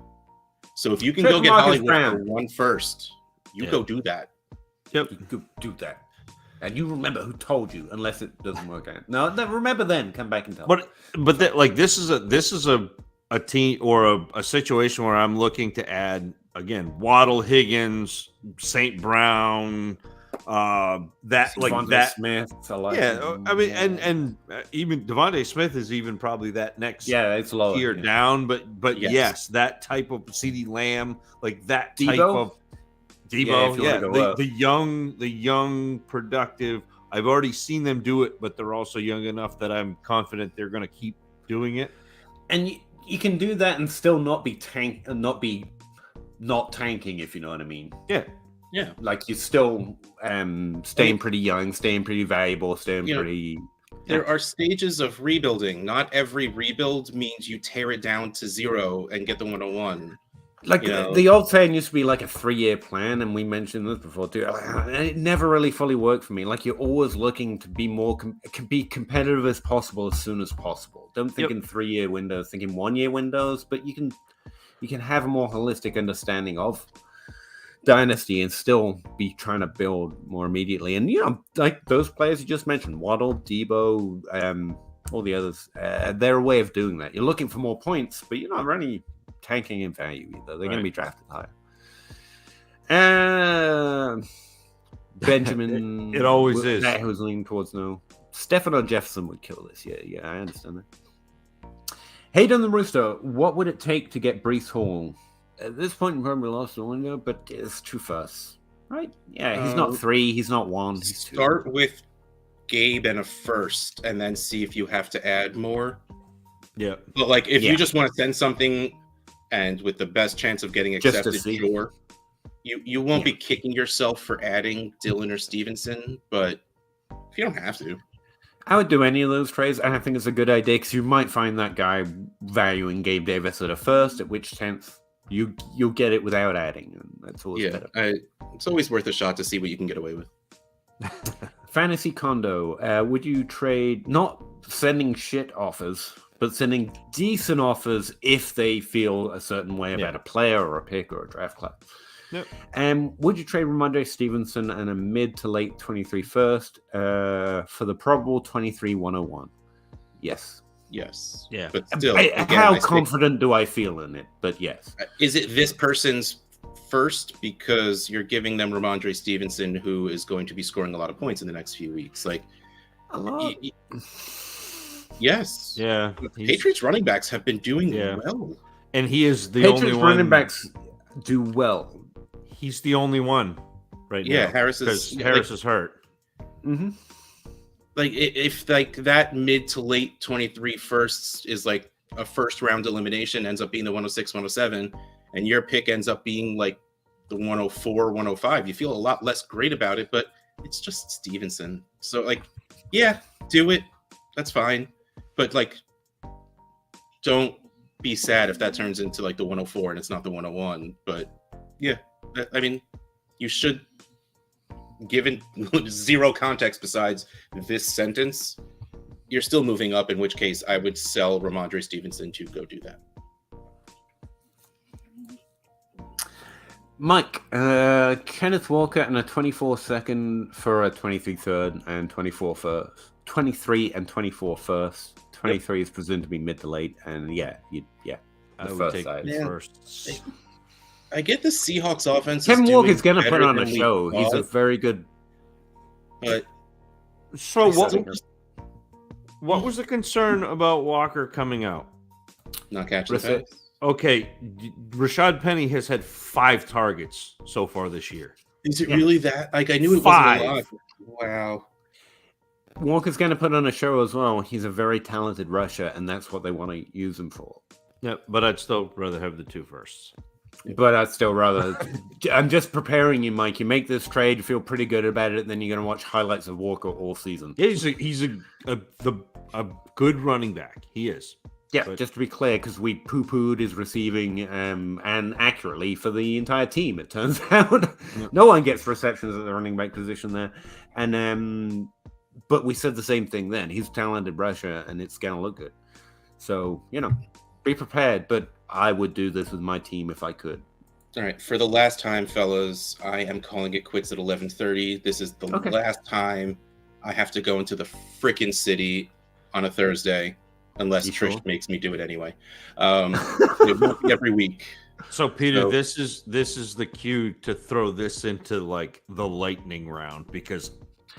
[SPEAKER 3] So if you can go get
[SPEAKER 1] Marcus
[SPEAKER 3] Hollywood
[SPEAKER 1] Brown
[SPEAKER 3] for 1 first, you go do that.
[SPEAKER 2] Yep.
[SPEAKER 1] You can do that. And you remember who told you, unless it doesn't work out. No, remember then. Come back and tell.
[SPEAKER 2] But this is a team or a situation where I'm looking to add again Waddle, Higgins, St. Brown,
[SPEAKER 1] Devontae Smith.
[SPEAKER 2] I mean, and even Devontae Smith is even probably that next
[SPEAKER 1] it's lower
[SPEAKER 2] tier down. But yes, that type of CeeDee Lamb, like that type of Debo, the young, productive. I've already seen them do it, but they're also young enough that I'm confident they're going to keep doing it.
[SPEAKER 1] And you can do that and still not be not tanking, if you know what I mean.
[SPEAKER 3] Yeah.
[SPEAKER 1] Like you're still staying pretty young, staying pretty valuable, staying pretty.
[SPEAKER 3] There are stages of rebuilding. Not every rebuild means you tear it down to 0 and get the 101.
[SPEAKER 1] Like the old saying used to be like a 3-year plan, and we mentioned this before too. It never really fully worked for me. Like you're always looking to be more be competitive as possible as soon as possible. Don't think in 3-year windows, think in 1-year windows. But you can have a more holistic understanding of Dynasty and still be trying to build more immediately. And like those players you just mentioned, Waddle, Debo, all the others, they're a way of doing that. You're looking for more points, but you're not really tanking in value either. They're going to be drafted higher. Benjamin.
[SPEAKER 2] It always is.
[SPEAKER 1] That who's leaning towards no. Stefano Jefferson would kill this. Yeah, I understand that. Hayden the Rooster, what would it take to get Breece Hall? At this point, he probably lost the window, but it's 2 firsts, right? Yeah, he's not 3, he's not 1. He's 2.
[SPEAKER 3] Start with Gabe and a first, and then see if you have to add more.
[SPEAKER 2] Yeah.
[SPEAKER 3] But like, if you just want to send something, and with the best chance of getting accepted, sure. You won't be kicking yourself for adding Dylan or Stevenson, but if you don't have to.
[SPEAKER 1] I would do any of those trades, and I think it's a good idea because you might find that guy valuing Gabe Davis at a first, at which 10th you'll get it without adding, and that's always better.
[SPEAKER 3] It's always worth a shot to see what you can get away with.
[SPEAKER 1] Fantasy Condo, would you trade, not sending shit offers, but sending decent offers if they feel a certain way about a player or a pick or a draft class?
[SPEAKER 2] Yep.
[SPEAKER 1] Would you trade Ramondre Stevenson and a mid to late 23 first for the probable 23 101? Yes.
[SPEAKER 3] Yes.
[SPEAKER 2] Yeah.
[SPEAKER 3] But still,
[SPEAKER 1] how confident do I feel in it? But yes.
[SPEAKER 3] Is it this person's first because you're giving them Ramondre Stevenson, who is going to be scoring a lot of points in the next few weeks? Like
[SPEAKER 1] a lot.
[SPEAKER 3] Yes.
[SPEAKER 2] Yeah.
[SPEAKER 3] Patriots running backs have been doing well.
[SPEAKER 2] And he is the
[SPEAKER 1] Patriots
[SPEAKER 2] only one.
[SPEAKER 1] running backs do well.
[SPEAKER 2] He's the only one right now.
[SPEAKER 3] Yeah, Harris is
[SPEAKER 2] hurt.
[SPEAKER 1] Mm-hmm.
[SPEAKER 3] Like, if like that mid to late 23 firsts is like a first round elimination, ends up being the 106, 107, and your pick ends up being like the 104, 105, you feel a lot less great about it, but it's just Stevenson. So like, yeah, do it. That's fine. But like, don't be sad if that turns into like the 104 and it's not the 101. But yeah, I mean, you should, given zero context besides this sentence, you're still moving up, in which case I would sell Ramondre Stevenson to go do that.
[SPEAKER 1] Mike, Kenneth Walker and a 24 second for a 23 third and 24 first. 23 and 24 first. 23 is presumed to be mid to late, and
[SPEAKER 2] I would take the first.
[SPEAKER 3] I get the Seahawks offense.
[SPEAKER 1] Kevin Walker's going to put on a show. He's a very good.
[SPEAKER 3] But
[SPEAKER 2] so what was the concern about Walker coming out?
[SPEAKER 3] Not catching the pass.
[SPEAKER 2] Okay, Rashad Penny has had 5 targets so far this year.
[SPEAKER 3] Is it really that? Like, I knew it
[SPEAKER 2] 5.
[SPEAKER 3] wasn't a lot. Wow.
[SPEAKER 1] Walker's going to put on a show as well. He's a very talented rusher, and that's what they want to use him for.
[SPEAKER 2] Yeah, but I'd still rather have the 2 firsts.
[SPEAKER 1] But I'd still rather. I'm just preparing you, Mike. You make this trade, feel pretty good about it, then you're going to watch highlights of Walker all season.
[SPEAKER 2] Yeah, he's a good running back. He is.
[SPEAKER 1] Yeah, but just to be clear, because we poo-pooed his receiving and accurately for the entire team, it turns out. No one gets receptions at the running back position there. And but we said the same thing then. He's a talented rusher, and it's going to look good. So, be prepared. But I would do this with my team if I could.
[SPEAKER 3] All right. For the last time, fellas, I am calling it quits at 11:30. This is the last time I have to go into the frickin' city on a Thursday. Unless Trish makes me do it anyway. It won't be every week.
[SPEAKER 2] So Peter, this is the cue to throw this into like the lightning round, because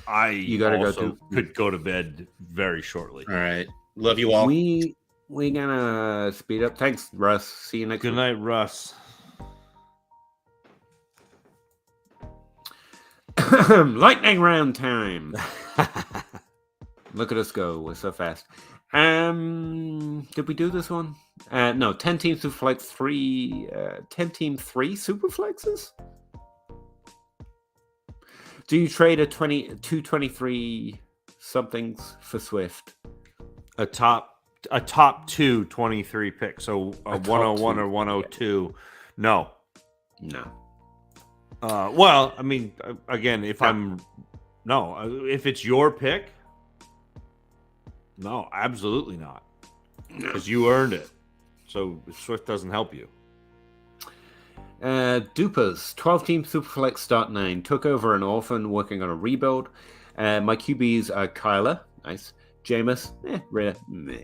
[SPEAKER 2] could go to bed very shortly.
[SPEAKER 3] All right. Love you all.
[SPEAKER 1] We're gonna speed up. Thanks, Russ. See you next week.
[SPEAKER 2] Good night, Russ.
[SPEAKER 1] Lightning round time. Look at us go. We're so fast. Did we do this one? No, 10 teams Superflex 3, 10 team 3 Superflexes? Do you trade a 223 somethings for Swift?
[SPEAKER 2] A top 2 23 pick. So a 101 or 102. No. Well, I mean, again, if it's your pick, no, absolutely not. Because you earned it. So Swift doesn't help you.
[SPEAKER 1] Dupas, 12-team Superflex start 9. Took over an orphan working on a rebuild. My QBs are Kyler, nice. Jameis, rare, meh.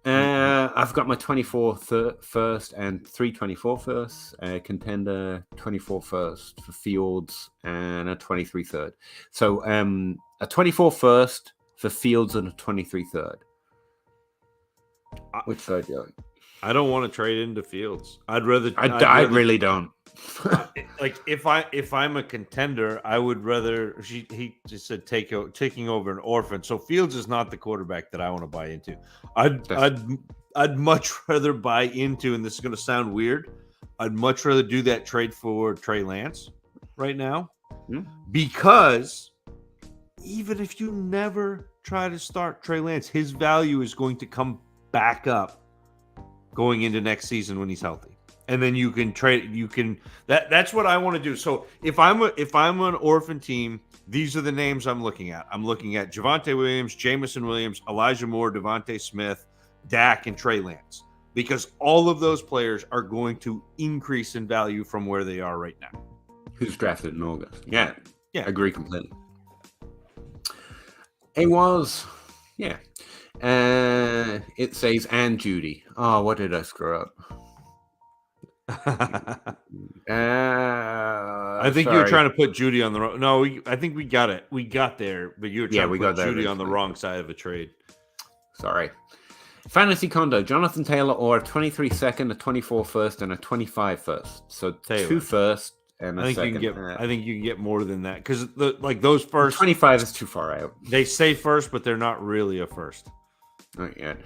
[SPEAKER 1] I've got my 24 first and 324 first, contender 24 first for Fields and a 23 third. So a 24 first for Fields and a 23 third. Which side do you like?
[SPEAKER 2] I don't want to trade into Fields. I
[SPEAKER 1] really don't.
[SPEAKER 2] Like if I'm a contender, I would rather. He just said taking over an orphan. So Fields is not the quarterback that I want to buy into. I'd much rather buy into, and this is going to sound weird, I'd much rather do that trade for Trey Lance right now, because even if you never try to start Trey Lance, his value is going to come back up going into next season when he's healthy. And then you can trade. That's what I want to do. So if I'm an orphan team, these are the names I'm looking at. I'm looking at Javonte Williams, Jamison Williams, Elijah Moore, Devontae Smith, Dak, and Trey Lance, because all of those players are going to increase in value from where they are right now.
[SPEAKER 1] Who's drafted in August? Yeah, agree completely. It was, yeah. It says and Judy. Oh, what did I screw up?
[SPEAKER 2] I think you were trying to put Judy on the wrong. No, I think we got it. We got there, but you were trying to put Judy on the wrong side of a trade.
[SPEAKER 1] Sorry. Fantasy Condo, Jonathan Taylor or a 23 second, a 24 first, and a 25 first. So Taylor. 2 first and a second.
[SPEAKER 2] I think you can get more than that, because those first
[SPEAKER 1] 25 is too far out.
[SPEAKER 2] They say first, but they're not really a first.
[SPEAKER 1] Not yet.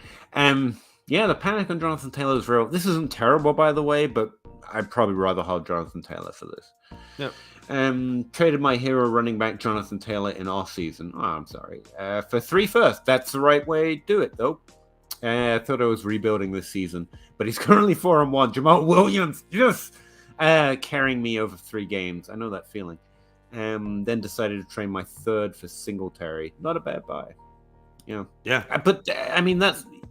[SPEAKER 1] Yeah, the panic on Jonathan Taylor is real. This isn't terrible, by the way, but I'd probably rather hold Jonathan Taylor for this.
[SPEAKER 2] Yep.
[SPEAKER 1] Traded my hero running back Jonathan Taylor in off season. Oh, I'm sorry. For 3 first. That's the right way to do it, though. I thought I was rebuilding this season, but he's currently 4-1. Jamal Williams, yes, carrying me over 3 games. I know that feeling. Then decided to trade my 3rd for Singletary. Not a bad buy.
[SPEAKER 2] Yeah.
[SPEAKER 1] But I mean,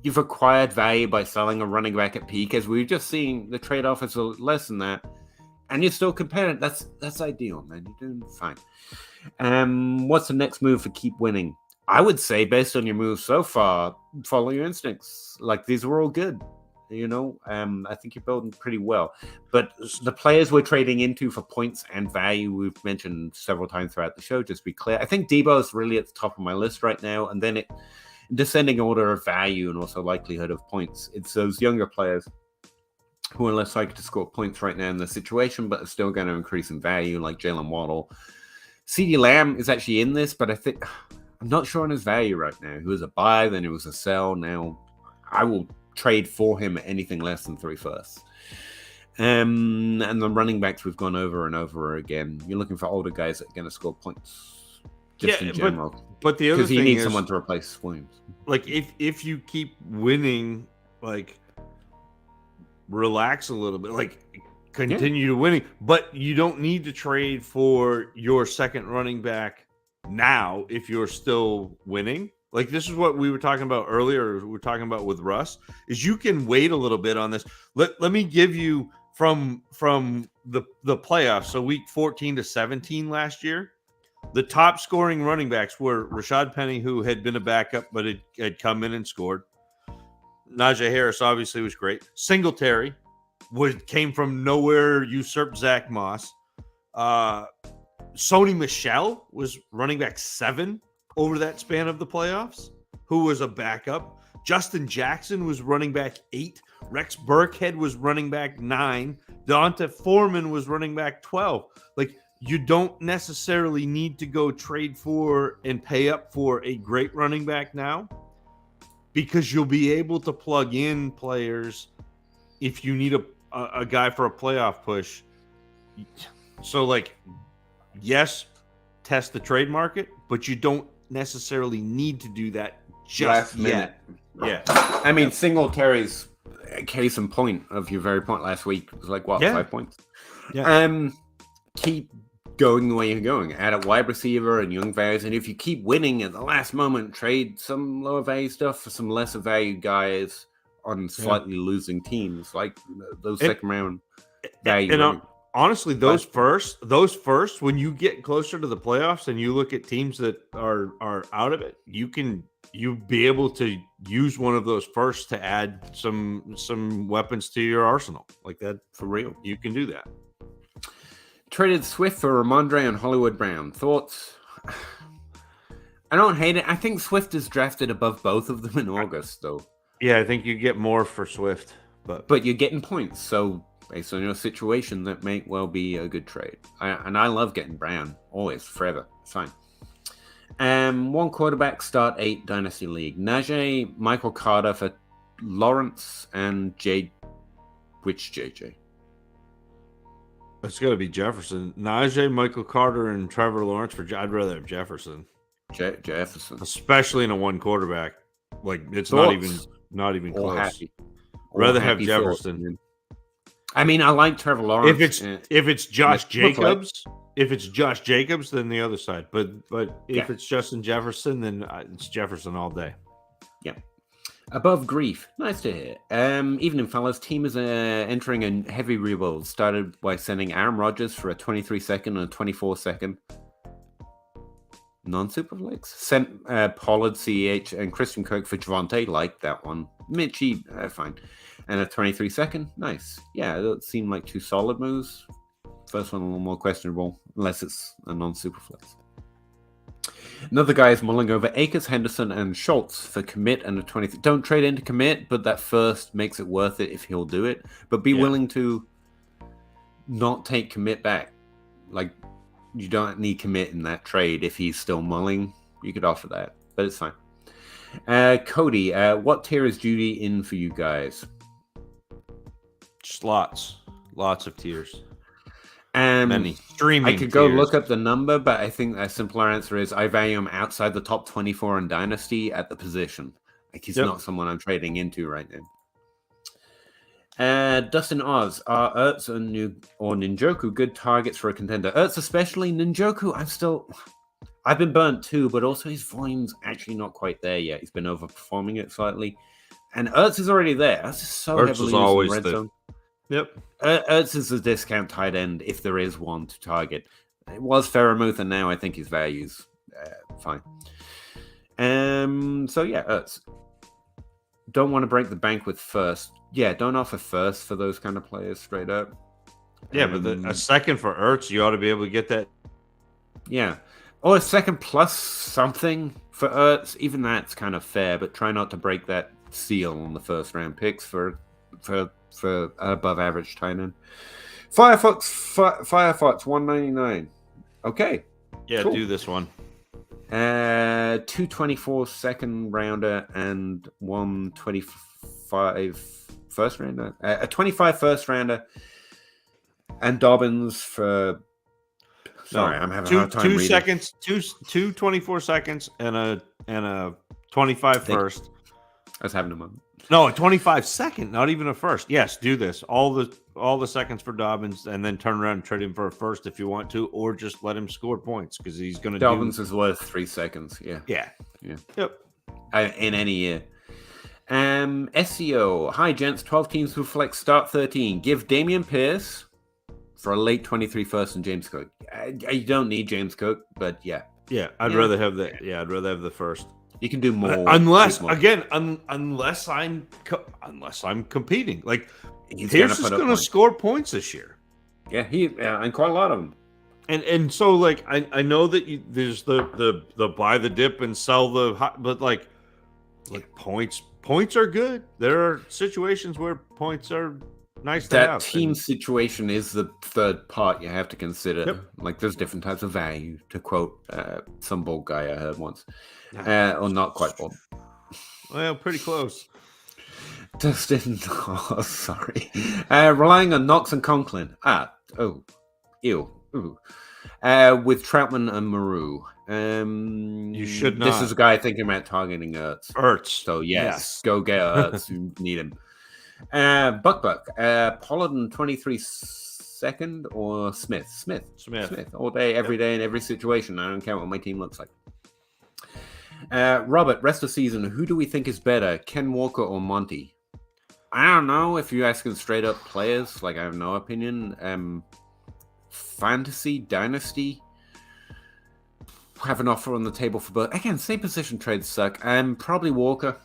[SPEAKER 1] you've acquired value by selling a running back at peak, as we were just seeing. The trade-off is less than that, and you're still competitive. That's ideal, man. You're doing fine. What's the next move for keep winning? I would say, based on your moves so far, follow your instincts. Like, these were all good. I think you're building pretty well. But the players we're trading into for points and value, we've mentioned several times throughout the show, just to be clear. I think Debo is really at the top of my list right now. And then descending order of value and also likelihood of points. It's those younger players who are less likely to score points right now in the situation, but are still going to increase in value, like Jalen Waddle. CeeDee Lamb is actually in this, but I'm not sure on his value right now. He was a buy, then it was a sell. Now I will trade for him at anything less than 3 firsts. And the running backs we've gone over and over again. You're looking for older guys that are going to score points, just in general.
[SPEAKER 2] But the other thing is,
[SPEAKER 1] because he needs someone to replace Williams.
[SPEAKER 2] Like, if you keep winning, like, relax a little bit, like, continue winning. But you don't need to trade for your second running back now if you're still winning. Like, this is what we were talking about earlier. We were talking about with Russ, is you can wait a little bit on this. Let me give you from the playoffs. So week 14 to 17 last year, the top scoring running backs were Rashad Penny, who had been a backup but had come in and scored. Najee Harris obviously was great. Singletary came from nowhere, usurped Zach Moss. Sony Michel was running back 7 over that span of the playoffs, who was a backup. Justin Jackson was running back 8. Rex Burkhead was running back 9. Donta Foreman was running back 12. Like, you don't necessarily need to go trade for and pay up for a great running back now, because you'll be able to plug in players if you need a guy for a playoff push. So, like, yes, test the trade market, but you don't necessarily need to do that just yet. Yeah.
[SPEAKER 1] I mean, Singletary's case in point of your very point last week was like, what, 5 points?
[SPEAKER 2] Yeah.
[SPEAKER 1] Keep going the way you're going. Add a wide receiver and young values. And if you keep winning at the last moment, trade some lower value stuff for some lesser value guys on slightly losing teams, like those second round value.
[SPEAKER 2] And honestly, those first, when you get closer to the playoffs and you look at teams that are out of it, you can you be able to use one of those first to add some weapons to your arsenal like that.
[SPEAKER 1] For real.
[SPEAKER 2] You can do that.
[SPEAKER 1] Traded Swift for Ramondre and Hollywood Brown. Thoughts? I don't hate it. I think Swift is drafted above both of them in August, though.
[SPEAKER 2] Yeah, I think you get more for Swift,
[SPEAKER 1] but you're getting points. So based on your situation, that may well be a good trade. I love getting Brown always, forever. It's fine. One quarterback, start 8 Dynasty League. Najee, Michael Carter for Lawrence, and which JJ?
[SPEAKER 2] It's got to be Jefferson. Najee, Michael Carter, and Trevor Lawrence for. I'd rather have Jefferson.
[SPEAKER 1] Jefferson,
[SPEAKER 2] especially in a one quarterback. Like it's
[SPEAKER 1] Thoughts?
[SPEAKER 2] not even close.
[SPEAKER 1] Happy.
[SPEAKER 2] Rather have Jefferson.
[SPEAKER 1] I mean, I like Trevor Lawrence.
[SPEAKER 2] If it's Josh Jacobs, then the other side. But if it's Justin Jefferson, then it's Jefferson all day.
[SPEAKER 1] Yeah. Above grief. Nice to hear. Evening, fellas. Team is entering a heavy rebuild. Started by sending Aaron Rodgers for a 23-second and a 24-second non-Superflex. Sent Pollard, CEH, and Christian Kirk for Javonte. Like that one. Mitchie, fine. And a 23-second. Nice. Yeah, that seemed like 2 solid moves. First one a little more questionable, unless it's a non-Superflex. Another guy is mulling over Akers, Henderson, and Schultz for commit and a 20. Don't trade into commit, but that first makes it worth it if he'll do it. But be willing to not take commit back. Like, you don't need commit in that trade if he's still mulling. You could offer that, but it's fine. Cody, what tier is Judy in for you guys?
[SPEAKER 2] Just lots of tiers.
[SPEAKER 1] Many
[SPEAKER 2] streaming.
[SPEAKER 1] I could go look up the number, but I think a simpler answer is I value him outside the top 24 in Dynasty at the position. Like he's not someone I'm trading into right now. Dustin Oz, are Ertz or Ninjoku good targets for a contender? Ertz especially. Ninjoku, I've been burnt too, but also his volume's actually not quite there yet. He's been overperforming it slightly. And Ertz is already there. That's just so
[SPEAKER 2] Ertz
[SPEAKER 1] heavily
[SPEAKER 2] is always
[SPEAKER 1] red zone.
[SPEAKER 2] Yep.
[SPEAKER 1] Ertz is a discount tight end if there is one to target. It was Fairmouth, and now I think his value's fine. So yeah, Ertz. Don't want to break the bank with first. Yeah, don't offer first for those kind of players straight up.
[SPEAKER 2] Yeah, but a second for Ertz, you ought to be able to get that.
[SPEAKER 1] Yeah. Or a second plus something for Ertz. Even that's kind of fair, but try not to break that seal on the first round picks for above average tight end. Firefox 199. Okay.
[SPEAKER 2] Yeah, cool. Do this one.
[SPEAKER 1] 224 second rounder and 125 first rounder. A 25 first rounder and Dobbins for. Sorry, I'm having a hard time reading.
[SPEAKER 2] 2 seconds, two 24 seconds and a 25 first.
[SPEAKER 1] I was having a moment.
[SPEAKER 2] No, a 25 second, not even a first. Yes, do this. All the seconds for Dobbins, and then turn around and trade him for a first if you want to, or just let him score points because he's going to.
[SPEAKER 1] Dobbins is worth 3 seconds. Yeah.
[SPEAKER 2] Yep.
[SPEAKER 1] In any year. SEO. Hi, gents. 12 teams who flex start 13. Give Damian Pierce for a late 23 first and James Cook. You don't need James Cook, but yeah.
[SPEAKER 2] Yeah, I'd rather have that. Yeah, I'd rather have the first.
[SPEAKER 1] You can do more,
[SPEAKER 2] unless I'm competing. Like Pierce is going to score points this year.
[SPEAKER 1] Yeah, and quite a lot of them.
[SPEAKER 2] And so like I know that there's the buy the dip and sell the hot, but like points are good. There are situations where points are nice to have.
[SPEAKER 1] That team situation is the third part you have to consider.
[SPEAKER 2] Yep.
[SPEAKER 1] Like there's different types of value, to quote some bold guy I heard once. Or not quite bold.
[SPEAKER 2] Well, pretty close.
[SPEAKER 1] Dustin, sorry. Relying on Knox and Conklin. With Troutman and Maru.
[SPEAKER 2] You should not.
[SPEAKER 1] This is a guy thinking about targeting Ertz. So yes. Go get Ertz. You need him. Buck. Pollard and 23 second or Smith all day, every day, in every situation. I don't care what my team looks like. Robert, rest of season, who do we think is better, Ken Walker or Monty? I don't know. If you're asking straight up players, like I have no opinion. Fantasy, Dynasty, have an offer on the table for both. Again, same position trades suck. Probably Walker.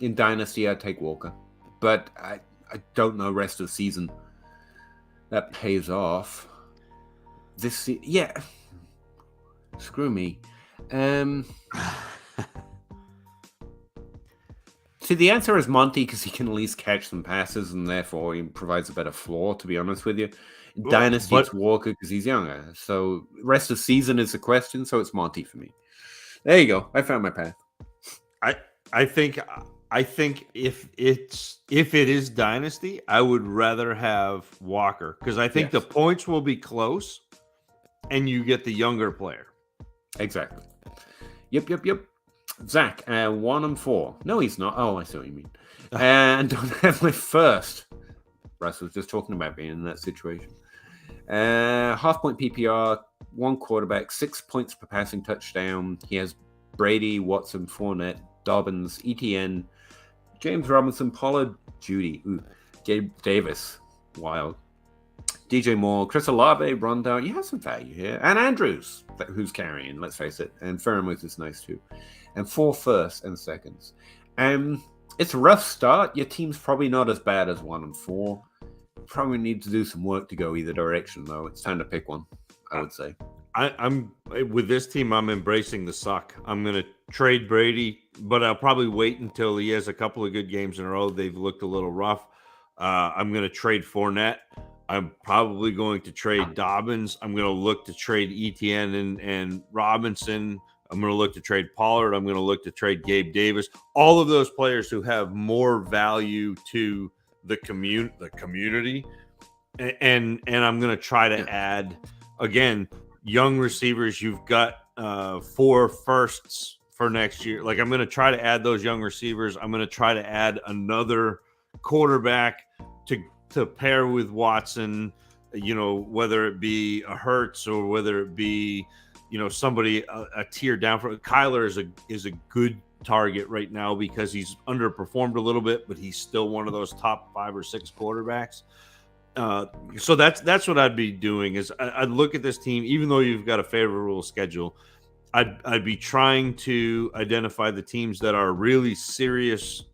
[SPEAKER 1] In Dynasty, I'd take Walker. But I don't know rest of the season that pays off. Yeah. Screw me. See, the answer is Monty because he can at least catch some passes and therefore he provides a better floor, to be honest with you. In Dynasty, it's Walker because he's younger. So rest of season is the question, so it's Monty for me. There you go. I found my path.
[SPEAKER 2] I think if it is Dynasty, I would rather have Walker because I think the points will be close and you get the younger player.
[SPEAKER 1] Exactly. Yep. Zach, 1 and 4. No, he's not. Oh, I see what you mean. And don't have my first. Russ was just talking about being in that situation. Half-point PPR, 1 quarterback, 6 points per passing touchdown. He has Brady, Watson, Fournette, Dobbins, ETN, James Robinson, Pollard, Judy, Gabe Davis, wild. DJ Moore, Chris Olave, Rondell. You have some value here. And Andrews, who's carrying, let's face it. And Fairmouth is nice too. And 4 firsts and seconds. It's a rough start. Your team's probably not as bad as 1 and 4. Probably need to do some work to go either direction, though. It's time to pick one, I would say.
[SPEAKER 2] I'm with this team. I'm embracing the suck. I'm going to trade Brady, but I'll probably wait until he has a couple of good games in a row. They've looked a little rough. I'm going to trade Fournette. I'm probably going to trade Dobbins. I'm going to look to trade ETN and Robinson. I'm going to look to trade Pollard. I'm going to look to trade Gabe Davis. All of those players who have more value to the community. And I'm going to try to add, again, young receivers. You've got 4 firsts for next year. Like, I'm going to try to add those young receivers. I'm going to try to add another quarterback to pair with Watson, whether it be a Hurts or whether it be, somebody a tier down from Kyler is a good target right now because he's underperformed a little bit, but he's still one of those top 5 or 6 quarterbacks. So that's what I'd be doing is I'd look at this team, even though you've got a favorable schedule, I'd be trying to identify the teams that are really serious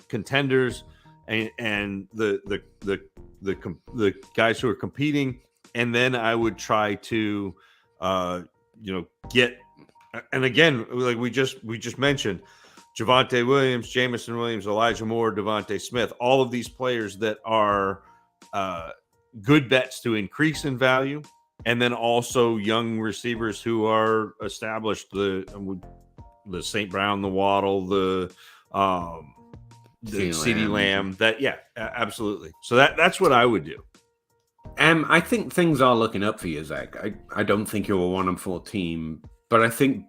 [SPEAKER 2] contenders and the guys who are competing, and then I would try to get, and again, like we just mentioned, Javonte Williams, Jamison Williams, Elijah Moore, Devontae Smith, all of these players that are good bets to increase in value, and then also young receivers who are established, the St. Brown, the Waddle, the CeeDee Lamb. Absolutely. So that's what I would do.
[SPEAKER 1] I think things are looking up for you, Zach. I don't think you're a 1 and 4 team, but I think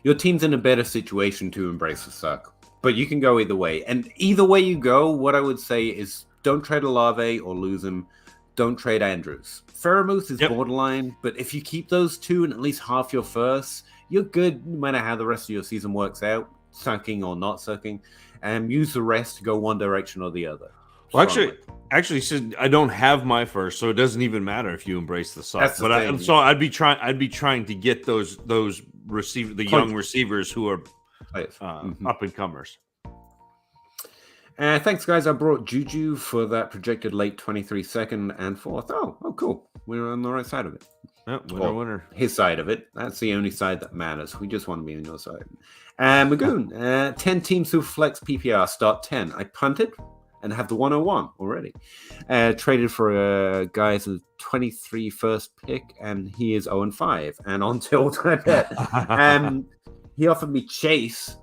[SPEAKER 1] your team's in a better situation to embrace the suck. But you can go either way. And either way you go, what I would say is don't trade Olave or lose him. Don't trade Andrews. Fairmouth is borderline, but if you keep those 2 and at least half your firsts, you're good no matter how the rest of your season works out, sucking or not sucking. And use the rest to go one direction or the other.
[SPEAKER 2] Well, actually, I don't have my first, so it doesn't even matter if you embrace the suck. But I'd be trying to get those young receivers who are up and comers.
[SPEAKER 1] Thanks, guys. I brought Juju for that projected late 23 second and 4th. Oh, cool. We're on the right side of it.
[SPEAKER 2] Yep, winner.
[SPEAKER 1] His side of it. That's the only side that matters. We just want to be on your side. Magoon, 10 teams who flex PPR start 10. I punted and have the 101 already. Traded for a guy as a 23 first pick, and he is 0-5. And on tilt, I bet. He offered me Chase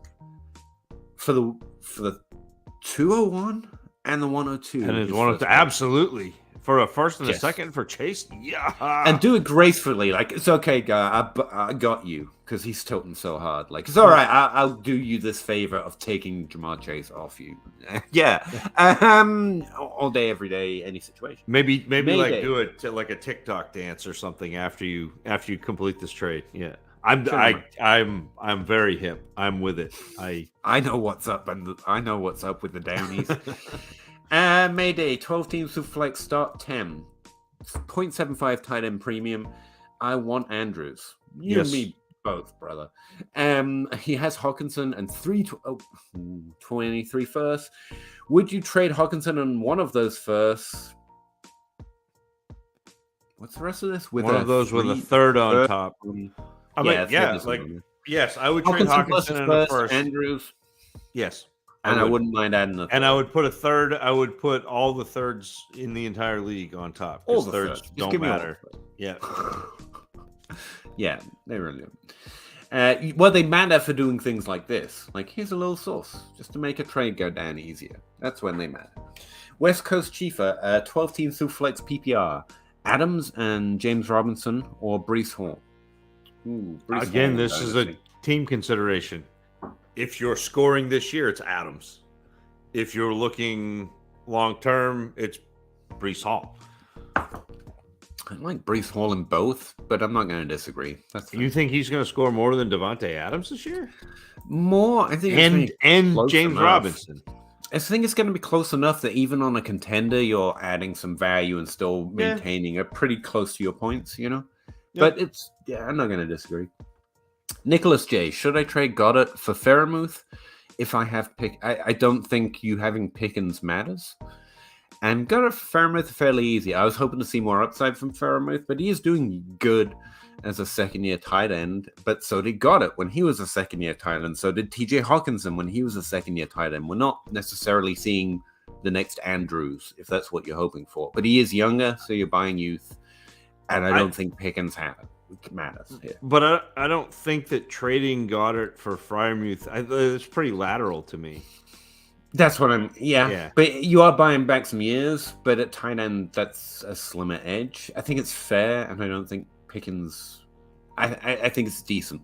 [SPEAKER 1] for the 201 and the 102.
[SPEAKER 2] And it's 102. Absolutely. For a first and a second for Chase? Yeah.
[SPEAKER 1] And do it gracefully. Like, it's okay, guy. I got you because he's tilting so hard. Like, it's all right. I'll do you this favor of taking Jamar Chase off you. Yeah. All day, every day, any situation.
[SPEAKER 2] Maybe like do it like a TikTok dance or something after you complete this trade. Yeah. I'm very hip. I'm with it.
[SPEAKER 1] I know what's up, and I know what's up with the Downies. Mayday, 12 teams who flex start 10. 0.75 tight end premium. I want Andrews. You and me both, brother. He has Hawkinson and 23 firsts. Would you trade Hawkinson on one of those firsts? What's the rest of this?
[SPEAKER 2] With a third on top. Yes, I would trade Hawkinson in the first.
[SPEAKER 1] Andrews.
[SPEAKER 2] Yes.
[SPEAKER 1] I wouldn't mind adding a third.
[SPEAKER 2] And I would put a third. I would put all the thirds in the entire league on top.
[SPEAKER 1] All the
[SPEAKER 2] thirds don't matter. Yeah.
[SPEAKER 1] Yeah, they really do. Well, they matter for doing things like this. Like, here's a little sauce just to make a trade go down easier. That's when they matter. West Coast Chiefer, 12-team Superflex PPR. Adams and James Robinson or Breece Hall?
[SPEAKER 2] Again, this is a team consideration. If you're scoring this year, it's Adams. If you're looking long term, it's Breece Hall.
[SPEAKER 1] I like Breece Hall in both, but I'm not going to disagree.
[SPEAKER 2] You think he's going to score more than Devontae Adams this year?
[SPEAKER 1] More, I think.
[SPEAKER 2] And James Robinson.
[SPEAKER 1] I think it's going to be close enough that even on a contender, you're adding some value and still maintaining it pretty close to your points, you know? Yeah. But I'm not going to disagree. Nicholas J. Should I trade Goddard for Freiermuth if I have I don't think you having Pickens matters. And Goddard for Freiermuth fairly easy. I was hoping to see more upside from Freiermuth, but he is doing good as a second-year tight end. But so did Goddard when he was a second-year tight end. So did TJ Hawkinson when he was a second-year tight end. We're not necessarily seeing the next Andrews, if that's what you're hoping for. But he is younger, so you're buying youth. And I don't think Pickens matters here.
[SPEAKER 2] But I don't think that trading Goddard for Freiermuth, it's pretty lateral to me.
[SPEAKER 1] That's what I'm. Yeah, but you are buying back some years. But at tight end, that's a slimmer edge. I think it's fair, and I don't think Pickens. I think it's decent,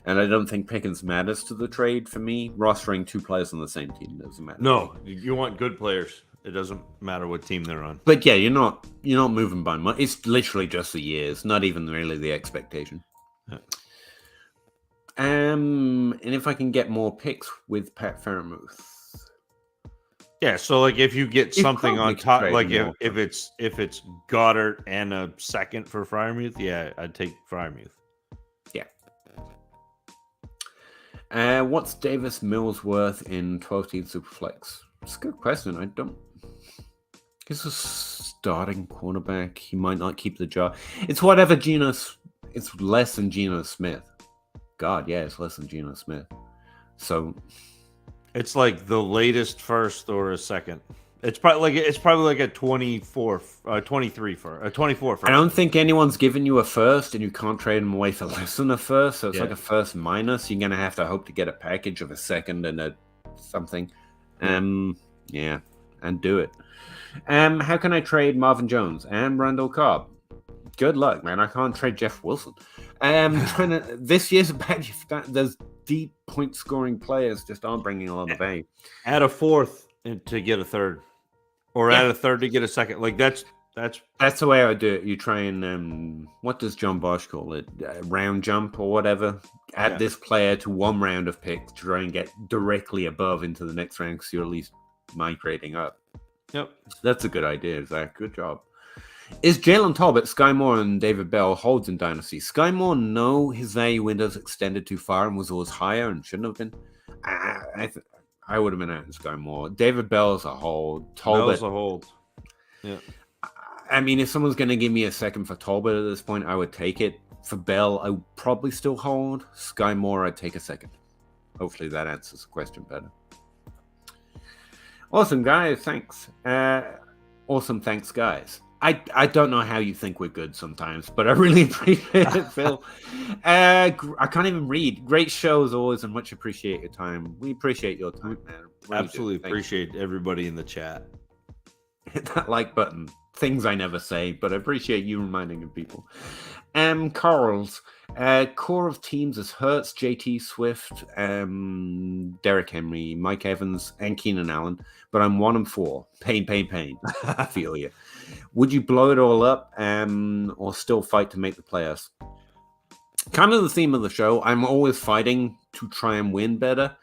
[SPEAKER 1] and I don't think Pickens matters to the trade for me. Rostering two players on the same team doesn't matter.
[SPEAKER 2] No, you want good players. It doesn't matter what team they're on.
[SPEAKER 1] But yeah, you're not moving by much. It's literally just the years, not even really the expectation. Yeah. And if I can get more picks with Pat Freiermuth.
[SPEAKER 2] Yeah, so like if you get something on top, like if it's Goddard and a second for Freiermuth, yeah, I'd take Freiermuth.
[SPEAKER 1] Yeah. What's Davis Mills worth in 12-team Superflex? It's a good question. I don't. He's a starting cornerback. He might not keep the job. It's whatever It's less than Geno Smith. God, yeah, it's less than Geno Smith. So.
[SPEAKER 2] It's like the latest first or a second. It's probably like a 24 first.
[SPEAKER 1] I don't think anyone's given you a first, and you can't trade them away for less than a first. So it's like a first minus. You're gonna have to hope to get a package of a second and a something. And do it. How can I trade Marvin Jones and Randall Cobb? Good luck, man. I can't trade Jeff Wilson. This year's bad. There's deep point scoring players just aren't bringing a lot of value.
[SPEAKER 2] Add a fourth to get a third, or add a third to get a second. Like that's
[SPEAKER 1] the way I would do it. You try and what does John Bosch call it? Round jump or whatever. Add this player to one round of picks to try and get directly above into the next round because you're at least migrating up.
[SPEAKER 2] Yep,
[SPEAKER 1] that's a good idea, Zach. Good job. Is Jalen Talbot, Sky Moore, and David Bell holds in Dynasty? Sky Moore, no, his value windows extended too far and was always higher and shouldn't have been. I would have been out in Sky Moore. David Bell is a hold.
[SPEAKER 2] Bell's a hold. Yeah.
[SPEAKER 1] I mean, if someone's going to give me a second for Talbot at this point, I would take it. For Bell, I would probably still hold. Sky Moore, I'd take a second. Hopefully that answers the question better. Awesome, guys. Thanks. Awesome. Thanks, guys. I don't know how you think we're good sometimes, but I really appreciate it, Phil. I can't even read. Great show as always, and much appreciate your time. We appreciate your time, man. Really
[SPEAKER 2] absolutely appreciate everybody in the chat.
[SPEAKER 1] Hit that like button. Things I never say, but I appreciate you reminding people. Carl's core of teams is Hurts, JT Swift, Derrick Henry, Mike Evans, and Keenan Allen. But I'm 1-4. Pain. I feel you. Would you blow it all up or still fight to make the playoffs? Kind of the theme of the show. I'm always fighting to try and win better.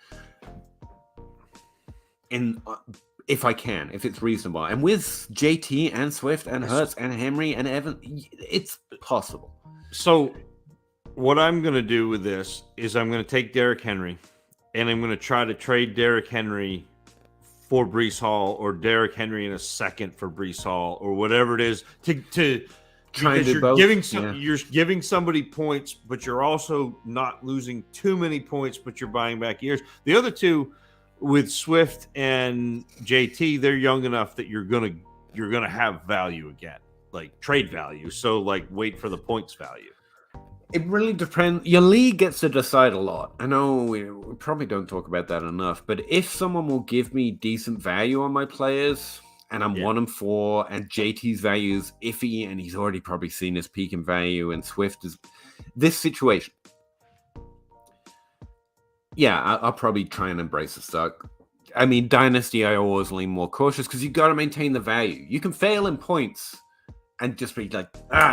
[SPEAKER 1] If I can, if it's reasonable. And with JT and Swift and Hurts and Henry and Evans, it's possible.
[SPEAKER 2] So what I'm going to do with this is I'm going to take Derrick Henry, and I'm going to try to trade Derrick Henry for Breece Hall, or Derrick Henry in a second for Breece Hall, or whatever it is, to
[SPEAKER 1] Try and
[SPEAKER 2] because
[SPEAKER 1] do
[SPEAKER 2] you're
[SPEAKER 1] both.
[SPEAKER 2] giving
[SPEAKER 1] Yeah.
[SPEAKER 2] you're giving somebody points, but you're also not losing too many points, but you're buying back years. The other two, with Swift and JT, they're young enough that you're gonna have value again, like trade value. So like wait for the points value.
[SPEAKER 1] It really depends. Your league gets to decide a lot. I know we probably don't talk about that enough, but if someone will give me decent value on my players, and I'm 1-4, and JT's value is iffy, and he's already probably seen his peak in value, and Swift is this situation. Yeah, I'll probably try and embrace the stock. I mean, Dynasty, I always lean more cautious because you got to maintain the value. You can fail in points and just be like,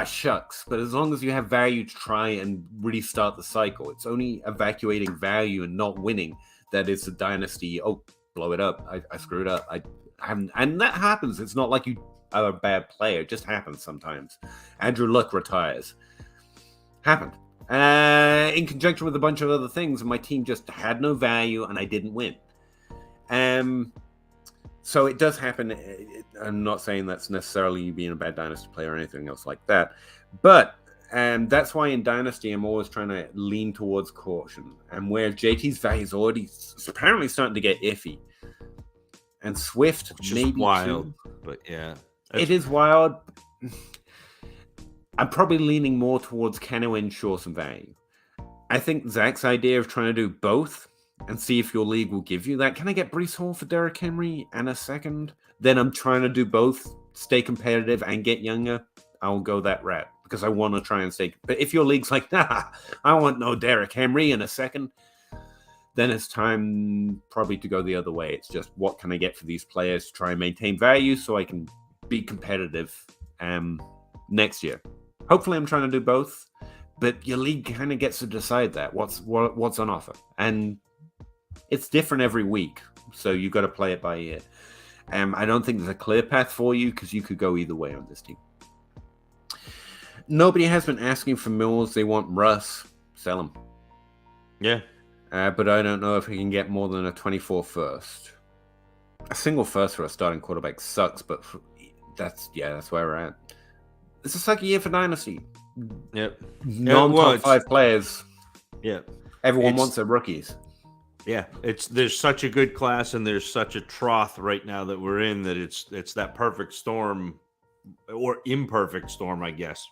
[SPEAKER 1] shucks. But as long as you have value to try and restart the cycle, it's only evacuating value and not winning that is the Dynasty. Oh, blow it up. I screwed up. And that happens. It's not like you are a bad player. It just happens sometimes. Andrew Luck retires. Happened. In conjunction with a bunch of other things, and my team just had no value, and I didn't win. So it does happen. I'm not saying that's necessarily you being a bad Dynasty player or anything else like that. But that's why in Dynasty, I'm always trying to lean towards caution. And where JT's value is already apparently starting to get iffy. And Swift,
[SPEAKER 2] Which
[SPEAKER 1] maybe
[SPEAKER 2] is wild,
[SPEAKER 1] too.
[SPEAKER 2] but yeah,
[SPEAKER 1] It is wild. I'm probably leaning more towards can I ensure some value. I think Zach's idea of trying to do both and see if your league will give you that. Can I get Breece Hall for Derrick Henry and a second? Then I'm trying to do both, stay competitive and get younger. I'll go that route because I want to try and stay. But if your league's like, I want no Derrick Henry in a second, then it's time probably to go the other way. It's just what can I get for these players to try and maintain value so I can be competitive next year. Hopefully I'm trying to do both, but your league kind of gets to decide that what's on offer, and it's different every week, so you got to play it by ear. I don't think there's a clear path for you because you could go either way on this team. Nobody has been asking for Mills. They want Russ. Sell him.
[SPEAKER 2] yeah.
[SPEAKER 1] But I don't know if he can get more than a 24 first. A single first for a starting quarterback sucks, but that's where we're at. It's a sucky year for Dynasty.
[SPEAKER 2] Yep.
[SPEAKER 1] Non-top 5 players.
[SPEAKER 2] Yeah.
[SPEAKER 1] Everyone wants their rookies.
[SPEAKER 2] Yeah. There's such a good class, and there's such a trough right now that we're in that it's that perfect storm, or imperfect storm, I guess.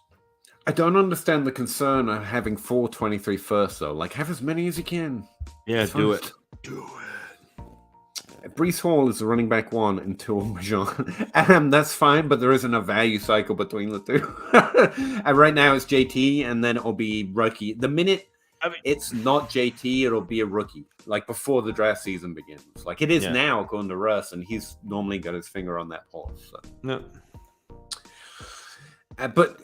[SPEAKER 1] I don't understand the concern of having 4 23 firsts, though. Like, have as many as you can.
[SPEAKER 2] Yeah, do it.
[SPEAKER 1] Do it. Breece Hall is the running back 1 until Majon. That's fine, but there isn't a value cycle between the two. And right now it's JT, and then it'll be rookie. The minute it's not JT, it'll be a rookie, like before the draft season begins. Like it is now, according to Russ, and he's normally got his finger on that pulse. So.
[SPEAKER 2] No.
[SPEAKER 1] But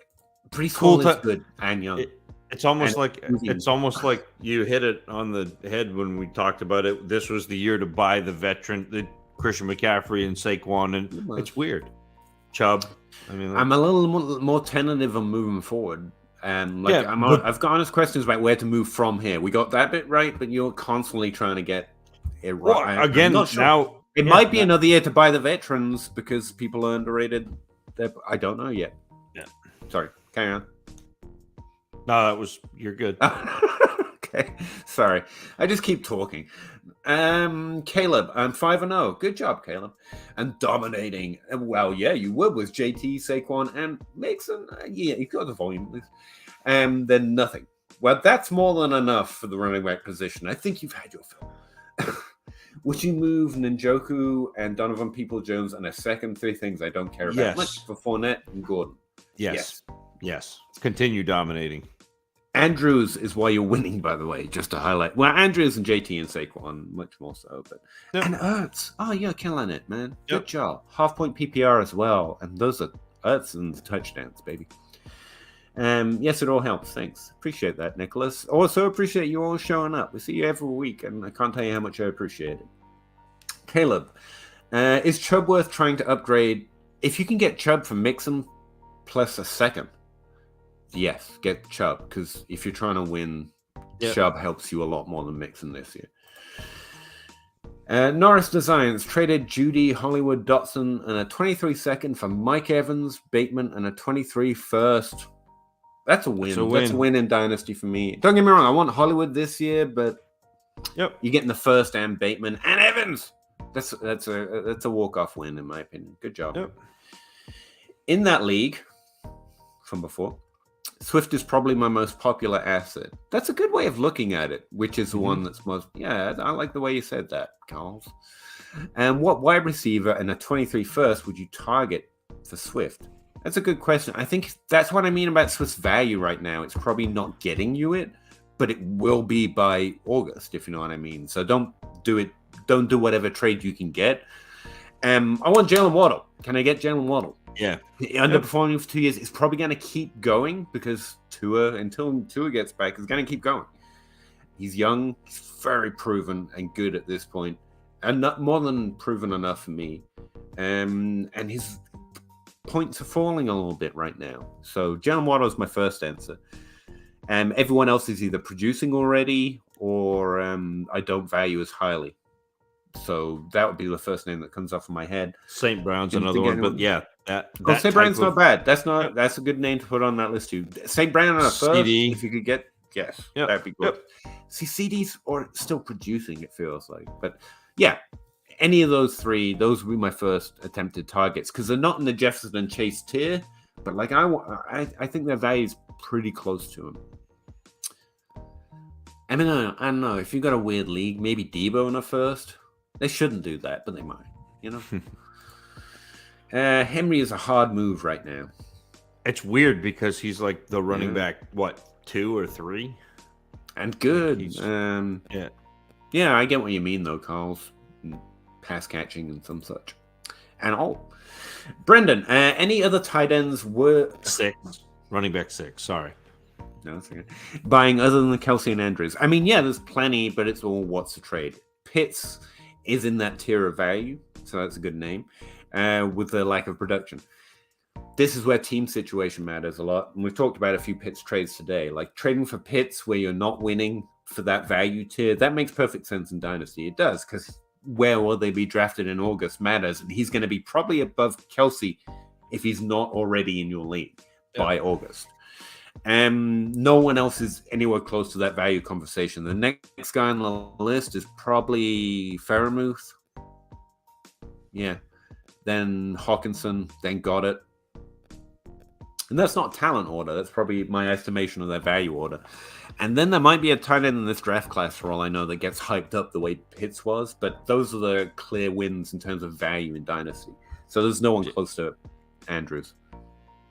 [SPEAKER 1] Breece Hall is good and young.
[SPEAKER 2] It's almost like you hit it on the head when we talked about it. This was the year to buy the veteran, Christian McCaffrey and Saquon, and it's weird. Chubb. I mean,
[SPEAKER 1] I'm a little more tentative on moving forward. I've got honest questions about where to move from here. We got that bit right, but you're constantly trying to get it right.
[SPEAKER 2] Well, again, now
[SPEAKER 1] it might be another year to buy the veterans because people are underrated. I don't know yet.
[SPEAKER 2] Yeah.
[SPEAKER 1] Sorry. Carry on.
[SPEAKER 2] No, you're good.
[SPEAKER 1] Okay. Sorry. I just keep talking. Caleb, I'm 5-0. Good job, Caleb. And dominating. Well, yeah, you would with JT, Saquon, and Mixon. Yeah, you got the volume. Then nothing. Well, that's more than enough for the running back position. I think you've had your fill. Would you move Njoku and Donovan Peoples-Jones and a second? 3 things I don't care about much for Fournette and Gordon.
[SPEAKER 2] Yes. Continue dominating.
[SPEAKER 1] Andrews is why you're winning, by the way, just to highlight. Well, Andrews and JT and Saquon, much more so. But and Ertz. Oh, you're killing it, man. Good job. Half-point PPR as well. And those are Ertz and the touchdowns, baby. Yes, it all helps. Thanks. Appreciate that, Nicholas. Also appreciate you all showing up. We see you every week, and I can't tell you how much I appreciate it. Caleb, is Chubb worth trying to upgrade? If you can get Chubb from Mixon plus a second, Yes, get Chubb, because if you're trying to win,
[SPEAKER 2] Yep.
[SPEAKER 1] Chubb helps you a lot more than Mixon this year. Norris Designs traded Judy, Hollywood, Dotson, and a 23 second for Mike Evans, Bateman, and a 23 first. That's a win. That's a win in Dynasty for me. Don't get me wrong, I want Hollywood this year, but you're getting the first and Bateman and Evans. That's a walk-off win in my opinion. Good job.
[SPEAKER 2] Yep.
[SPEAKER 1] In that league from before, Swift is probably my most popular asset. That's a good way of looking at it, which is the one that's most... Yeah, I like the way you said that, Carls. And what wide receiver and a 23 first would you target for Swift? That's a good question. I think that's what I mean about Swift's value right now. It's probably not getting you it, but it will be by August, if you know what I mean. So don't do it. Don't do whatever trade you can get. I want Jalen Waddle. Can I get Jalen Waddle?
[SPEAKER 2] Yeah.
[SPEAKER 1] Underperforming for 2 years. It's probably going to keep going because until Tua gets back, is going to keep going. He's young. He's very proven and good at this point. And not more than proven enough for me. And his points are falling a little bit right now. So Jalen Waddle is my first answer. Everyone else is either producing already or I don't value as highly. So that would be the first name that comes off of my head.
[SPEAKER 2] St. Brown's another one, but yeah,
[SPEAKER 1] St. Brown's not bad. That's a good name to put on that list too. St. Brown on a first,
[SPEAKER 2] CD.
[SPEAKER 1] if you could get, yes, that'd be good. See, CDs are still producing, it feels like, but yeah, any of those three, those would be my first attempted targets because they're not in the Jefferson and Chase tier, but like I think their value is pretty close to them. I mean, I don't know if you've got a weird league, maybe Debo in a first. They shouldn't do that, but they might, you know. Henry is a hard move right now.
[SPEAKER 2] It's weird because he's like the running back, 2 or 3?
[SPEAKER 1] And good. Yeah, I get what you mean, though, Carl's. Pass catching and some such. And Brendan, any other tight ends were...
[SPEAKER 2] 6. Running back 6, sorry.
[SPEAKER 1] No, that's okay. Buying other than Kelsey and Andrews. I mean, yeah, there's plenty, but it's all what's the trade. Pitts is in that tier of value, so that's a good name, with the lack of production. This is where team situation matters a lot, and we've talked about a few Pitts trades today. Like trading for Pitts where you're not winning for that value tier, that makes perfect sense in Dynasty. It does, because where will they be drafted in August matters, and he's going to be probably above Kelsey if he's not already in your league by August. No one else is anywhere close to that value conversation. The next guy on the list is probably Freiermuth. Yeah. Then Hawkinson, then Goddard. And that's not talent order. That's probably my estimation of their value order. And then there might be a tight end in this draft class, for all I know, that gets hyped up the way Pitts was. But those are the clear wins in terms of value in Dynasty. So there's no one close to Andrews.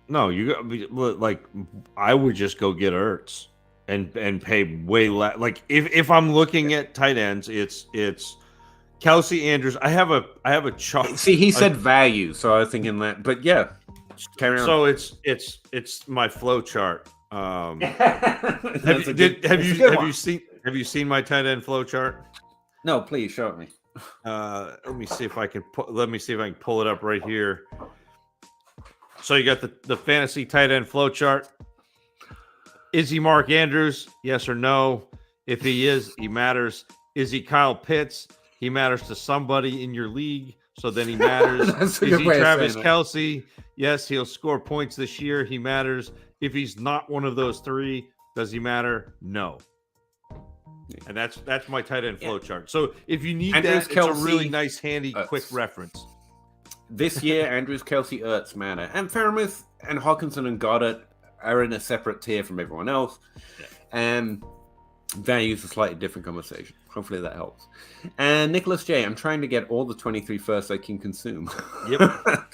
[SPEAKER 2] No, like I would just go get Ertz and pay way less. Like if I'm looking at tight ends, it's Kelsey, Andrews. I have a chart.
[SPEAKER 1] See, he said value, so I was thinking that. But yeah, carry on.
[SPEAKER 2] So it's my flow chart. Have you seen my tight end flow chart?
[SPEAKER 1] No, please show it me.
[SPEAKER 2] Let me see if I can pull it up right here. So you got the fantasy tight end flow chart. Is he Mark Andrews? Yes or no? If he is, he matters. Is he Kyle Pitts? He matters to somebody in your league, so then he matters. Is he Travis Kelce? Yes, he'll score points this year. He matters. If he's not one of those three, does he matter? No. And that's my tight end flow chart. So if you need Andrews, that, it's a really nice, handy, quick reference.
[SPEAKER 1] This year, Andrews, Kelsey, Ertz matter. And Freiermuth and Hawkinson and Goddard are in a separate tier from everyone else. And value is a slightly different conversation. Hopefully that helps. And Nicholas J., I'm trying to get all the 23 firsts I can consume.
[SPEAKER 2] Yep.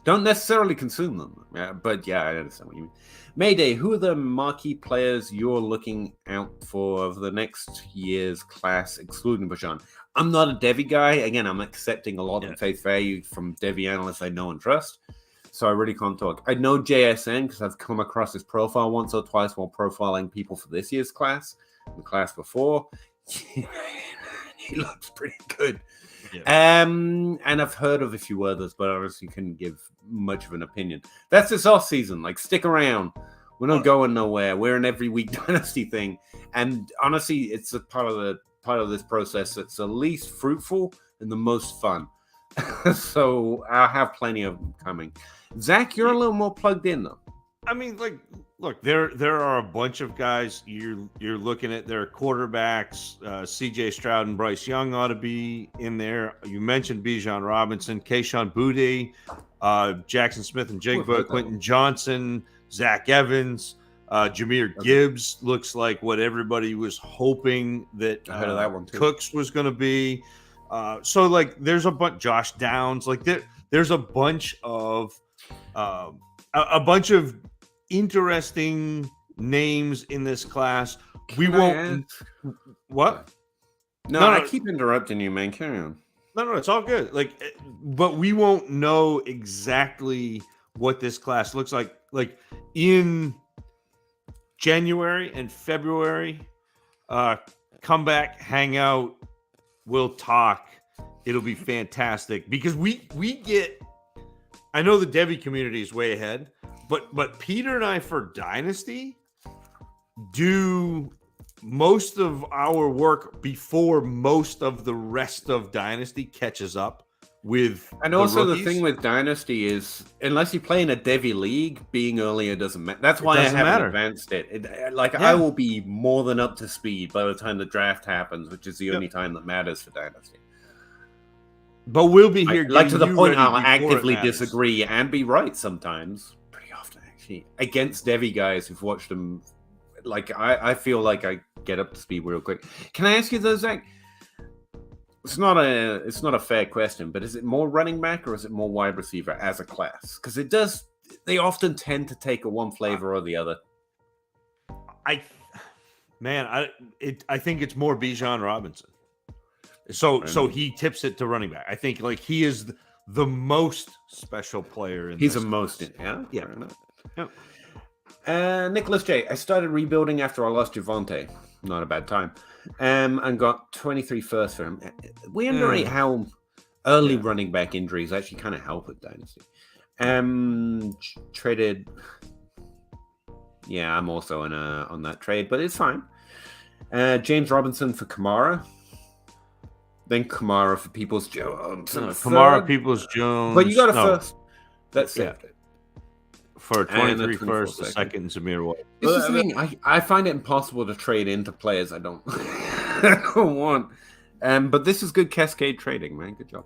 [SPEAKER 1] Don't necessarily consume them. But yeah, I understand what you mean. Mayday, who are the marquee players you're looking out for of the next year's class, excluding Bashan? I'm not a Devi guy. Again, I'm accepting a lot of face value from Devi analysts I know and trust. So I really can't talk. I know JSN because I've come across his profile once or twice while profiling people for this year's class, the class before. He looks pretty good. Yeah. And I've heard of a few others, but obviously couldn't give much of an opinion. That's this off season. Like, stick around. We're not going nowhere. We're an every week dynasty thing, and honestly, it's a part of this process that's the least fruitful and the most fun. So I'll have plenty of them coming. Zach, you're a little more plugged in though.
[SPEAKER 2] I mean, like, look, there are a bunch of guys you're looking at. Their quarterbacks, C.J. Stroud and Bryce Young ought to be in there. You mentioned Bijan Robinson, Kayshon Boutte, Jackson Smith and Jigba, Quentin Johnson, Zach Evans, Jahmyr Gibbs looks like what everybody was hoping that,
[SPEAKER 1] that one too.
[SPEAKER 2] Cooks was going to be. So like, there's a bunch. Josh Downs, like there's a bunch of interesting names in this class. What?
[SPEAKER 1] No, I keep interrupting you, man. Carry on.
[SPEAKER 2] No, it's all good. Like, but we won't know exactly what this class looks like. Like in January and February, come back, hang out, we'll talk. It'll be fantastic because we get. I know the Devi community is way ahead, but Peter and I for Dynasty do most of our work before most of the rest of Dynasty catches up with. And also
[SPEAKER 1] the thing with Dynasty is, unless you play in a Devi league, being earlier doesn't matter. That's why I haven't advanced it. I will be more than up to speed by the time the draft happens, which is the only time that matters for Dynasty.
[SPEAKER 2] But we'll be here.
[SPEAKER 1] Like to the point, I'll actively disagree and be right sometimes, pretty often actually, against Devi guys who've watched them. Like I feel like I get up to speed real quick. Can I ask you though, Zach? It's not a fair question, but is it more running back or is it more wide receiver as a class? Because they often tend to take a one flavor or the other.
[SPEAKER 2] I think it's more Bijan Robinson. So he tips it to running back. I think like he is the most special player in
[SPEAKER 1] He's
[SPEAKER 2] this
[SPEAKER 1] the most
[SPEAKER 2] class.
[SPEAKER 1] Yeah. Nicholas J. I started rebuilding after I lost Javonte. Not a bad time. And got 23 first for him. We underrate how early running back injuries actually kind of help with Dynasty. Traded. Yeah, I'm also on that trade, but it's fine. James Robinson for Kamara. Then Kamara for Peoples-Jones.
[SPEAKER 2] Kamara, Peoples-Jones.
[SPEAKER 1] But you got a first. That's saved it.
[SPEAKER 2] For 23 first, a second, Zamir White.
[SPEAKER 1] This is the thing. I find it impossible to trade into players I don't, want. But this is good cascade trading, man. Good job.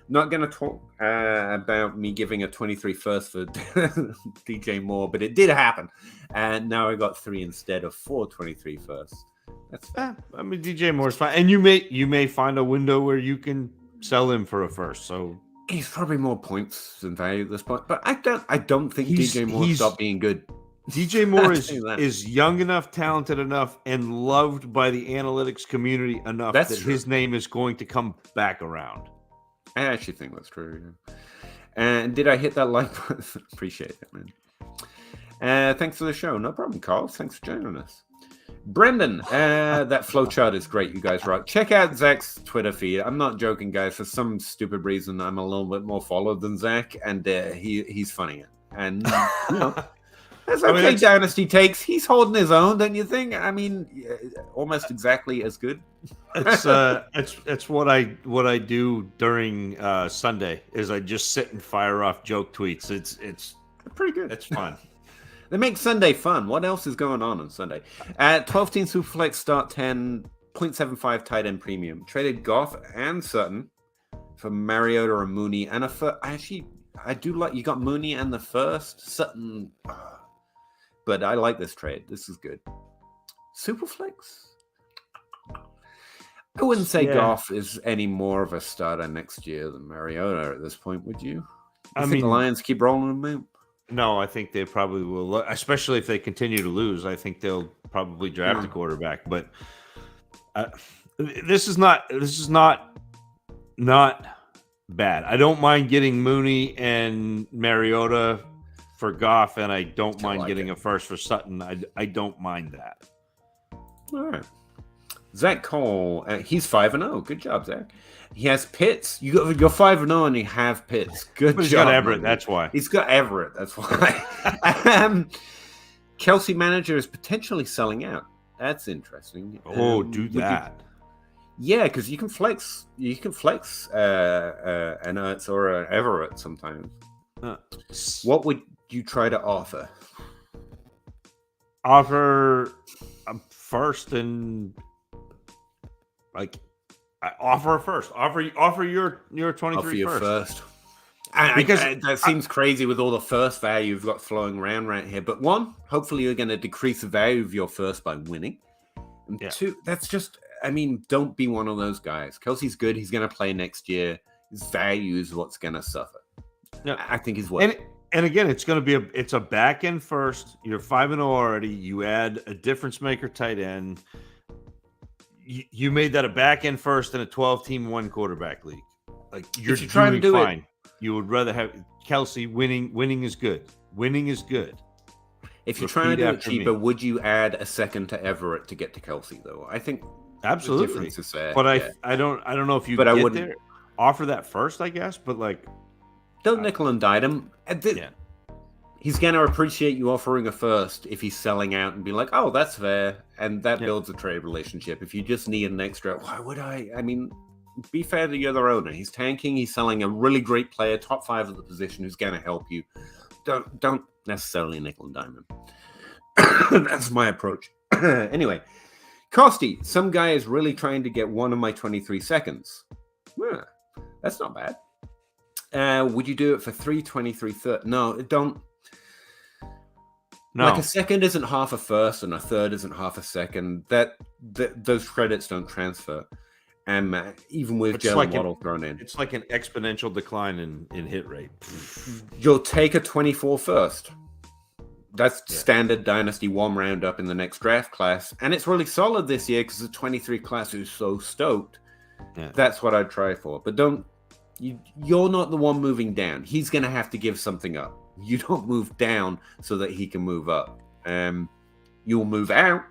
[SPEAKER 1] Not going to talk about me giving a 23 first for DJ Moore, but it did happen. And now I got 3 instead of 4 23 firsts. That's
[SPEAKER 2] I mean, DJ Moore's fine, and you may find a window where you can sell him for a first. So
[SPEAKER 1] he's probably more points than value at this point. But I don't think DJ Moore stopped being good.
[SPEAKER 2] DJ Moore is young enough, talented enough, and loved by the analytics community enough that his name is going to come back around.
[SPEAKER 1] I actually think that's true. Yeah. And did I hit that like button? Appreciate it, man. Thanks for the show. No problem, Carl. Thanks for joining us. Brendan, that flowchart is great, you guys rock. Check out Zach's Twitter feed. I'm not joking, guys. For some stupid reason, I'm a little bit more followed than Zach, and he's funny. And as I play Dynasty Takes, he's holding his own, don't you think? I mean, almost exactly as good.
[SPEAKER 2] It's what I do during Sunday is I just sit and fire off joke tweets. It's
[SPEAKER 1] pretty good.
[SPEAKER 2] It's fun.
[SPEAKER 1] They make Sunday fun. What else is going on Sunday? 12-team Superflex start 10, 0.75 tight end premium. Traded Goff and Sutton for Mariota and Mooney. And I do like, you got Mooney and the first. Sutton. But I like this trade. This is good. Superflex? I wouldn't say Goff is any more of a starter next year than Mariota at this point, would you? I mean, the Lions keep rolling them out?
[SPEAKER 2] No, I think they probably will, especially if they continue to lose. I think they'll probably draft a quarterback. But this is not bad. I don't mind getting Mooney and Mariota for Goff, and I don't mind getting a first for Sutton. I don't mind that.
[SPEAKER 1] All right. Zach Cole, he's 5-0. Good job, Zach. He has Pitts. You're 5-0 and you have Pitts. Good job.
[SPEAKER 2] He's got Everett. That's why.
[SPEAKER 1] He's got Everett. That's why. Kelsey manager is potentially selling out. That's interesting.
[SPEAKER 2] Oh, do that.
[SPEAKER 1] Yeah, because you can flex. You can flex an Ertz or an Everett sometimes. What would you try to offer?
[SPEAKER 2] Offer first and offer first. Offer your 23
[SPEAKER 1] Offer your
[SPEAKER 2] first.
[SPEAKER 1] Because that seems crazy with all the first value you've got flowing around right here. But one, hopefully you're going to decrease the value of your first by winning. And two, that's just, don't be one of those guys. Kelsey's good. He's going to play next year. His value is what's going to suffer.
[SPEAKER 2] Yeah.
[SPEAKER 1] I think he's worth it.
[SPEAKER 2] And again, it's going to be it's a back end first. You're 5-0 already. You add a difference maker tight end. You made that a back end first in a 12-team 1-quarterback league. Like you're trying to do fine. It. You would rather have Kelsey winning. Winning is good. Winning is good.
[SPEAKER 1] If you're trying to do it cheaper, would you add a second to Everett to get to Kelsey? Though I think
[SPEAKER 2] absolutely
[SPEAKER 1] the difference is there.
[SPEAKER 2] But I don't know if you. But I wouldn't there. Offer that first, I guess. But
[SPEAKER 1] don't nickel and dime him. He's going to appreciate you offering a first if he's selling out and be like, oh, that's fair. And that builds a trade relationship. If you just need an extra, why would I? Be fair to the other owner. He's tanking. He's selling a really great player, top 5 of the position, who's going to help you. Don't necessarily nickel and dime him. That's my approach. Anyway, Costy, some guy is really trying to get one of my 23 seconds. That's not bad. Would you do it for 323 third? No, don't. No. Like a second isn't half a first and a third isn't half a second. Those credits don't transfer. Even with Jalen Waddle thrown in.
[SPEAKER 2] It's like an exponential decline in hit rate.
[SPEAKER 1] You'll take a 24 first. That's standard Dynasty 1 roundup in the next draft class. And it's really solid this year because the 23 class is so stoked. Yeah. That's what I'd try for. But you're not the one moving down. He's going to have to give something up. You don't move down so that he can move up. You'll move out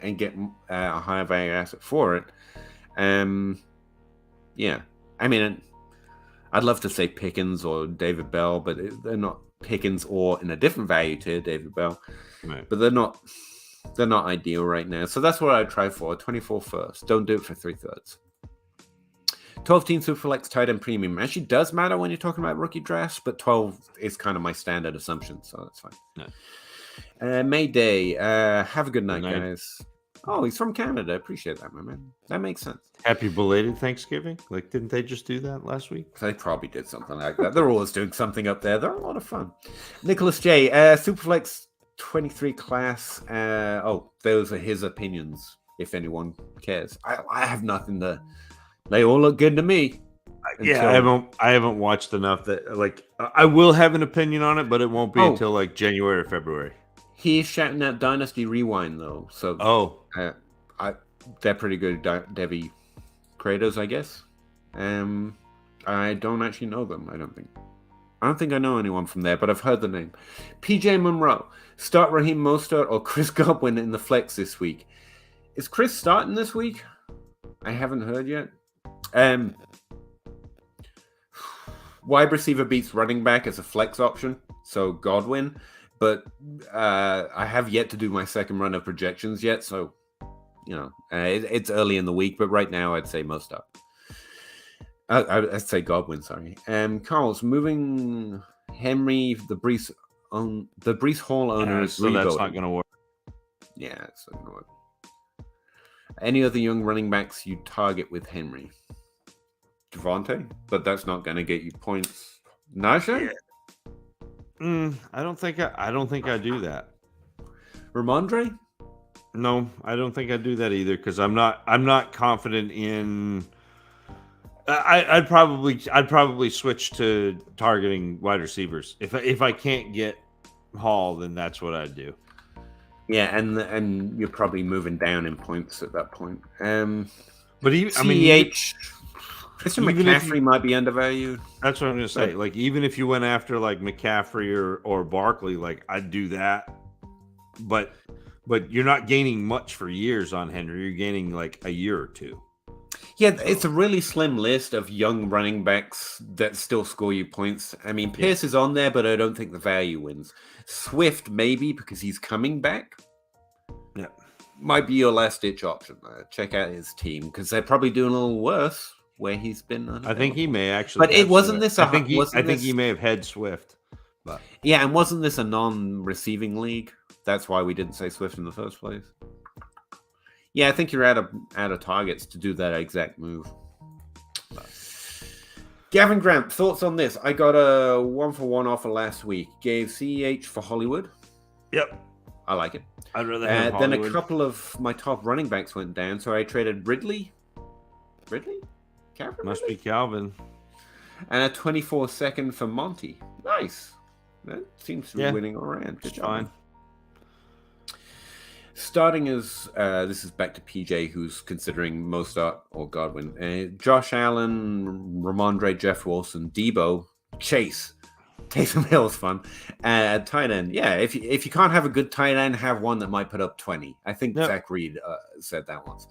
[SPEAKER 1] and get a higher value asset for it. I'd love to say Pickens or David Bell, but they're not Pickens or in a different value tier, David Bell. Right. But they're not ideal right now. So that's what I'd try for. 24 first. Don't do it for 3/3. 12-team Superflex tight end premium actually does matter when you're talking about rookie drafts, but 12 is kind of my standard assumption, so that's fine. No. Mayday. Have a good night, guys. Oh, he's from Canada. I appreciate that, my man. That makes sense.
[SPEAKER 2] Happy belated Thanksgiving. Didn't they just do that last week?
[SPEAKER 1] They probably did something like that. They're always doing something up there. They're a lot of fun. Nicholas J. Superflex 23 class. Those are his opinions, if anyone cares. I have nothing to... They all look good to me.
[SPEAKER 2] I haven't watched enough that I will have an opinion on it, but it won't be until January or February. He's
[SPEAKER 1] shouting out Dynasty Rewind though, so they're pretty good Debbie creators, I guess. I don't actually know them. I don't think I know anyone from there, but I've heard the name. PJ Monroe, start Raheem Mostert or Chris Godwin in the flex this week. Is Chris starting this week? I haven't heard yet. Wide receiver beats running back as a flex option, so Godwin. But I have yet to do my second run of projections yet, so it's early in the week. But right now, I'd say Mostert. I'd say Godwin. Sorry. Carl's moving Henry, the Brees Hall owner is
[SPEAKER 2] so that's not going to work.
[SPEAKER 1] Yeah, it's not going to work. Any other young running backs you target with Henry? Devontae, but that's not going to get you points. Najee?
[SPEAKER 2] I don't think I do that.
[SPEAKER 1] Ramondre?
[SPEAKER 2] No, I don't think I do that either because I'm not confident in. I'd probably switch to targeting wide receivers if I can't get Hall, then that's what I'd do.
[SPEAKER 1] Yeah, and you're probably moving down in points at that point.
[SPEAKER 2] But
[SPEAKER 1] Christian McCaffrey might be undervalued.
[SPEAKER 2] That's what I'm going to say. Even if you went after McCaffrey or Barkley, I'd do that. But you're not gaining much for years on Henry. You're gaining a year or two.
[SPEAKER 1] Yeah, it's a really slim list of young running backs that still score you points. I mean, Pierce is on there, but I don't think the value wins. Swift, maybe, because he's coming back.
[SPEAKER 2] Yeah.
[SPEAKER 1] Might be your last-ditch option. Check out his team, because they're probably doing a little worse where he's been.
[SPEAKER 2] I think he may actually.
[SPEAKER 1] But it wasn't this.
[SPEAKER 2] I think he may have had Swift. But.
[SPEAKER 1] Yeah, and wasn't this a non-receiving league? That's why we didn't say Swift in the first place. Yeah, I think you're out of targets to do that exact move. Gavin Grant, thoughts on this? I got a 1-for-1 offer last week. Gave CEH for Hollywood.
[SPEAKER 2] Yep.
[SPEAKER 1] I like it.
[SPEAKER 2] I'd rather have Hollywood.
[SPEAKER 1] Then a couple of my top running backs went down, so I traded Ridley? Calvin?
[SPEAKER 2] Must be Calvin.
[SPEAKER 1] And a 24-second for Monty. Nice. That seems to be winning all around. Good job. Fine. Starting as, this is back to PJ, who's considering Mostert or Godwin. Josh Allen, Ramondre, Jeff Wilson, Debo, Chase. Taysom Hill's fun. Tight end. Yeah, if you can't have a good tight end, have one that might put up 20. I think Zach Reed said that once.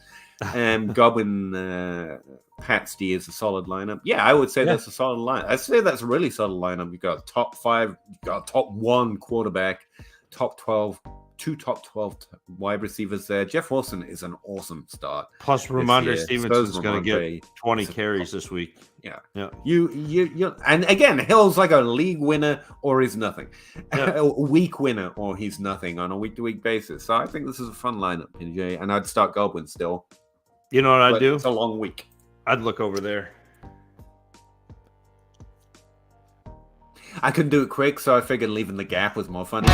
[SPEAKER 1] Godwin, Patsy is a solid lineup. Yeah, I would say that's a solid lineup. I'd say that's a really solid lineup. You've got top 5, you've got top 1 quarterback, top 12, 2 top 12 wide receivers there. Jeff Wilson is an awesome start.
[SPEAKER 2] Plus, Ramondre Stevenson's going to get 20 carries this week.
[SPEAKER 1] Yeah. You, and again, Hill's like a league winner or he's nothing. A week winner or he's nothing on a week-to-week basis. So I think this is a fun lineup, PJ. And I'd start Godwin still.
[SPEAKER 2] You know what I'd do?
[SPEAKER 1] It's a long week.
[SPEAKER 2] I'd look over there.
[SPEAKER 1] I couldn't do it quick, so I figured leaving the gap was more fun.